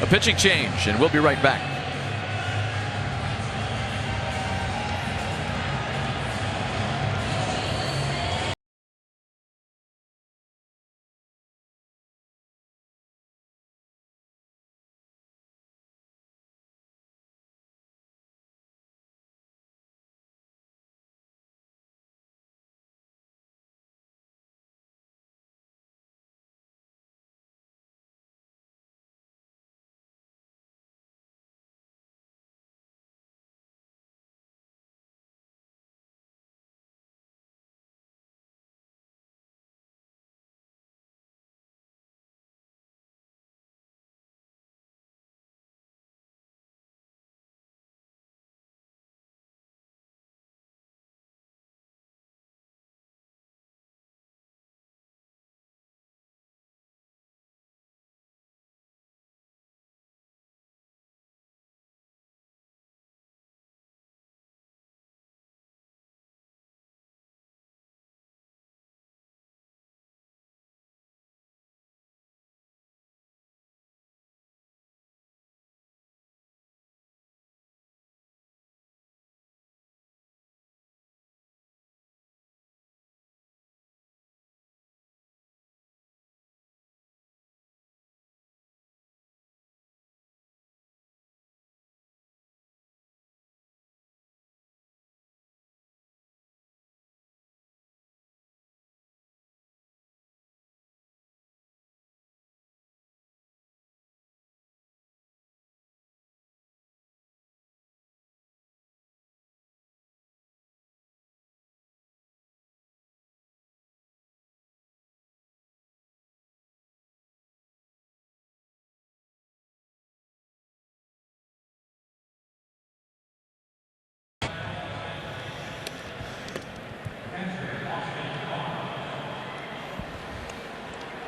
A pitching change, and we'll be right back.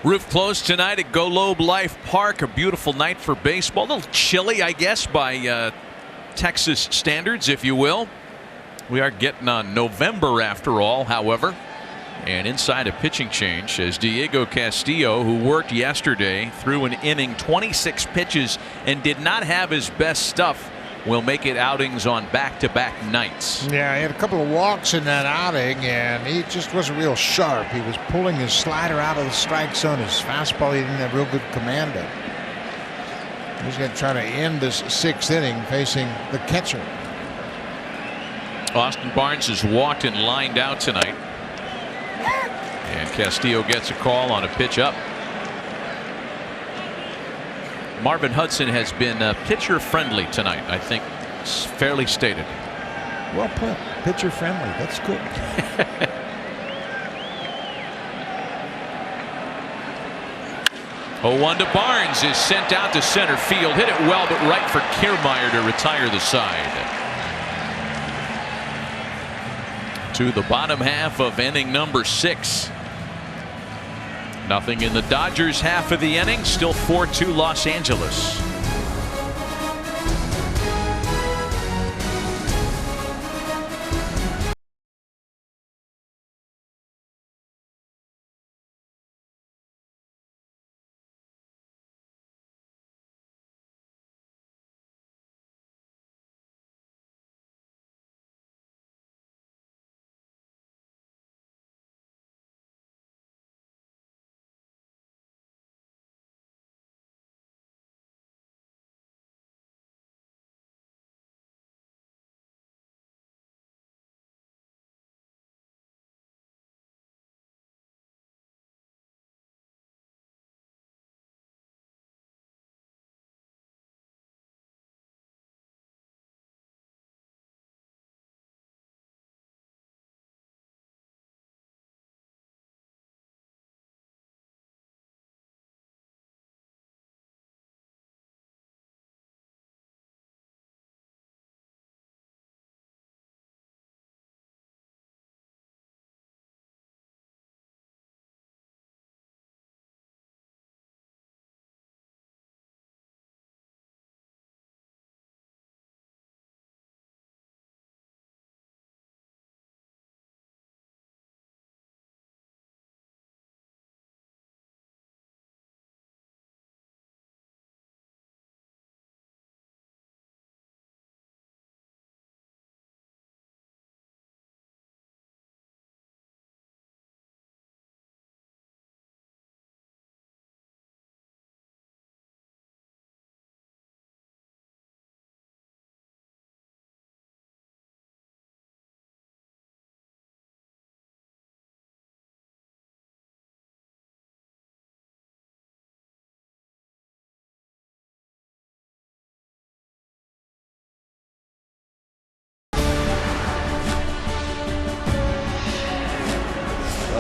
Roof closed tonight at Globe Life Park. A beautiful night for baseball. A little chilly, I guess, by Texas standards, if you will. We are getting on November after all, however. And inside a pitching change as Diego Castillo, who worked yesterday, threw an inning, 26 pitches, and did not have his best stuff, will make it outings on back-to-back nights. Yeah, he had a couple of walks in that outing, and he just wasn't real sharp. He was pulling his slider out of the strike zone. His fastball, he didn't have real good command of. He's going to try to end this 6th inning facing the catcher. Austin Barnes has walked and lined out tonight. And Castillo gets a call on a pitch up. Marvin Hudson has been pitcher friendly tonight. I think it's fairly stated. Well put. Pitcher friendly. That's good. 0-1 to Barnes is sent out to center field. Hit it well, but right for Kiermaier to retire the side. To the bottom half of inning number 6. Nothing in the Dodgers half of the inning. Still 4-2 Los Angeles.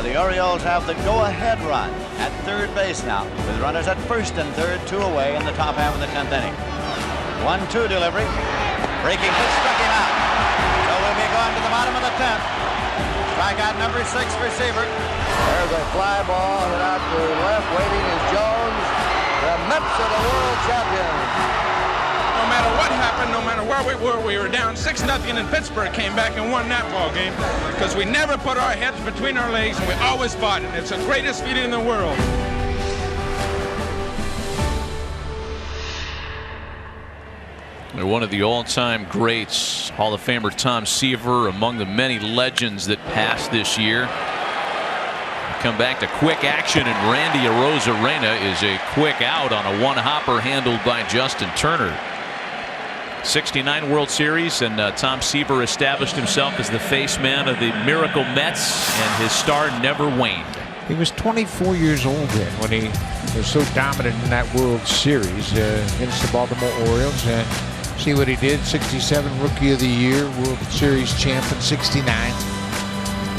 The Orioles have the go-ahead run at third base now, with runners at first and third, 2 away in the top half of the 10th inning. 1-2 delivery. Breaking pitch struck him out. So we'll be going to the bottom of the 10th. Strikeout number 6 for Siebert. There's a fly ball hit out to left. Waiting is Jones. The Mets are the world champions. No matter what happened, no matter where we were down 6-0, and Pittsburgh came back and won that ball game because we never put our heads between our legs and we always fought it. It's the greatest feeling in the world. One of the all-time greats, Hall of Famer Tom Seaver, among the many legends that passed this year. Come back to quick action, and Randy Arozarena is a quick out on a one-hopper handled by Justin Turner. 69 World Series, and Tom Seaver established himself as the face man of the Miracle Mets, and his star never waned. He was 24 years old then when he was so dominant in that World Series against the Baltimore Orioles. And see what he did, 67 Rookie of the Year, World Series champ in 69.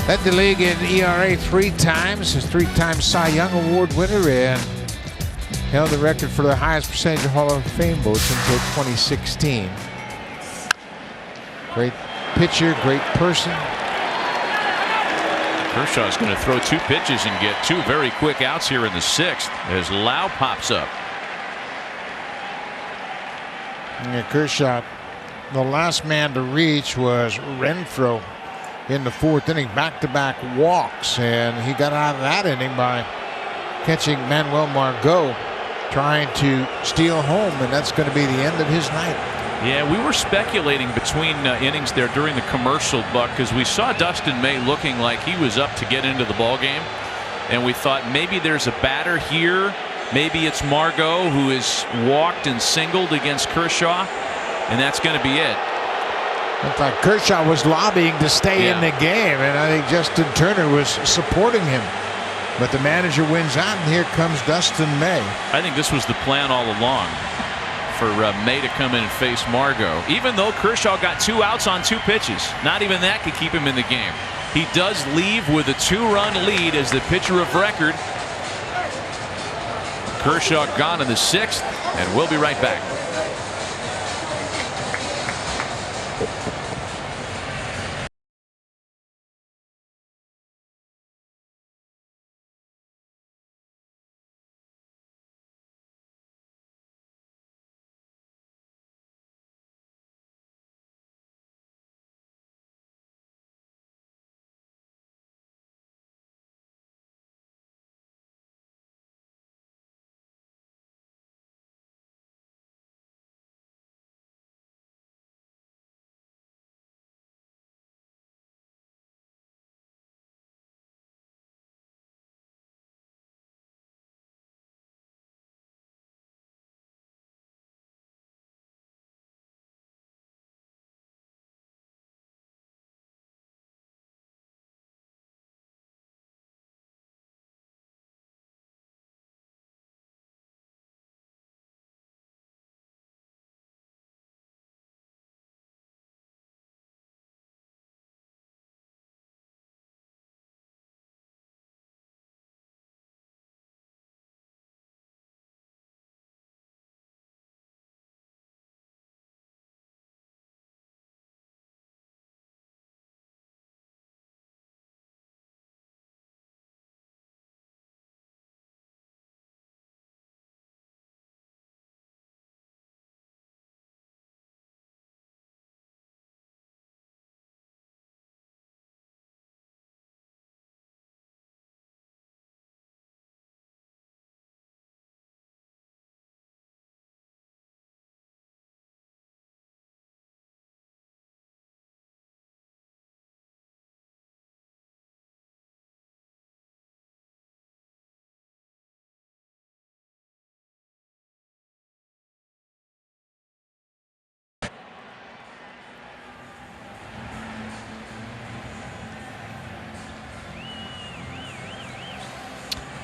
Led the league in ERA 3 times, a 3-time Cy Young Award winner, and held the record for the highest percentage of Hall of Fame votes until 2016. Great pitcher, great person. Kershaw's going to throw 2 pitches and get 2 very quick outs here in the 6th as Lau pops up. Yeah, Kershaw, the last man to reach was Renfroe in the 4th inning, back-to-back walks, and he got out of that inning by catching Manuel Margot trying to steal home, and that's going to be the end of his night. Yeah, we were speculating between innings there during the commercial, Buck, because we saw Dustin May looking like he was up to get into the ball game, and we thought maybe there's a batter here. Maybe it's Margot who has walked and singled against Kershaw, and that's going to be it. I thought Kershaw was lobbying to stay in the game, and I think Justin Turner was supporting him. But the manager wins out, and here comes Dustin May. I think this was the plan all along for May to come in and face Margot. Even though Kershaw got 2 outs on 2 pitches, not even that could keep him in the game. He does leave with a 2-run lead as the pitcher of record. Kershaw gone in the 6th, and we'll be right back.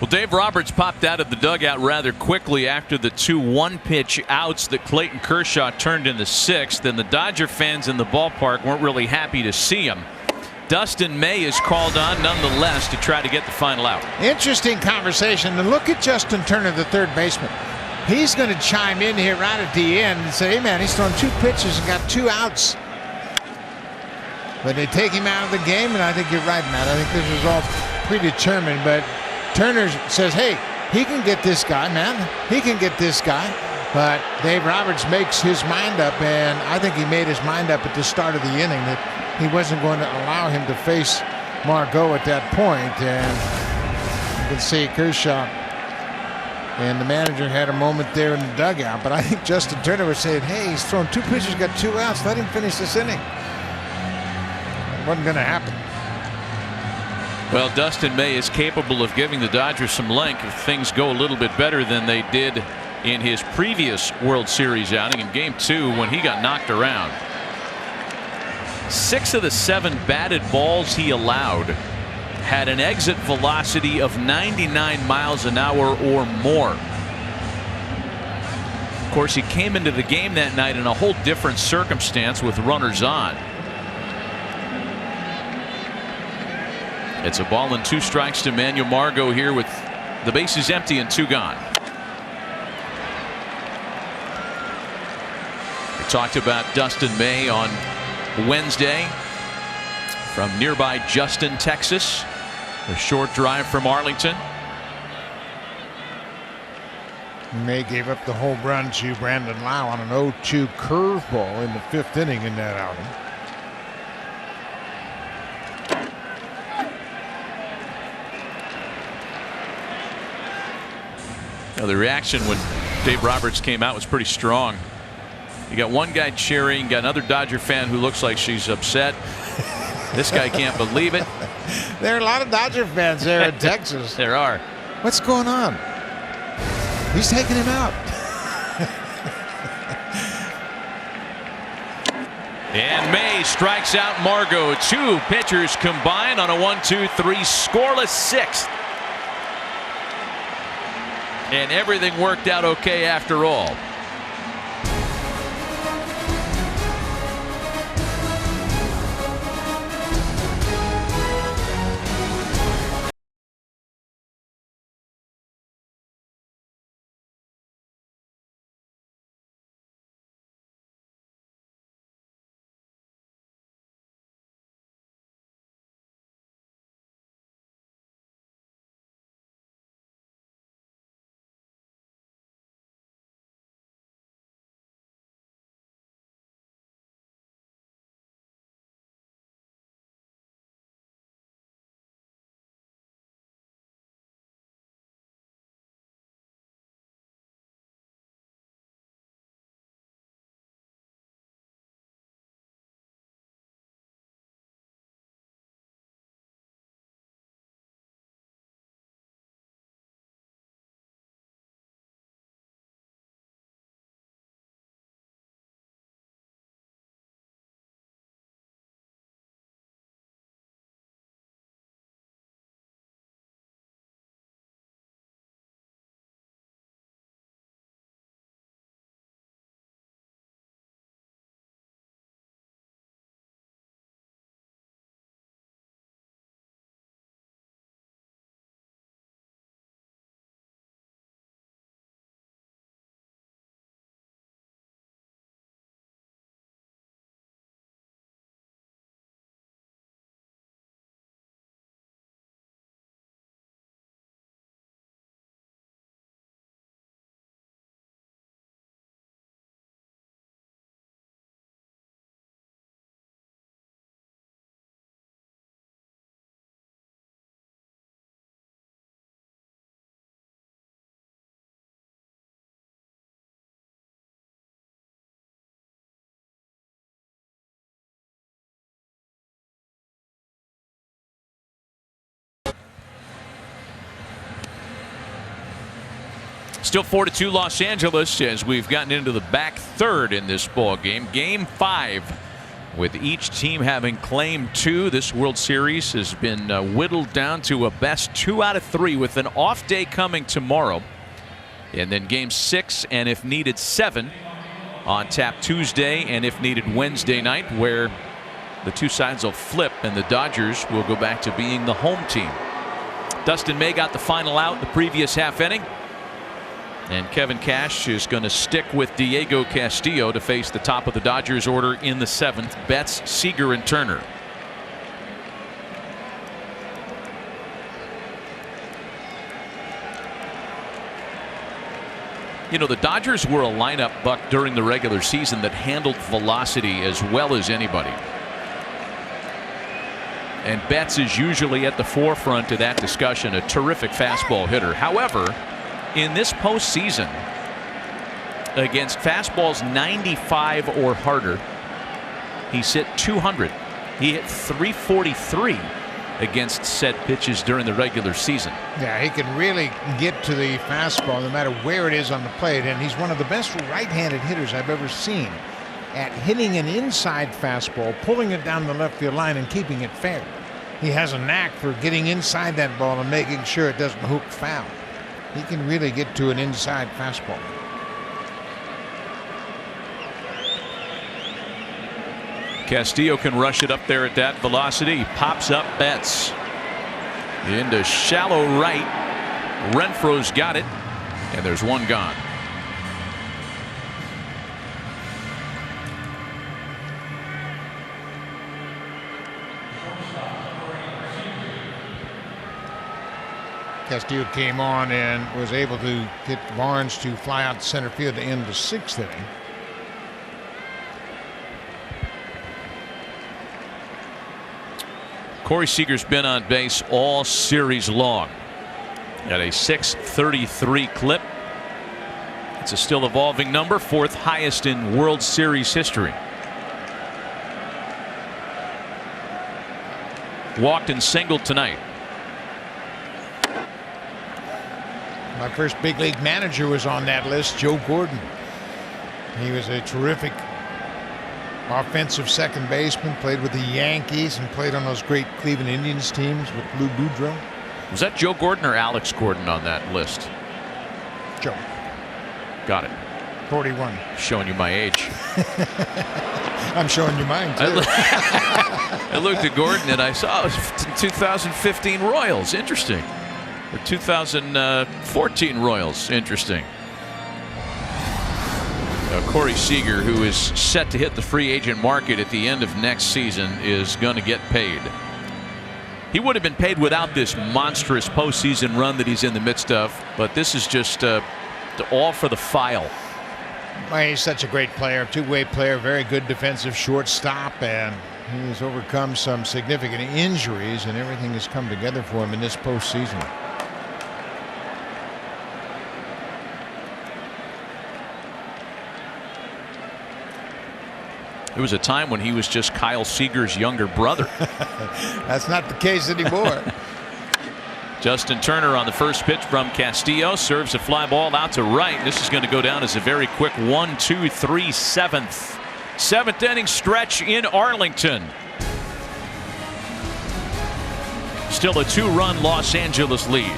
Well, Dave Roberts popped out of the dugout rather quickly after the 2 one-pitch outs that Clayton Kershaw turned in the 6th, and the Dodger fans in the ballpark weren't really happy to see him. Dustin May is called on nonetheless to try to get the final out. Interesting conversation. And look at Justin Turner, the 3rd baseman. He's going to chime in here right at the end and say, hey, man, he's thrown 2 pitches and got 2 outs. But they take him out of the game, and I think you're right, Matt. I think this was all predetermined, but Turner says, hey, he can get this guy, man. He can get this guy. But Dave Roberts makes his mind up, and I think he made his mind up at the start of the inning that he wasn't going to allow him to face Margot at that point. And you can see Kershaw and the manager had a moment there in the dugout. But I think Justin Turner was saying, hey, he's thrown 2 pitches, got 2 outs. Let him finish this inning. It wasn't going to happen. Well, Dustin May is capable of giving the Dodgers some length if things go a little bit better than they did in his previous World Series outing in Game 2 when he got knocked around. 6 of the 7 batted balls he allowed had an exit velocity of 99 miles an hour or more. Of course, he came into the game that night in a whole different circumstance with runners on. It's a ball and 2 strikes to Manuel Margot here with the bases empty and 2 gone. We talked about Dustin May on Wednesday from nearby Justin, Texas. A short drive from Arlington. May gave up the home run to Brandon Lau on an 0-2 curveball in the 5th inning in that outing. Now, the reaction when Dave Roberts came out was pretty strong. You got one guy cheering, got another Dodger fan who looks like she's upset. This guy can't believe it. There are a lot of Dodger fans there in Texas. There are. What's going on? He's taking him out. And May strikes out Margot. 2 pitchers combined on a 1-2-3 scoreless 6th. And everything worked out okay after all. Still 4-2 Los Angeles as we've gotten into the back third in this ball game. Game 5 with each team having claimed 2. This World Series has been whittled down to a best 2 out of 3 with an off day coming tomorrow. And then game 6 and if needed 7 on tap Tuesday and if needed Wednesday night, where the 2 sides will flip and the Dodgers will go back to being the home team. Dustin May got the final out in the previous half inning. And Kevin Cash is going to stick with Diego Castillo to face the top of the Dodgers order in the 7th. Betts, Seager, and Turner. You know, the Dodgers were a lineup, Buck, during the regular season that handled velocity as well as anybody. And Betts is usually at the forefront of that discussion, a terrific fastball hitter. However, in this postseason, against fastballs 95 or harder, he's hit 200. He hit 343 against said pitches during the regular season. Yeah, he can really get to the fastball no matter where it is on the plate, and he's one of the best right-handed hitters I've ever seen at hitting an inside fastball, pulling it down the left field line and keeping it fair. He has a knack for getting inside that ball and making sure it doesn't hook foul. He can really get to an inside fastball. Castillo can rush it up there at that velocity. He pops up Betts into shallow right. Renfroe's got it, and there's one gone. Castillo came on and was able to get Barnes to fly out to center field to end the 6th inning. Corey Seager's been on base all series long at a .633 clip. It's a still evolving number, 4th highest in World Series history. Walked and singled tonight. My first big league manager was on that list, Joe Gordon. He was a terrific offensive second baseman, played with the Yankees and played on those great Cleveland Indians teams with Lou Boudreau. Was that Joe Gordon or Alex Gordon on that list? Joe. Got it. 41. Showing you my age. I'm showing you mine too. I looked at Gordon and I saw it was 2015 Royals. Interesting. Or 2014 Royals. Interesting. Corey Seager, who is set to hit the free agent market at the end of next season, is going to get paid. He would have been paid without this monstrous postseason run that he's in the midst of, but this is just all for the file. Well, he's such a great player, two-way player, very good defensive shortstop, and he's overcome some significant injuries, and everything has come together for him in this postseason. There was a time when he was just Kyle Seager's younger brother. That's not the case anymore. Justin Turner on the first pitch from Castillo serves a fly ball out to right. This is going to go down as a very quick 1-2-3 7th. 7th inning stretch in Arlington. Still a 2-run Los Angeles lead.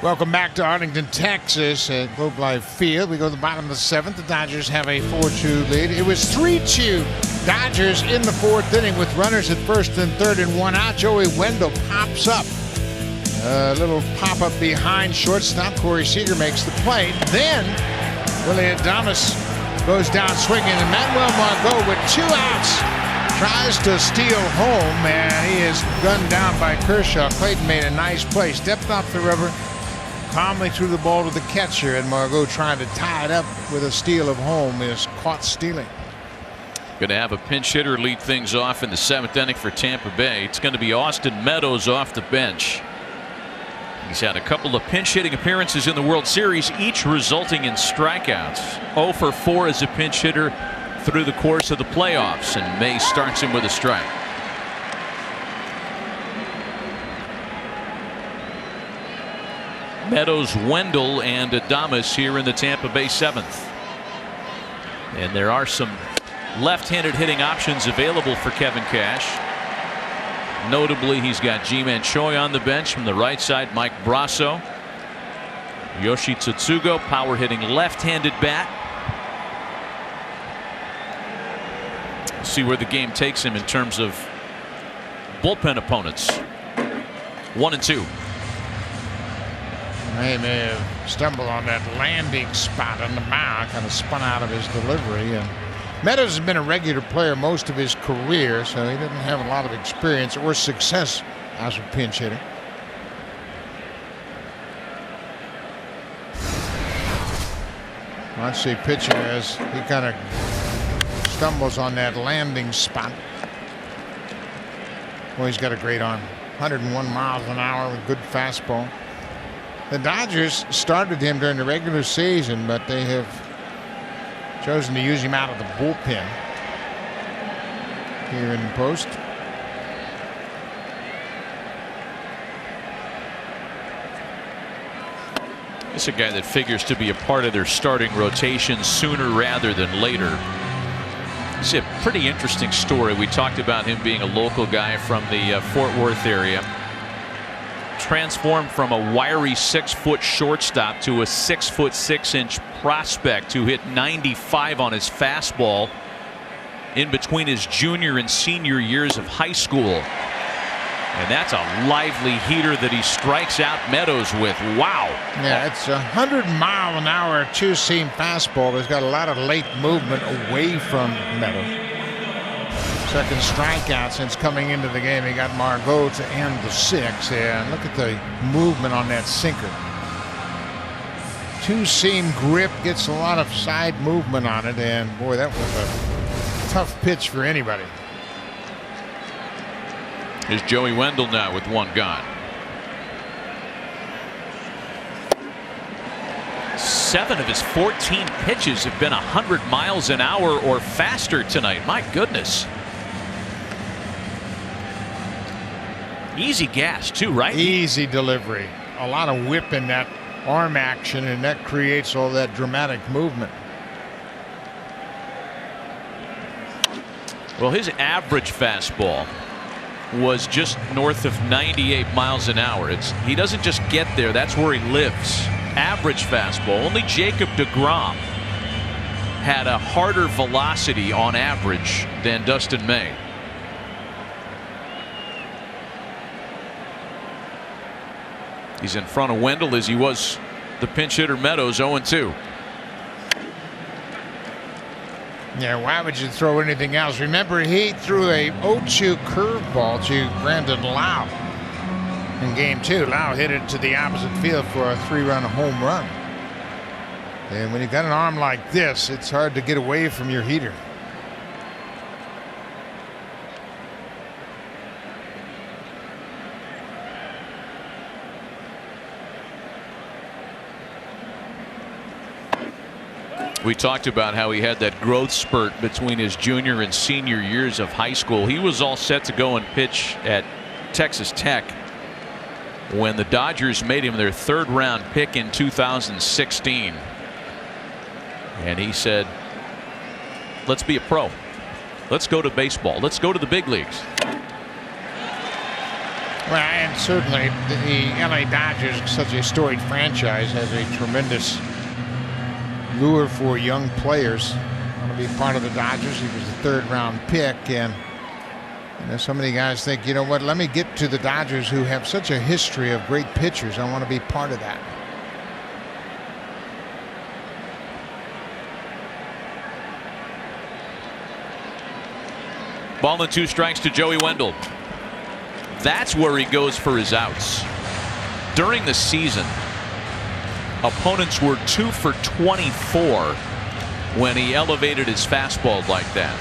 Welcome back to Arlington, Texas at Globe Life Field. We go to the bottom of the 7th. The Dodgers have a 4-2 lead. It was 3-2 Dodgers in the 4th inning with runners at first and third and 1 out. Joey Wendell pops up. A little pop-up behind shortstop. Corey Seager makes the play. Then Willie Adames goes down swinging, and Manuel Margot with 2 outs tries to steal home, and he is gunned down by Kershaw. Clayton made a nice play. Stepped off the rubber, calmly threw the ball to the catcher, and Margot, trying to tie it up with a steal of home, is caught stealing. Going to have a pinch hitter lead things off in the 7th inning for Tampa Bay. It's going to be Austin Meadows off the bench. He's had a couple of pinch hitting appearances in the World Series, each resulting in strikeouts. 0 for 4 as a pinch hitter, through the course of the playoffs, and May starts him with a strike. Meadows, Wendell, and Adames here in the Tampa Bay 7th. And there are some left-handed hitting options available for Kevin Cash. Notably, he's got Ji-Man Choi on the bench. From the right side, Mike Brasso. Yoshi Tsutsugo, power hitting left-handed bat. See where the game takes him in terms of bullpen opponents. 1-2. He may have stumbled on that landing spot on the mound, kind of spun out of his delivery. And Meadows has been a regular player most of his career, so he doesn't have a lot of experience or success as a pinch hitter. Let's see pitcher as he kind of stumbles on that landing spot. Well, he's got a great arm. 101 miles an hour with good fastball. The Dodgers started him during the regular season, but they have chosen to use him out of the bullpen here in the post. This is a guy that figures to be a part of their starting rotation sooner rather than later. It's a pretty interesting story. We talked about him being a local guy from the Fort Worth area. Transformed from a wiry 6-foot shortstop to a 6'6" prospect who hit 95 on his fastball in between his junior and senior years of high school. And that's a lively heater that he strikes out Meadows with. Wow. Yeah, it's a 100-mile-an-hour two-seam fastball. There's got a lot of late movement away from Meadows. Second strikeout since coming into the game. He got Margot to end the 6th. And look at the movement on that sinker. Two-seam grip, gets a lot of side movement on it. And boy, that was a tough pitch for anybody. Here's Joey Wendell now with one gone. 7 of his 14 pitches have been 100 miles an hour or faster tonight. My goodness. Easy gas too, right? Easy delivery. A lot of whip in that arm action, and that creates all that dramatic movement. Well, his average fastball was just north of 98 miles an hour. He doesn't just get there, that's where he lives. Average fastball. Only Jacob deGrom had a harder velocity on average than Dustin May. He's in front of Wendell as he was the pinch hitter Meadows. 0-2. Yeah, why would you throw anything else? Remember, he threw a 0-2 curveball to Brandon Lau in game 2. Lau hit it to the opposite field for a 3-run home run. And when you got an arm like this, it's hard to get away from your heater. We talked about how he had that growth spurt between his junior and senior years of high school. He was all set to go and pitch at Texas Tech when the Dodgers made him their 3rd-round pick in 2016. And he said, let's be a pro. Let's go to baseball. Let's go to the big leagues. Well, and certainly the LA Dodgers, such a storied franchise, has a tremendous lure for young players. Want to be part of the Dodgers. He was the 3rd-round pick, and so many guys think, you know what, let me get to the Dodgers who have such a history of great pitchers. I want to be part of that. Ball and 2 strikes to Joey Wendell. That's where he goes for his outs. During the season, opponents were 2 for 24 when he elevated his fastball like that.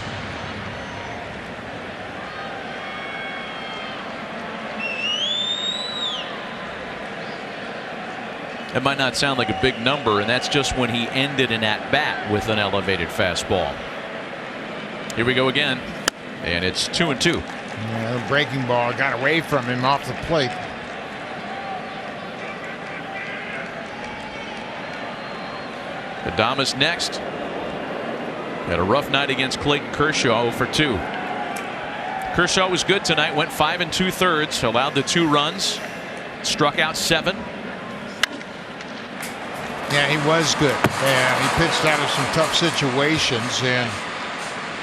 It might not sound like a big number, and that's just when he ended an at-bat with an elevated fastball. Here we go again. And it's 2-2. Yeah, the breaking ball got away from him off the plate. Adames next. Had a rough night against Clayton Kershaw, 0 for 2. Kershaw was good tonight, went 5 2/3, allowed the 2 runs, struck out 7. Yeah, he was good. Yeah, he pitched out of some tough situations, and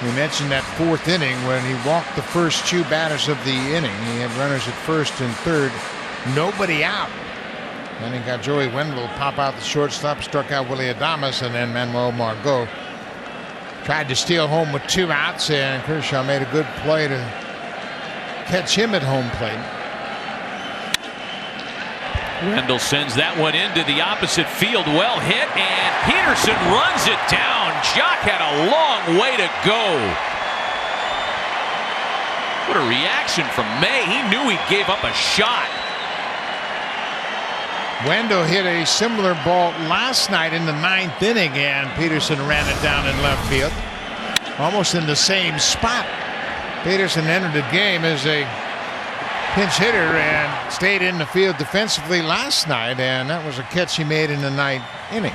we mentioned that 4th inning when he walked the first 2 batters of the inning. He had runners at first and third, nobody out. Then he got Joey Wendell pop out the shortstop, struck out Willy Adames, and then Manuel Margot tried to steal home with 2 outs, and Kershaw made a good play to catch him at home plate. Wendell sends that one into the opposite field. Well hit, and Peterson runs it down. Jock had a long way to go. What a reaction from May. He knew he gave up a shot. Wendell hit a similar ball last night in the 9th inning, and Peterson ran it down in left field, almost in the same spot. Peterson entered the game as a pinch hitter and stayed in the field defensively last night, and that was a catch he made in the 9th inning.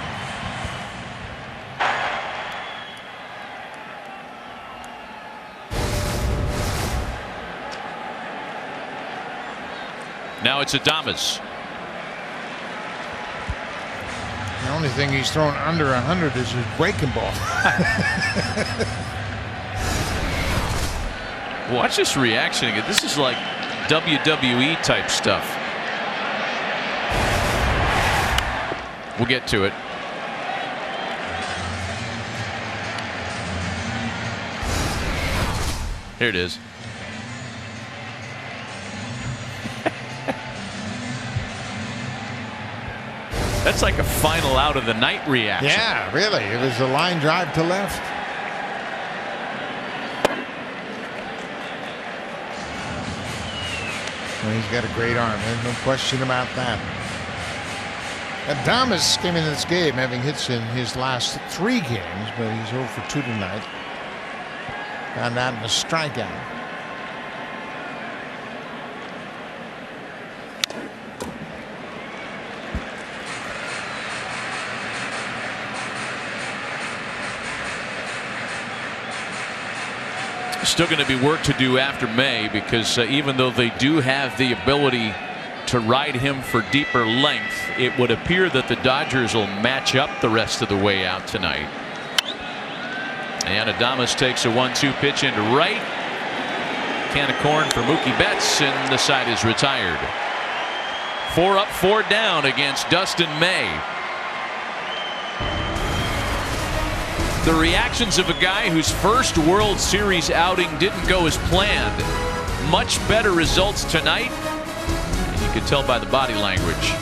Now it's Adames. The only thing he's thrown under 100 is his breaking ball. Watch this reaction again. This is like WWE type stuff. We'll get to it. Here it is. That's like a final out of the night reaction. Yeah, really. It was a line drive to left. Well, he's got a great arm. There's no question about that. Adames came in this game having hits in his last 3 games, but he's 0 for 2 tonight. Found out in a strikeout. Still going to be work to do after May, because even though they do have the ability to ride him for deeper length, it would appear that the Dodgers will match up the rest of the way out tonight. And Adames takes a 1-2 pitch into right. Can of corn for Mookie Betts, and the side is retired. 4 up, 4 down against Dustin May. The reactions of a guy whose first World Series outing didn't go as planned. Much better results tonight, and you could tell by the body language.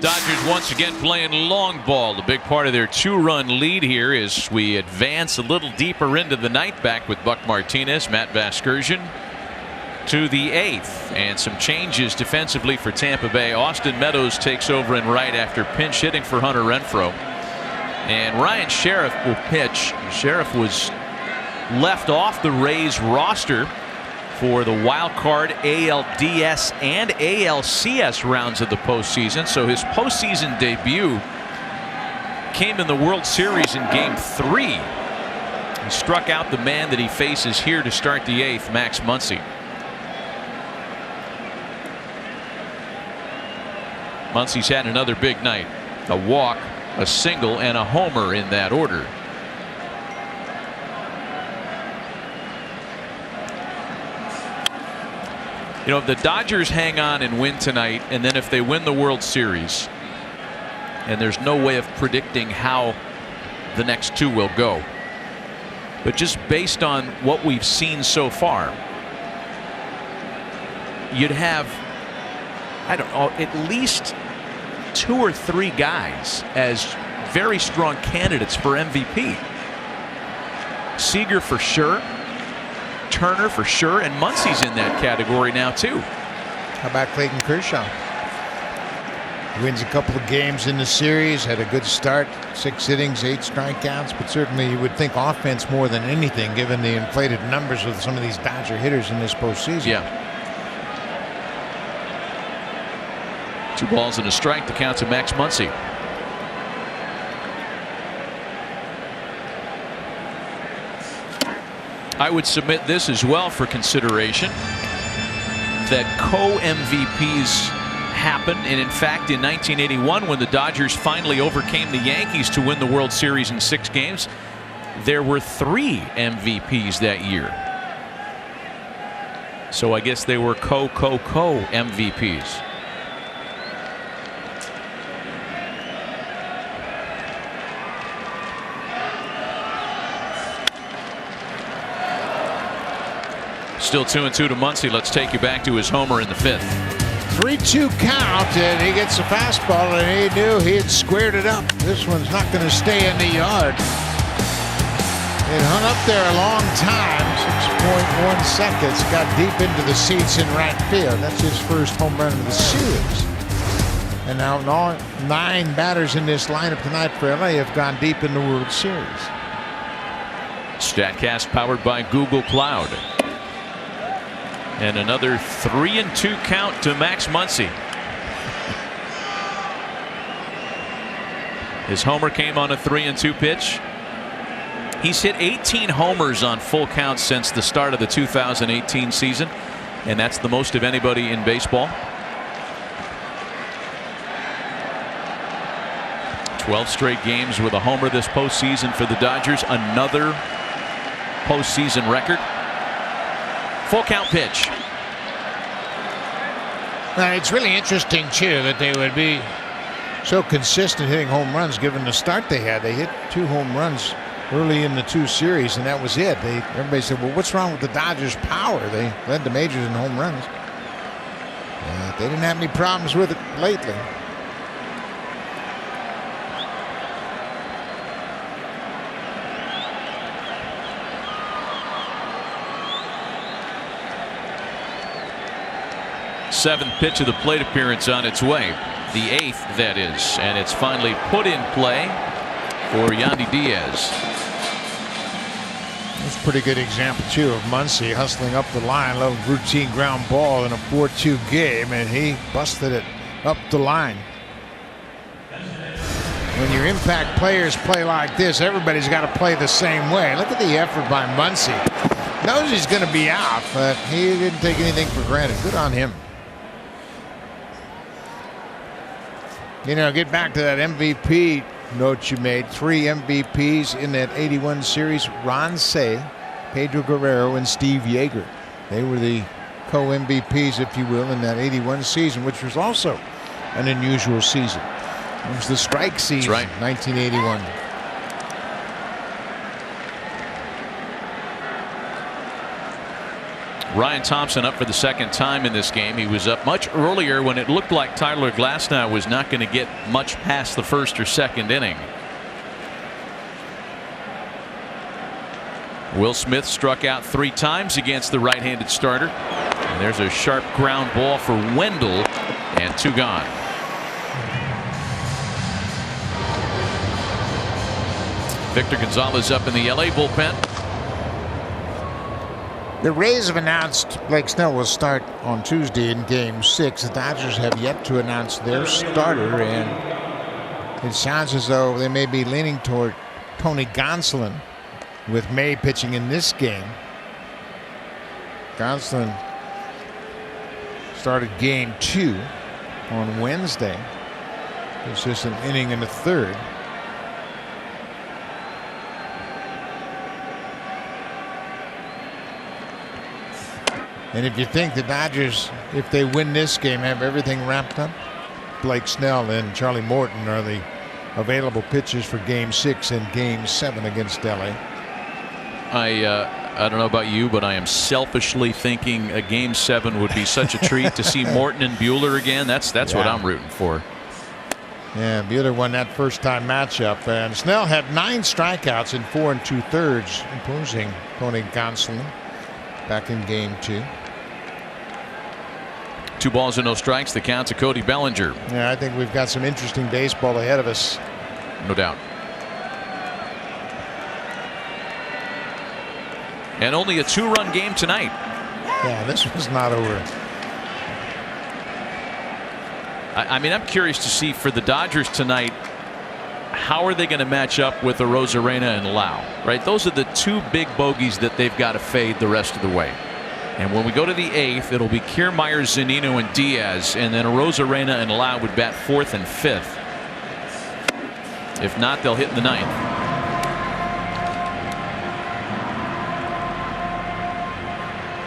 Dodgers once again playing long ball. The big part of their 2-run lead here as we advance a little deeper into the ninth, back with Buck Martinez, Matt Vasgersian to the 8th, and some changes defensively for Tampa Bay. Austin Meadows takes over in right after pinch hitting for Hunter Renfroe, and Ryan Sheriff will pitch. Sheriff was left off the Rays roster for the wild card ALDS and ALCS rounds of the postseason. So his postseason debut came in the World Series in Game 3. He struck out the man that he faces here to start the 8th, Max Muncy. Muncy's had another big night. A walk, a single, and a homer in that order. You know, if the Dodgers hang on and win tonight, and then if they win the World Series, and there's no way of predicting how the next two will go, but just based on what we've seen so far, you'd have, I don't know, at least 2 or 3 guys as very strong candidates for MVP. Seager for sure, Turner for sure, and Muncy's in that category now too. How about Clayton Kershaw? He wins a couple of games in the series, had a good start, 6 innings, 8 strikeouts, but certainly you would think offense more than anything given the inflated numbers of some of these Dodger hitters in this postseason. Yeah. 2 balls and a strike, the count to Max Muncy. I would submit this as well for consideration, that co-MVPs happen, and in fact in 1981 when the Dodgers finally overcame the Yankees to win the World Series in 6 games, there were 3 MVPs that year. So I guess they were co-MVPs. Still 2-2 to Muncy. Let's take you back to his homer in the 5th. 3-2 count, and he gets a fastball, and he knew he had squared it up. This one's not going to stay in the yard. It hung up there a long time, 6.1 seconds. Got deep into the seats in right field. That's his first home run of the series. And now all 9 batters in this lineup tonight for LA have gone deep in the World Series. StatCast powered by Google Cloud. And another 3-2 count to Max Muncy. His homer came on a 3-2 pitch. He's hit 18 homers on full counts since the start of the 2018 season, and that's the most of anybody in baseball. 12 straight games with a homer this postseason for the Dodgers. Another postseason record. Full count pitch. Now, it's really interesting, too, that they would be so consistent hitting home runs given the start they had. They hit 2 home runs early in the 2 series, and that was it. Everybody said, well, what's wrong with the Dodgers' power? They led the majors in home runs. They didn't have any problems with it lately. Seventh pitch of the plate appearance on its way. The 8th, that is. And it's finally put in play for Yandy Diaz. That's a pretty good example, too, of Muncy hustling up the line. A little routine ground ball in a 4-2 game, and he busted it up the line. When your impact players play like this, everybody's got to play the same way. Look at the effort by Muncy. Knows he's going to be out, but he didn't take anything for granted. Good on him. You know, get back to that MVP note you made. 3 MVPs in that 81 series. Ron Cey, Pedro Guerrero, and Steve Yeager. They were the co-MVPs, if you will, in that 81 season, which was also an unusual season. It was the strike season, right. 1981. Ryan Thompson up for the second time in this game. He was up much earlier when it looked like Tyler Glasnow was not going to get much past the first or second inning. Will Smith struck out 3 times against the right-handed starter. And there's a sharp ground ball for Wendell, and 2 gone. Victor Gonzalez up in the LA bullpen. The Rays have announced Blake Snell will start on Tuesday in Game 6. The Dodgers have yet to announce their starter, and it sounds as though they may be leaning toward Tony Gonsolin, with May pitching in this game. Gonsolin started Game 2 on Wednesday. It's just an inning in the 3rd. And if you think the Dodgers, if they win this game, have everything wrapped up, Blake Snell and Charlie Morton are the available pitchers for Game 6 and Game 7 against LA. I don't know about you, but I am selfishly thinking a Game 7 would be such a treat to see Morton and Buehler again. That's what I'm rooting for. Yeah, Buehler won that first-time matchup, and Snell had 9 strikeouts in 4 2/3, imposing Tony Gonsolin back in Game 2. 2 balls and no strikes. The count to Cody Bellinger. Yeah, I think we've got some interesting baseball ahead of us. No doubt. And only a 2-run game tonight. Yeah, this was not over. I mean, I'm curious to see for the Dodgers tonight, how are they going to match up with Arozarena and Lau, right? Those are the 2 big bogeys that they've got to fade the rest of the way. And when we go to the 8th, it'll be Kiermaier, Zunino, and Diaz, and then Arozarena and Lau would bat 4th and 5th. If not, they'll hit in the 9th.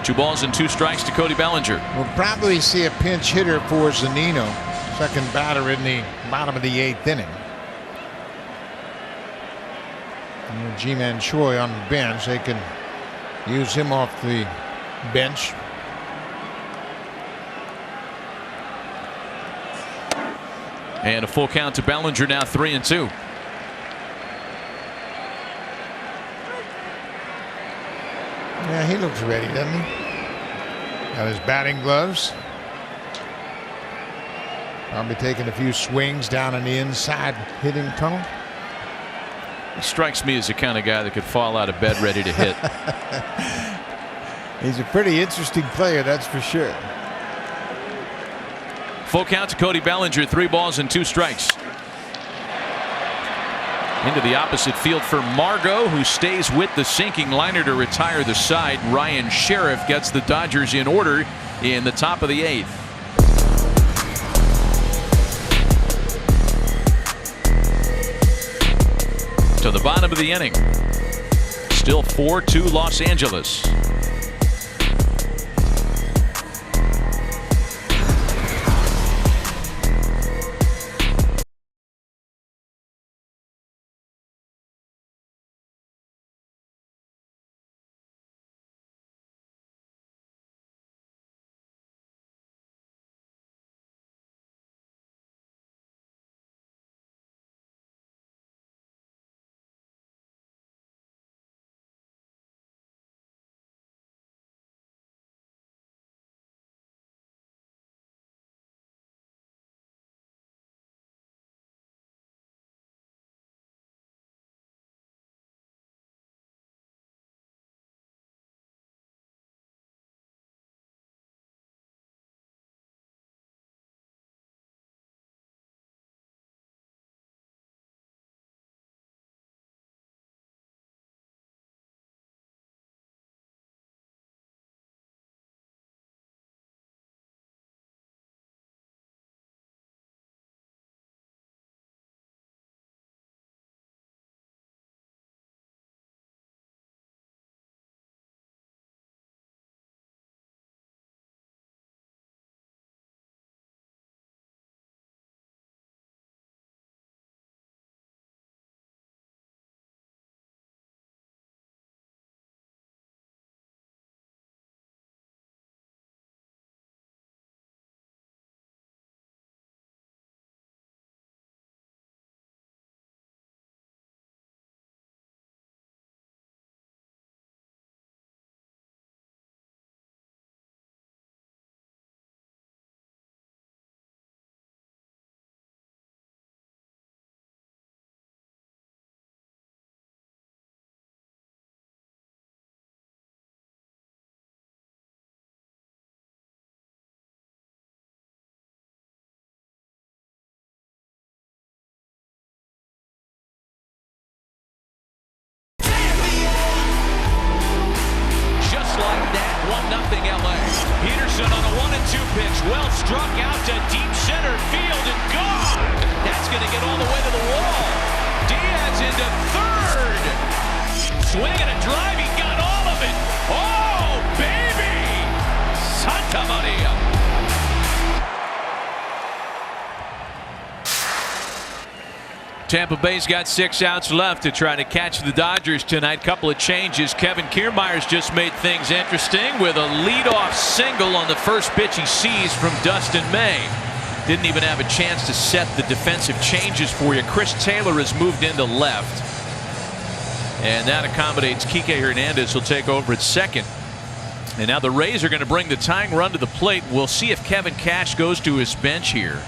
Two balls and 2 strikes to Cody Bellinger. We'll probably see a pinch hitter for Zunino, second batter in the bottom of the 8th inning. Ji-Man Choi on the bench. They can use him off the bench. And a full count to Bellinger, now 3-2. Yeah, he looks ready, doesn't he? Got his batting gloves. Probably taking a few swings down in the inside hitting tunnel. He strikes me as the kind of guy that could fall out of bed ready to hit. He's a pretty interesting player, that's for sure. Full count to Cody Bellinger, 3 balls and 2 strikes. Into the opposite field for Margot, who stays with the sinking liner to retire the side. Ryan Sheriff gets the Dodgers in order in the top of the 8th. To the bottom of the inning. Still 4-2 Los Angeles. Peterson on a 1-2 pitch. Well struck out to deep center field and gone. That's going to get all the way to the wall. Diaz into third. Swing and a drive. He got all of it. Oh, baby! Santa Maria. Tampa Bay's got 6 outs left to try to catch the Dodgers tonight. Couple of changes. Kevin Kiermaier's just made things interesting with a leadoff single on the first pitch he sees from Dustin May. Didn't even have a chance to set the defensive changes for you. Chris Taylor has moved into left. And that accommodates Kike Hernandez. He'll take over at second. And now the Rays are going to bring the tying run to the plate. We'll see if Kevin Cash goes to his bench here.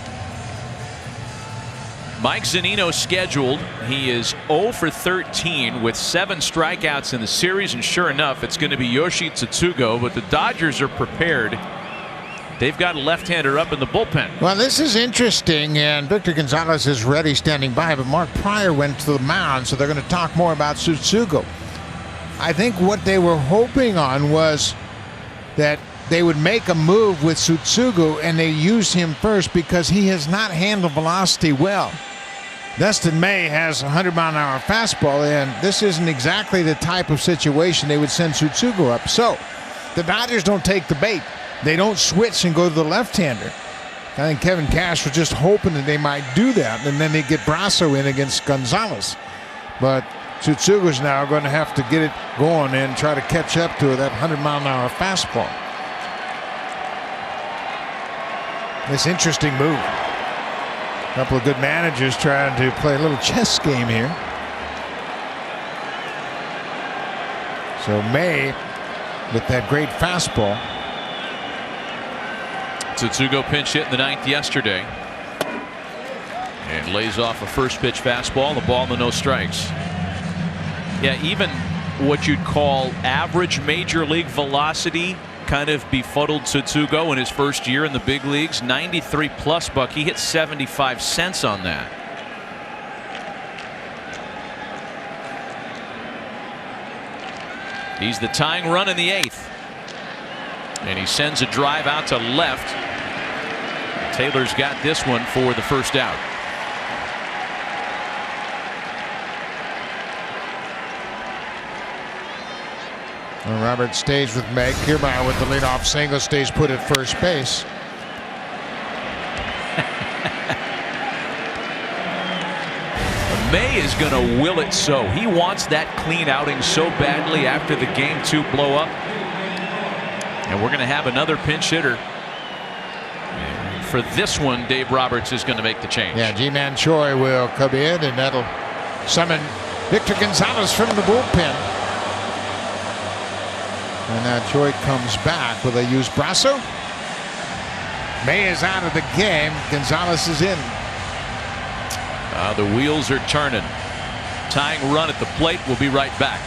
Mike Zunino scheduled. He is 0 for 13 with 7 strikeouts in the series, and sure enough, it's going to be Yoshi Tsutsugo. But the Dodgers are prepared. They've got a left-hander up in the bullpen. Well, this is interesting, and Victor Gonzalez is ready standing by, but Mark Pryor went to the mound, so they're going to talk more about Tsutsugo. I think what they were hoping on was that they would make a move with Tsutsugo, and they used him first because he has not handled velocity well. Dustin May has a 100-mile-an-hour fastball, and this isn't exactly the type of situation they would send Tsutsugo up. So the Dodgers don't take the bait. They don't switch and go to the left-hander. I think Kevin Cash was just hoping that they might do that, and then they get Brasso in against Gonzalez. But Tsutsugo's now going to have to get it going and try to catch up to that 100-mile-an-hour fastball. This interesting move. A couple of good managers trying to play a little chess game here. So May with that great fastball. Tsutsugo pinch hit in the 9th yesterday. And lays off a first pitch fastball. The ball, the no strikes. Yeah, even what you'd call average major league velocity kind of befuddled Tsutsugo in his first year in the big leagues. 93 plus buck. He hit 75 cents on that. He's the tying run in the 8th. And he sends a drive out to left. Taylor's got this one for the first out. Well, Robert stays with Meg. Kiermaier with the leadoff single, stays put at first base. May is going to will it so. He wants that clean outing so badly after the Game 2 blow up. And we're going to have another pinch hitter. And for this one, Dave Roberts is going to make the change. Yeah, Ji-Man Choi will come in, and that'll summon Victor Gonzalez from the bullpen. And now Choi comes back. Will they use Brasso? May is out of the game. Gonzalez is in. The wheels are turning. Tying run at the plate. We'll be right back.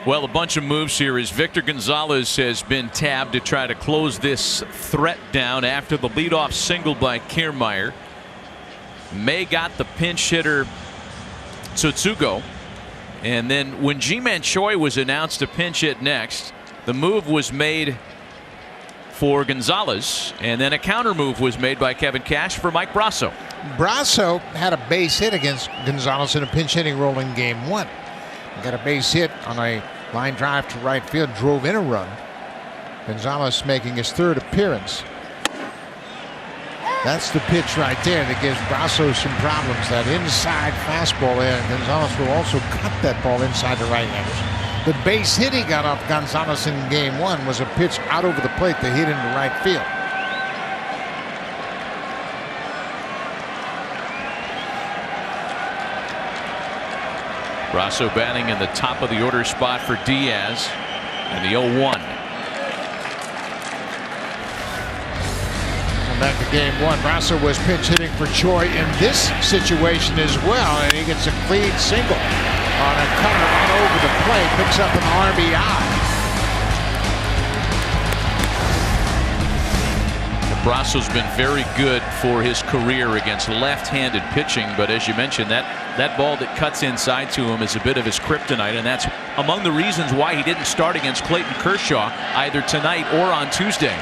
Well, a bunch of moves here as Victor Gonzalez has been tabbed to try to close this threat down after the leadoff single by Kiermaier. May got the pinch hitter Tsutsugo, and then when Ji-Man Choi was announced to pinch hit next, the move was made for Gonzalez, and then a counter move was made by Kevin Cash for Mike Brasso. Brasso had a base hit against Gonzalez in a pinch hitting role in Game 1. Got a base hit on a line drive to right field, drove in a run. Gonzalez making his third appearance. That's the pitch right there that gives Brasso some problems. That inside fastball there. Gonzalez will also cut that ball inside the right-handers. The base hit he got off Gonzalez in Game 1 was a pitch out over the plate that hit into right field. Brasso batting in the top of the order spot for Diaz in the 0-1. Back to Game 1. Brasso was pinch hitting for Choi in this situation as well, and he gets a clean single on a cutter on over the plate, picks up an RBI. Brasso's been very good for his career against left-handed pitching, but as you mentioned, that ball that cuts inside to him is a bit of his kryptonite, and that's among the reasons why he didn't start against Clayton Kershaw either tonight or on Tuesday.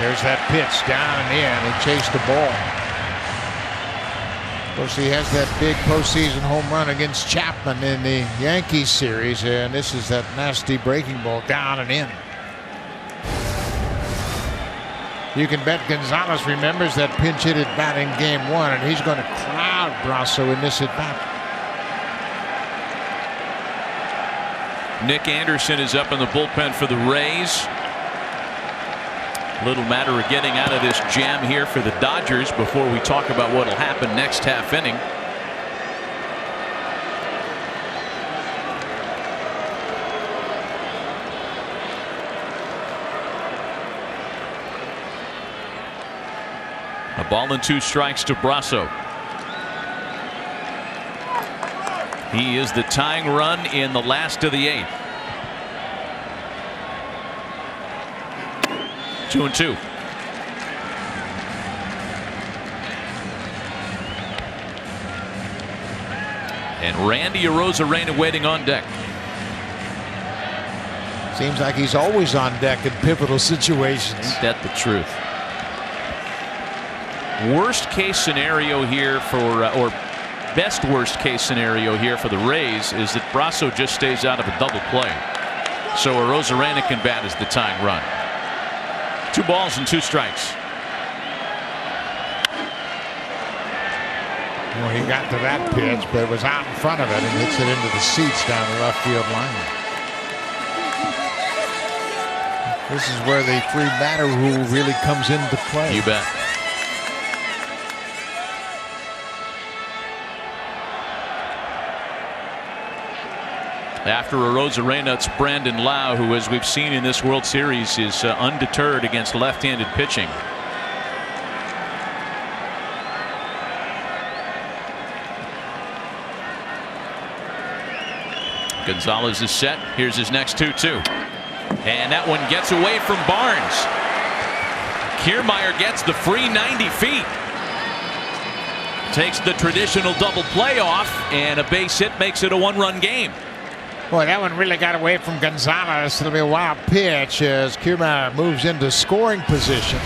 There's that pitch down and in. He chased the ball. Of course, he has that big postseason home run against Chapman in the Yankees series, and this is that nasty breaking ball down and in. You can bet Gonzalez remembers that pinch hit at bat in Game 1, and he's going to crowd Brasso in this at bat. Nick Anderson is up in the bullpen for the Rays. Little matter of getting out of this jam here for the Dodgers before we talk about what will happen next half inning. A ball and 2 strikes to Brasso. He is the tying run in the last of the 8th. 2-2. And Randy Arozarena waiting on deck. Seems like he's always on deck in pivotal situations. Ain't that the truth? Worst case scenario here for, or best worst case scenario here for the Rays is that Brasso just stays out of a double play. So Arozarena can bat as the tying run. 2 balls and 2 strikes. Well, he got to that pitch, but it was out in front of it and hits it into the seats down the left field line. This is where the 3-batter rule really comes into play. You bet. After Arozarena, it's Brandon Lau, who, as we've seen in this World Series, is undeterred against left-handed pitching. Gonzalez is set. Here's his next 2-2. And that one gets away from Barnes. Kiermaier gets the free 90 feet. Takes the traditional double play off, and a base hit makes it a 1-run game. Boy, that one really got away from Gonzalez. It'll be a wild pitch as Kiermaier moves into scoring position.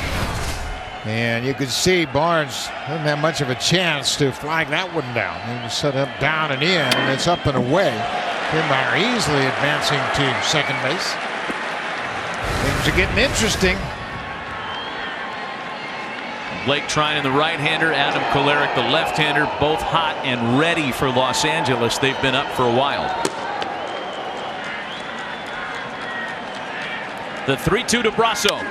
And you could see Barnes doesn't have much of a chance to flag that one down. He was set up down and in, and it's up and away. Kiermaier easily advancing to second base. Things are getting interesting. Blake Treinen, the right-hander, Adam Kolarek, the left-hander, both hot and ready for Los Angeles. They've been up for a while. The 3-2 to Brasso.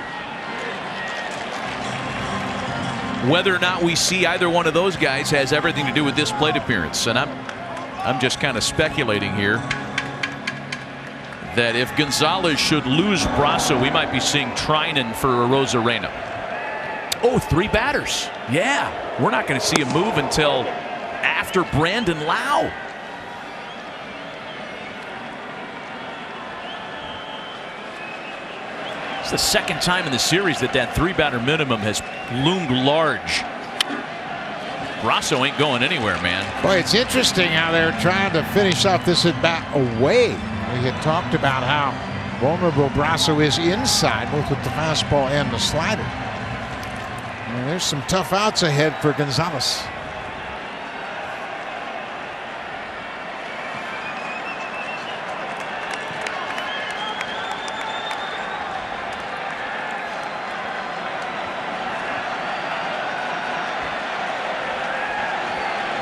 Whether or not we see either one of those guys has everything to do with this plate appearance, and I'm just kind of speculating here that if Gonzalez should lose Brasso, we might be seeing Treinen for Arozarena. Oh, 3 batters. Yeah, we're not going to see a move until after Brandon Lau. It's the second time in the series that 3-batter minimum has loomed large. Brasso ain't going anywhere, man. Boy, it's interesting how they're trying to finish off this at bat away. We had talked about how vulnerable Brasso is inside, both with the fastball and the slider. And there's some tough outs ahead for Gonzalez.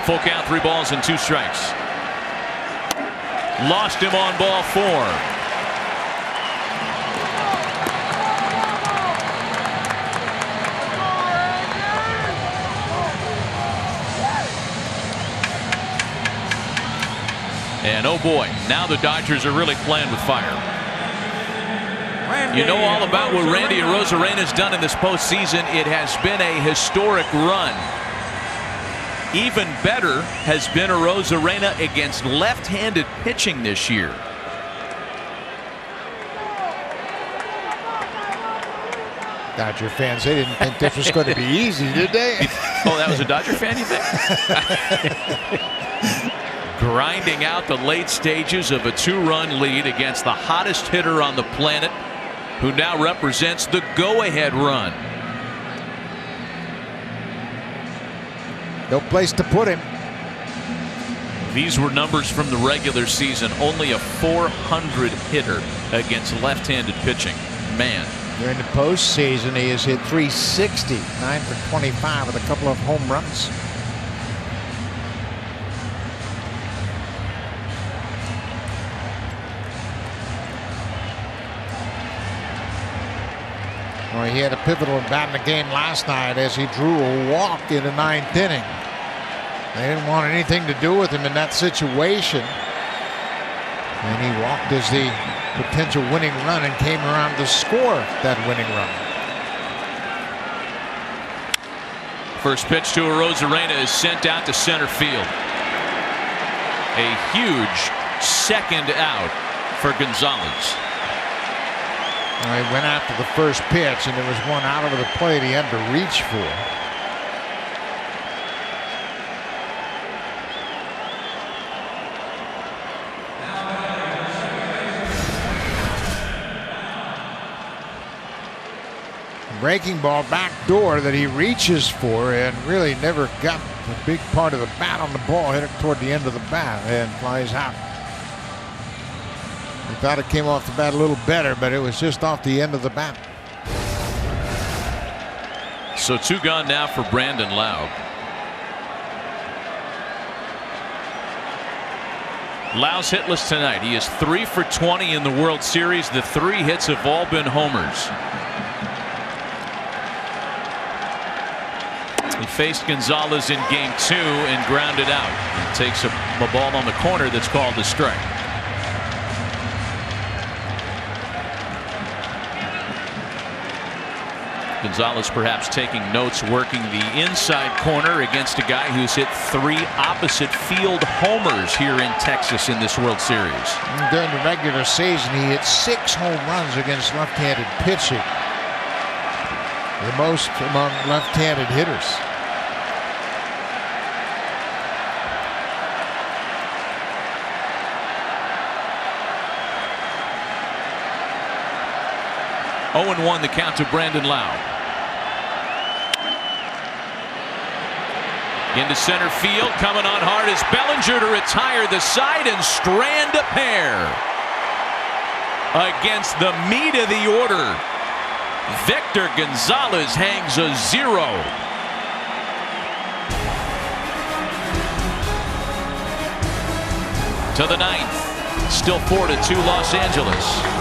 Full count, 3 balls and 2 strikes. Lost him on ball 4. And oh boy, now the Dodgers are really playing with fire. You know all about what Randy Arozarena's done in this postseason. It has been a historic run. Even better has been Arozarena against left-handed pitching this year. Dodger fans, they didn't think this was going to be easy, did they? Oh, that was a Dodger fan, you think? Grinding out the late stages of a 2-run lead against the hottest hitter on the planet, who now represents the go-ahead run. No place to put him. These were numbers from the regular season. Only a .400 hitter against left-handed pitching. Man. During the postseason, he has hit .360, 9 for 25 with a couple of home runs. Well, he had a pivotal bat in the game last night as he drew a walk in the 9th inning. They didn't want anything to do with him in that situation. And he walked as the potential winning run and came around to score that winning run. First pitch to Arozarena is sent out to center field. A huge second out for Gonzalez. Well, he went after the first pitch, and there was one out over the plate he had to reach for. Breaking ball back door that he reaches for and really never got the big part of the bat on the ball. Hit it toward the end of the bat and flies out. He thought it came off the bat a little better, but it was just off the end of the bat. So 2 gone now for Brandon Lowe. Lau's hitless tonight. He is 3 for 20 in the World Series. The 3 hits have all been homers. He faced Gonzalez in game 2 and grounded out. He takes a ball on the corner that's called a strike. Gonzalez perhaps taking notes, working the inside corner against a guy who's hit 3 opposite field homers here in Texas in this World Series. During the regular season, he hit 6 home runs against left-handed pitching. The most among left-handed hitters. Oh, 0-1 the count to Brandon Lowe. Into center field, coming on hard is Bellinger to retire the side and strand a pair. Against the meat of the order, Victor Gonzalez hangs a 0. To the 9th, still 4-2 Los Angeles.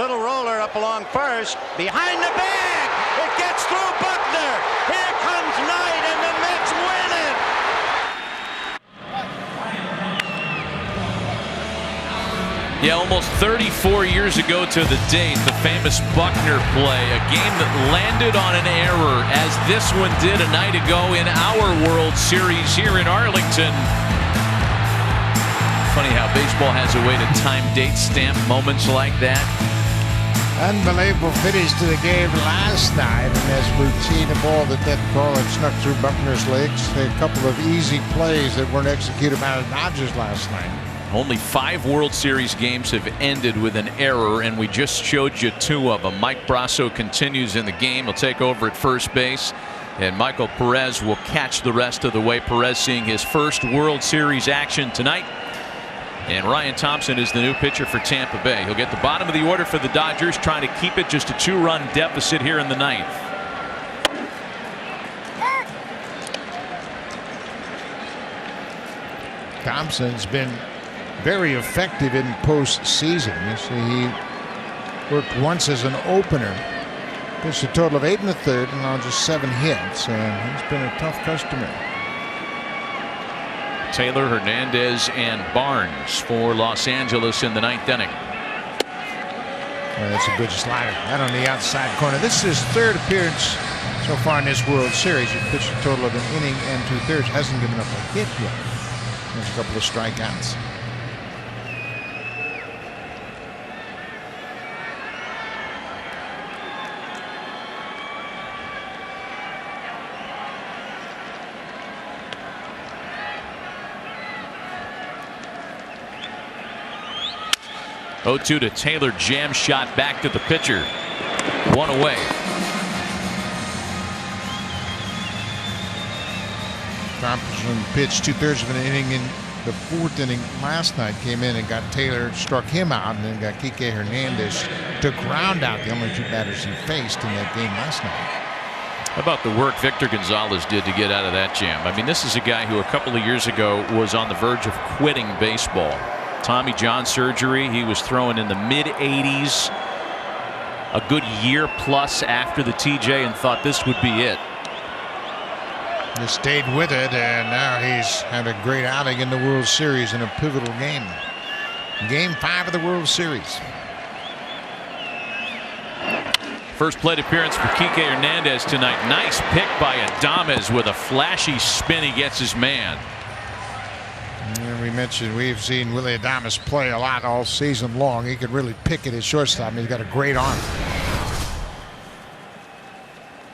Little roller up along first. Behind the bag. It gets through Buckner. Here comes Knight, and the Mets win it. Yeah, almost 34 years ago to the date, the famous Buckner play, a game that landed on an error, as this one did a night ago in our World Series here in Arlington. Funny how baseball has a way to time date stamp moments like that. Unbelievable finish to the game last night, and as we've seen a ball that ball had snuck through Buckner's legs. A couple of easy plays that weren't executed by the Dodgers last night. Only 5 World Series games have ended with an error, and we just showed you 2 of them. Mike Brasso continues in the game. He'll take over at first base, and Michael Perez will catch the rest of the way. Perez seeing his first World Series action tonight. And Ryan Thompson is the new pitcher for Tampa Bay. He'll get the bottom of the order for the Dodgers, trying to keep it just a 2-run deficit here in the 9th. Thompson's been very effective in postseason. You see, he worked once as an opener, pitched a total of 8 1/3 and now just 7 hits, and he's been a tough customer. Taylor, Hernandez, and Barnes for Los Angeles in the 9th inning. Well, that's a good slider. Right on the outside corner. This is his 3rd appearance so far in this World Series. He pitched a total of an inning and 2/3. Hasn't given up a hit yet. There's a couple of strikeouts. Oh, 2 to Taylor, jam shot back to the pitcher. 1 away. Thompson pitched 2/3 of an inning in the 4th inning last night. Came in and got Taylor, struck him out, and then got Kike Hernandez to ground out the only 2 batters he faced in that game last night. How about the work Victor Gonzalez did to get out of that jam? I mean, this is a guy who a couple of years ago was on the verge of quitting baseball. Tommy John surgery. He was throwing in the mid-80s a good year plus after the TJ and thought this would be it. He stayed with it, and now he's had a great outing in the World Series in a pivotal game. Game 5 of the World Series. First plate appearance for Kike Hernandez tonight. Nice pick by Adames with a flashy spin. He gets his man. And we mentioned we've seen Willy Adames play a lot all season long. He could really pick at his shortstop. He's got a great arm.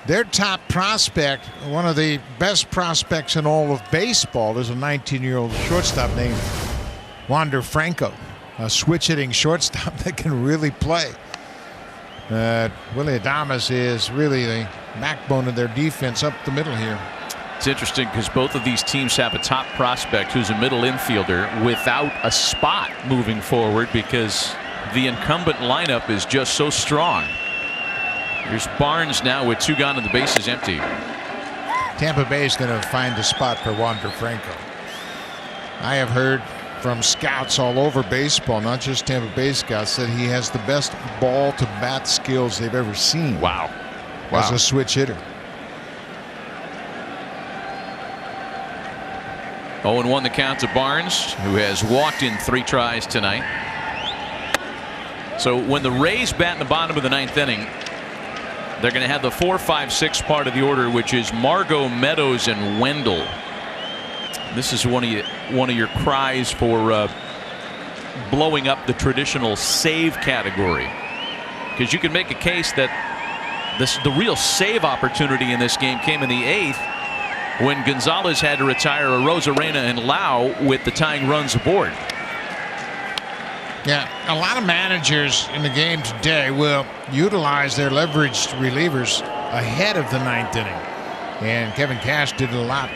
Their top prospect, one of the best prospects in all of baseball, is a 19-year-old shortstop named Wander Franco, a switch-hitting shortstop that can really play. Willy Adames is really the backbone of their defense up the middle here. It's interesting because both of these teams have a top prospect who's a middle infielder without a spot moving forward because the incumbent lineup is just so strong. Here's Barnes now with 2 gone and the base is empty. Tampa Bay is going to find a spot for Wander Franco. I have heard from scouts all over baseball, not just Tampa Bay scouts, that he has the best ball to bat skills they've ever seen. Wow. As a switch hitter. 0-1 the count to Barnes, who has walked in 3 tries tonight. So when the Rays bat in the bottom of the 9th inning, they're going to have the 4, 5, 6 part of the order, which is Margot, Meadows, and Wendell. This is one of your cries for blowing up the traditional save category, because you can make a case that the real save opportunity in this game came in the 8th when Gonzalez had to retire a Rosarena and Lau with the tying runs aboard. Yeah, a lot of managers in the game today will utilize their leveraged relievers ahead of the 9th inning, and Kevin Cash did it a lot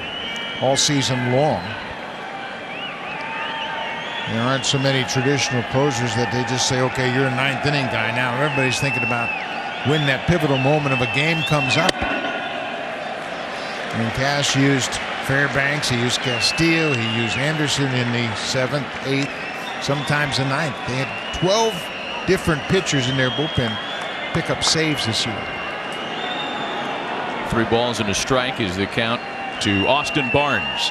all season long. There aren't so many traditional closers that they just say, okay, you're a 9th inning guy now. Everybody's thinking about when that pivotal moment of a game comes up. And Cash used Fairbanks, he used Castillo, he used Anderson in the 7th, 8th, sometimes the 9th. They had 12 different pitchers in their bullpen pick up saves this year. 3 balls and a strike is the count to Austin Barnes.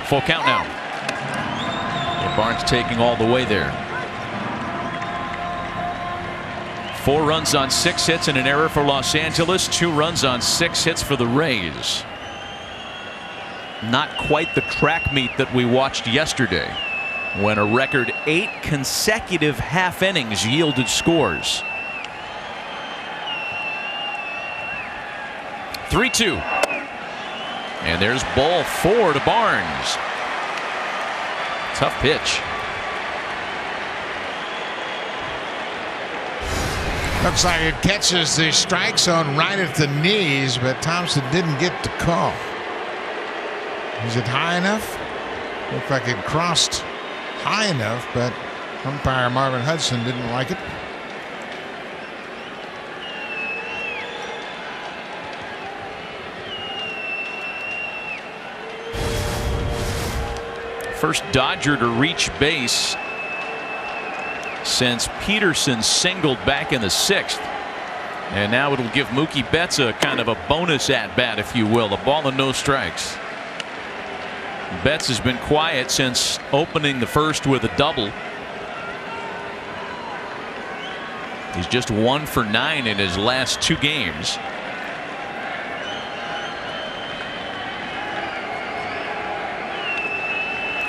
Full count now. And Barnes taking all the way there. 4 runs on 6 hits and an error for Los Angeles. 2 runs on 6 hits for the Rays. Not quite the track meet that we watched yesterday, when a record 8 consecutive half innings yielded scores. 3-2. And there's ball 4 to Barnes. Tough pitch. Looks like it catches the strike zone right at the knees, but Thompson didn't get the call. Is it high enough? Looked like it crossed high enough, but umpire Marvin Hudson didn't like it. First Dodger to reach base since Peterson singled back in the 6th. And now it'll give Mookie Betts a kind of a bonus at bat, if you will. A ball and no strikes. Betts has been quiet since opening the first with a double. He's just 1 for 9 in his last 2 games.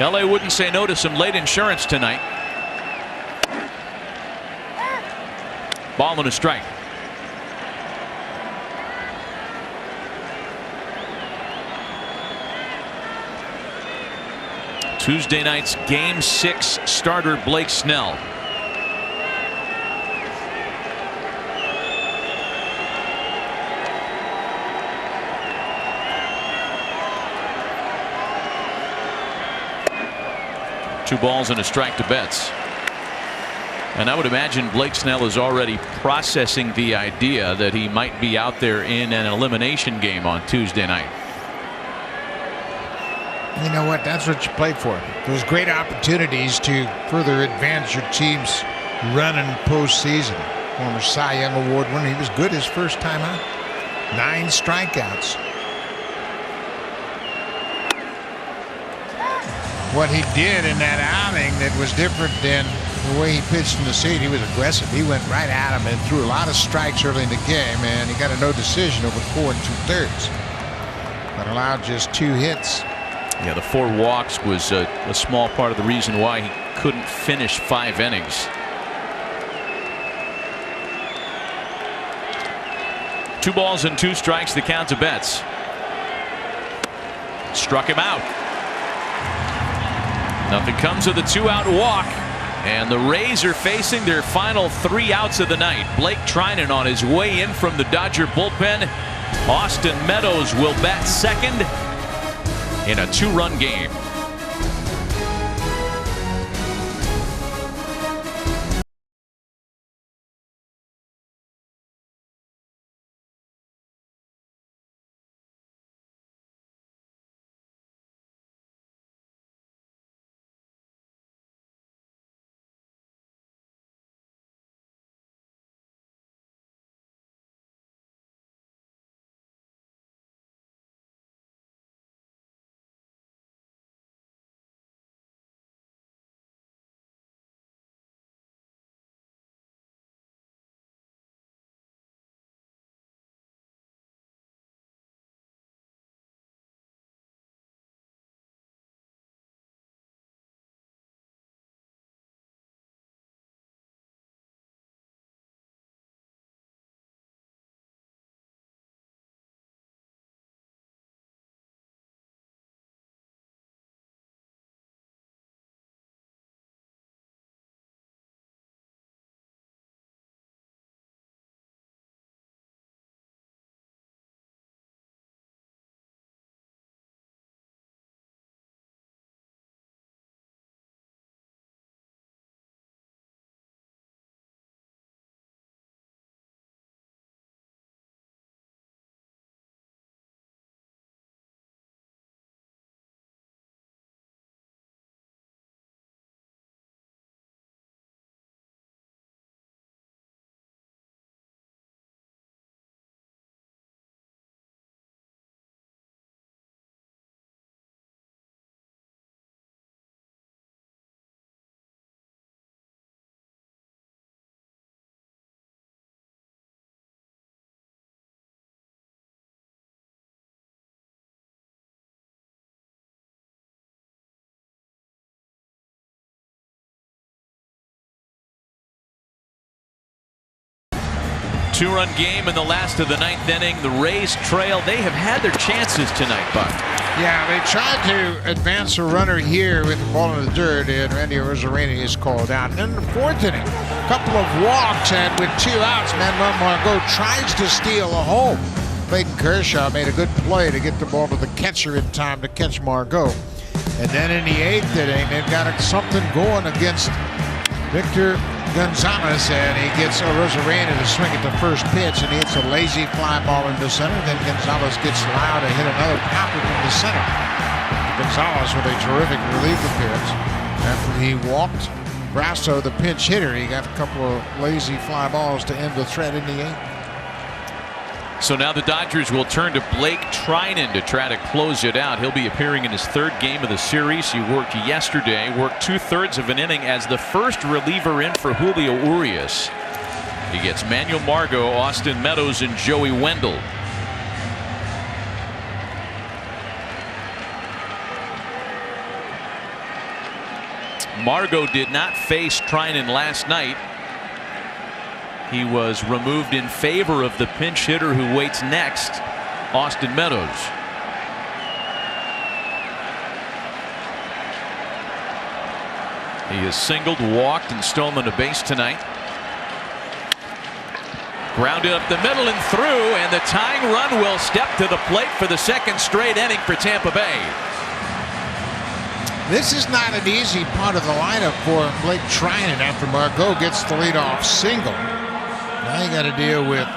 LA wouldn't say no to some late insurance tonight. Ball and a strike. Tuesday night's Game 6 starter Blake Snell. Two balls and a strike to Betts. And I would imagine Blake Snell is already processing the idea that he might be out there in an elimination game on Tuesday night. You know what? That's what you play for. Those great opportunities to further advance your team's run in postseason. Former Cy Young Award winner. He was good his first time out. 9 strikeouts. What he did in that outing that was different than the way he pitched in the seat, he was aggressive. He went right at him and threw a lot of strikes early in the game, and he got a no decision over 4 2/3. But allowed just 2 hits. Yeah, the 4 walks was a small part of the reason why he couldn't finish 5 innings. 2 balls and 2 strikes, the count to Betts. Struck him out. Nothing comes of the 2-out walk, and the Rays are facing their final 3 outs of the night. Blake Treinen on his way in from the Dodger bullpen. Austin Meadows will bat second in a 2-run game. 2-run game in the last of the 9th inning. The Rays trail. They have had their chances tonight, Buck. Yeah, they tried to advance a runner here with the ball in the dirt, and Randy Arozarena is called out. And in the 4th inning, a couple of walks, and with 2 outs, Manuel Margot tries to steal a home. Clayton Kershaw made a good play to get the ball to the catcher in time to catch Margot. And then in the 8th inning, they've got something going against Victor Gonzalez, and he gets Arozarena to swing at the first pitch, and he hits a lazy fly ball into center. Then Gonzalez gets loud to hit another popper from the center. Gonzalez with a terrific relief appearance. After he walked Grasso, the pinch hitter, he got a couple of lazy fly balls to end the threat in the 8th. So now the Dodgers will turn to Blake Treinen to try to close it out. He'll be appearing in his 3rd game of the series. He worked yesterday, worked 2/3 of an inning as the first reliever in for Julio Urias. He gets Manuel Margot, Austin Meadows, and Joey Wendell. Margot did not face Treinen last night. He was removed in favor of the pinch hitter who waits next, Austin Meadows. He has singled, walked, and stolen a base tonight. Grounded up the middle and through, and the tying run will step to the plate for the 2nd straight inning for Tampa Bay. This is not an easy part of the lineup for Blake Treinen after Margot gets the leadoff single. Now you got to deal with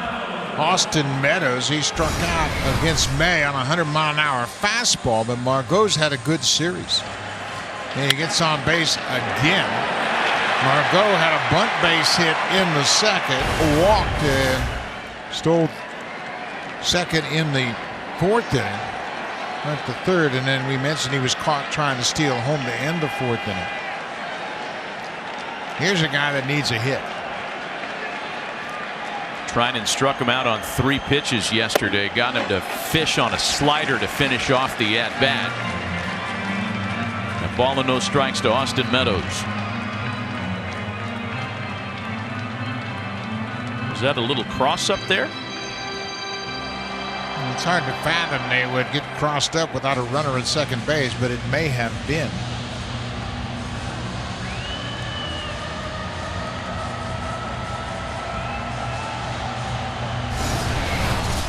Austin Meadows. He struck out against May on a 100-mile-an-hour fastball, but Margot's had a good series. And he gets on base again. Margot had a bunt base hit in the 2nd, walked and stole 2nd in the 4th inning, went to 3rd, and then we mentioned he was caught trying to steal home to end the 4th inning. Here's a guy that needs a hit. Treinen struck him out on 3 pitches yesterday, got him to fish on a slider to finish off the at-bat. A ball and no strikes to Austin Meadows. Was that a little cross up there? It's hard to fathom they would get crossed up without a runner at 2nd base, but it may have been.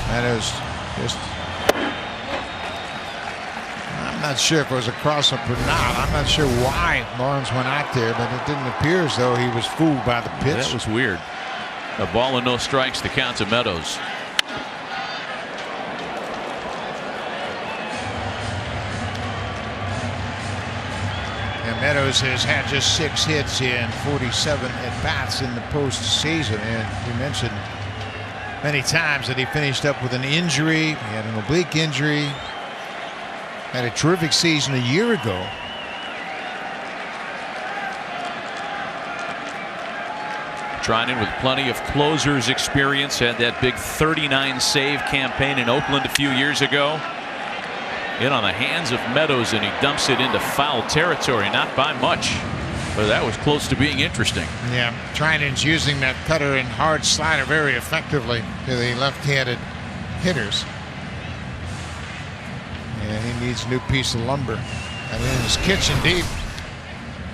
Meadows just, I'm not sure if it was a cross-up or not. I'm not sure why Barnes went out there, but it didn't appear as though he was fooled by the pitch. That was weird. A ball and no strikes, the count to Meadows. And Meadows has had just 6 hits in 47 at-bats in the postseason, and you mentioned many times that he finished up with an injury. He had an oblique injury. Had a terrific season a year ago. Treinen with plenty of closers experience, had that big 39 save campaign in Oakland a few years ago. In on the hands of Meadows, and he dumps it into foul territory, not by much. But that was close to being interesting. Yeah, Treinen's using that cutter and hard slider very effectively to the left-handed hitters. And he needs a new piece of lumber. And in his kitchen deep.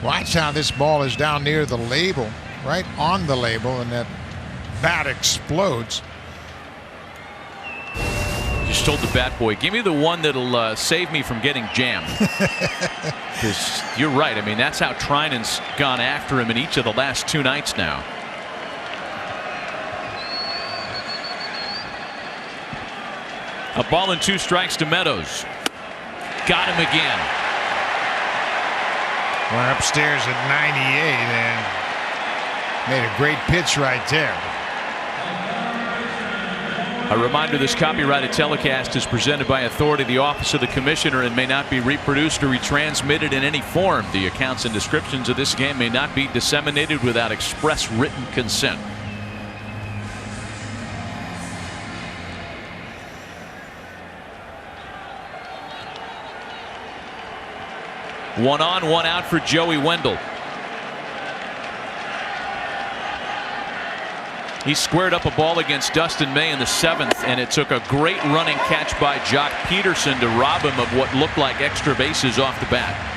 Watch how this ball is down near the label, right on the label, and that bat explodes. Just told the bat boy, give me the one that'll save me from getting jammed. Because you're right. I mean, that's how Treinen's gone after him in each of the last 2 nights now. A ball and 2 strikes to Meadows. Got him again. Went upstairs at 98 and made a great pitch right there. A reminder, this copyrighted telecast is presented by authority of the Office of the Commissioner and may not be reproduced or retransmitted in any form. The accounts and descriptions of this game may not be disseminated without express written consent. One on, one out for Joey Wendell. He squared up a ball against Dustin May in the 7th, and it took a great running catch by Jock Peterson to rob him of what looked like extra bases off the bat.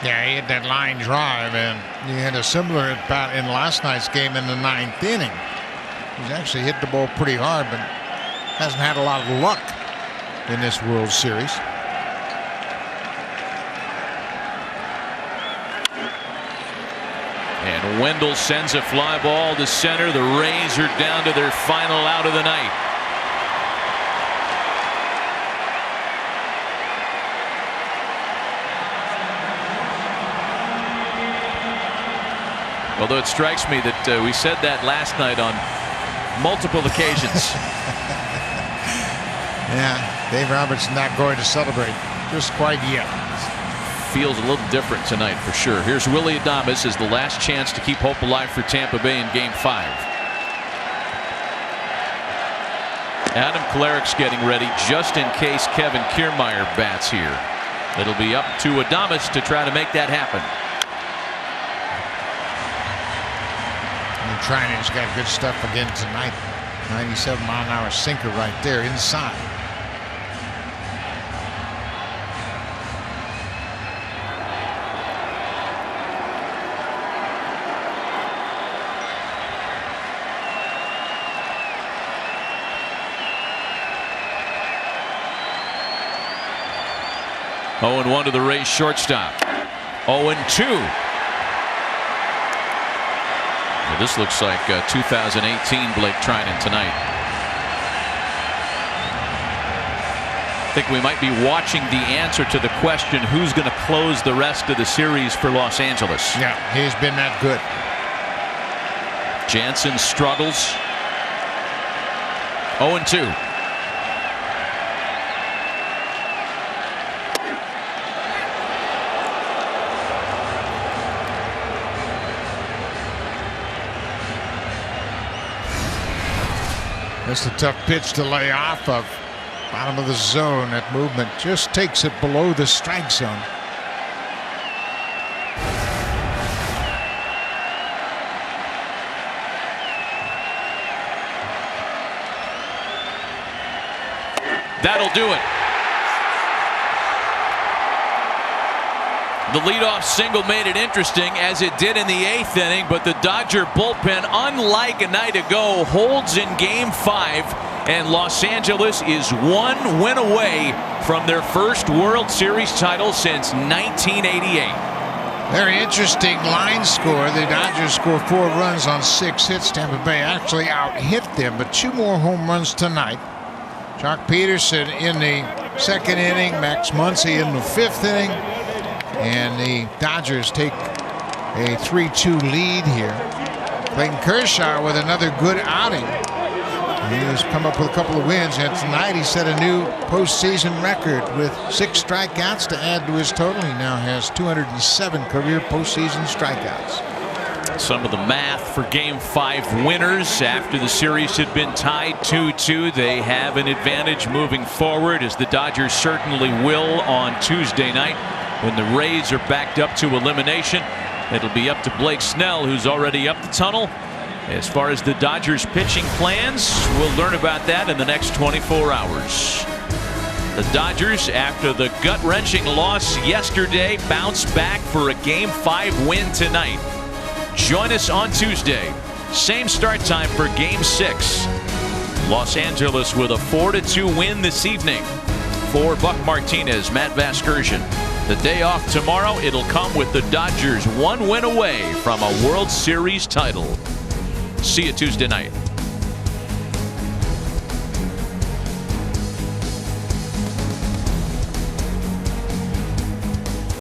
Yeah, he hit that line drive, and he had a similar at bat in last night's game in the 9th inning. He's actually hit the ball pretty hard, but hasn't had a lot of luck in this World Series. And Wendell sends a fly ball to center. The Rays are down to their final out of the night. Although it strikes me that we said that last night on multiple occasions. Yeah, Dave Roberts not going to celebrate just quite yet. Feels a little different tonight for sure. Here's Willy Adames as the last chance to keep hope alive for Tampa Bay in Game 5. Adam Kolarik's getting ready just in case Kevin Kiermaier bats here. It'll be up to Adames to try to make that happen. Trainer's got good stuff again tonight. 97-mile-an-hour sinker right there inside. Oh, 0-1 to the Rays shortstop. 0-2. This looks like 2018 Blake Treinen tonight. I think we might be watching the answer to the question, who's going to close the rest of the series for Los Angeles. Yeah, he's been that good. Jansen struggles. 0-2. That's a tough pitch to lay off of. Bottom of the zone. That movement just takes it below the strike zone. That'll do it. The leadoff single made it interesting, as it did in the 8th inning, but the Dodger bullpen, unlike a night ago, holds in Game 5, and Los Angeles is 1 win away from their first World Series title since 1988. Very interesting line score. The Dodgers score 4 runs on 6 hits. Tampa Bay actually out-hit them, but 2 more home runs tonight. Jock Peterson in the 2nd inning, Max Muncy in the 5th inning. And the Dodgers take a 3-2 lead here. Clayton Kershaw with another good outing. He has come up with a couple of wins, and tonight he set a new postseason record with 6 strikeouts to add to his total. He now has 207 career postseason strikeouts. Some of the math for Game 5 winners after the series had been tied 2-2. They have an advantage moving forward, as the Dodgers certainly will on Tuesday night. When the Rays are backed up to elimination, it'll be up to Blake Snell, who's already up the tunnel. As far as the Dodgers pitching plans, we'll learn about that in the next 24 hours. The Dodgers, after the gut-wrenching loss yesterday, bounce back for a Game 5 win tonight. Join us on Tuesday. Same start time for Game 6. Los Angeles with a 4-2 win this evening. For Buck Martinez, Matt Vasgersian. The day off tomorrow, it'll come with the Dodgers 1 win away from a World Series title. See you Tuesday night.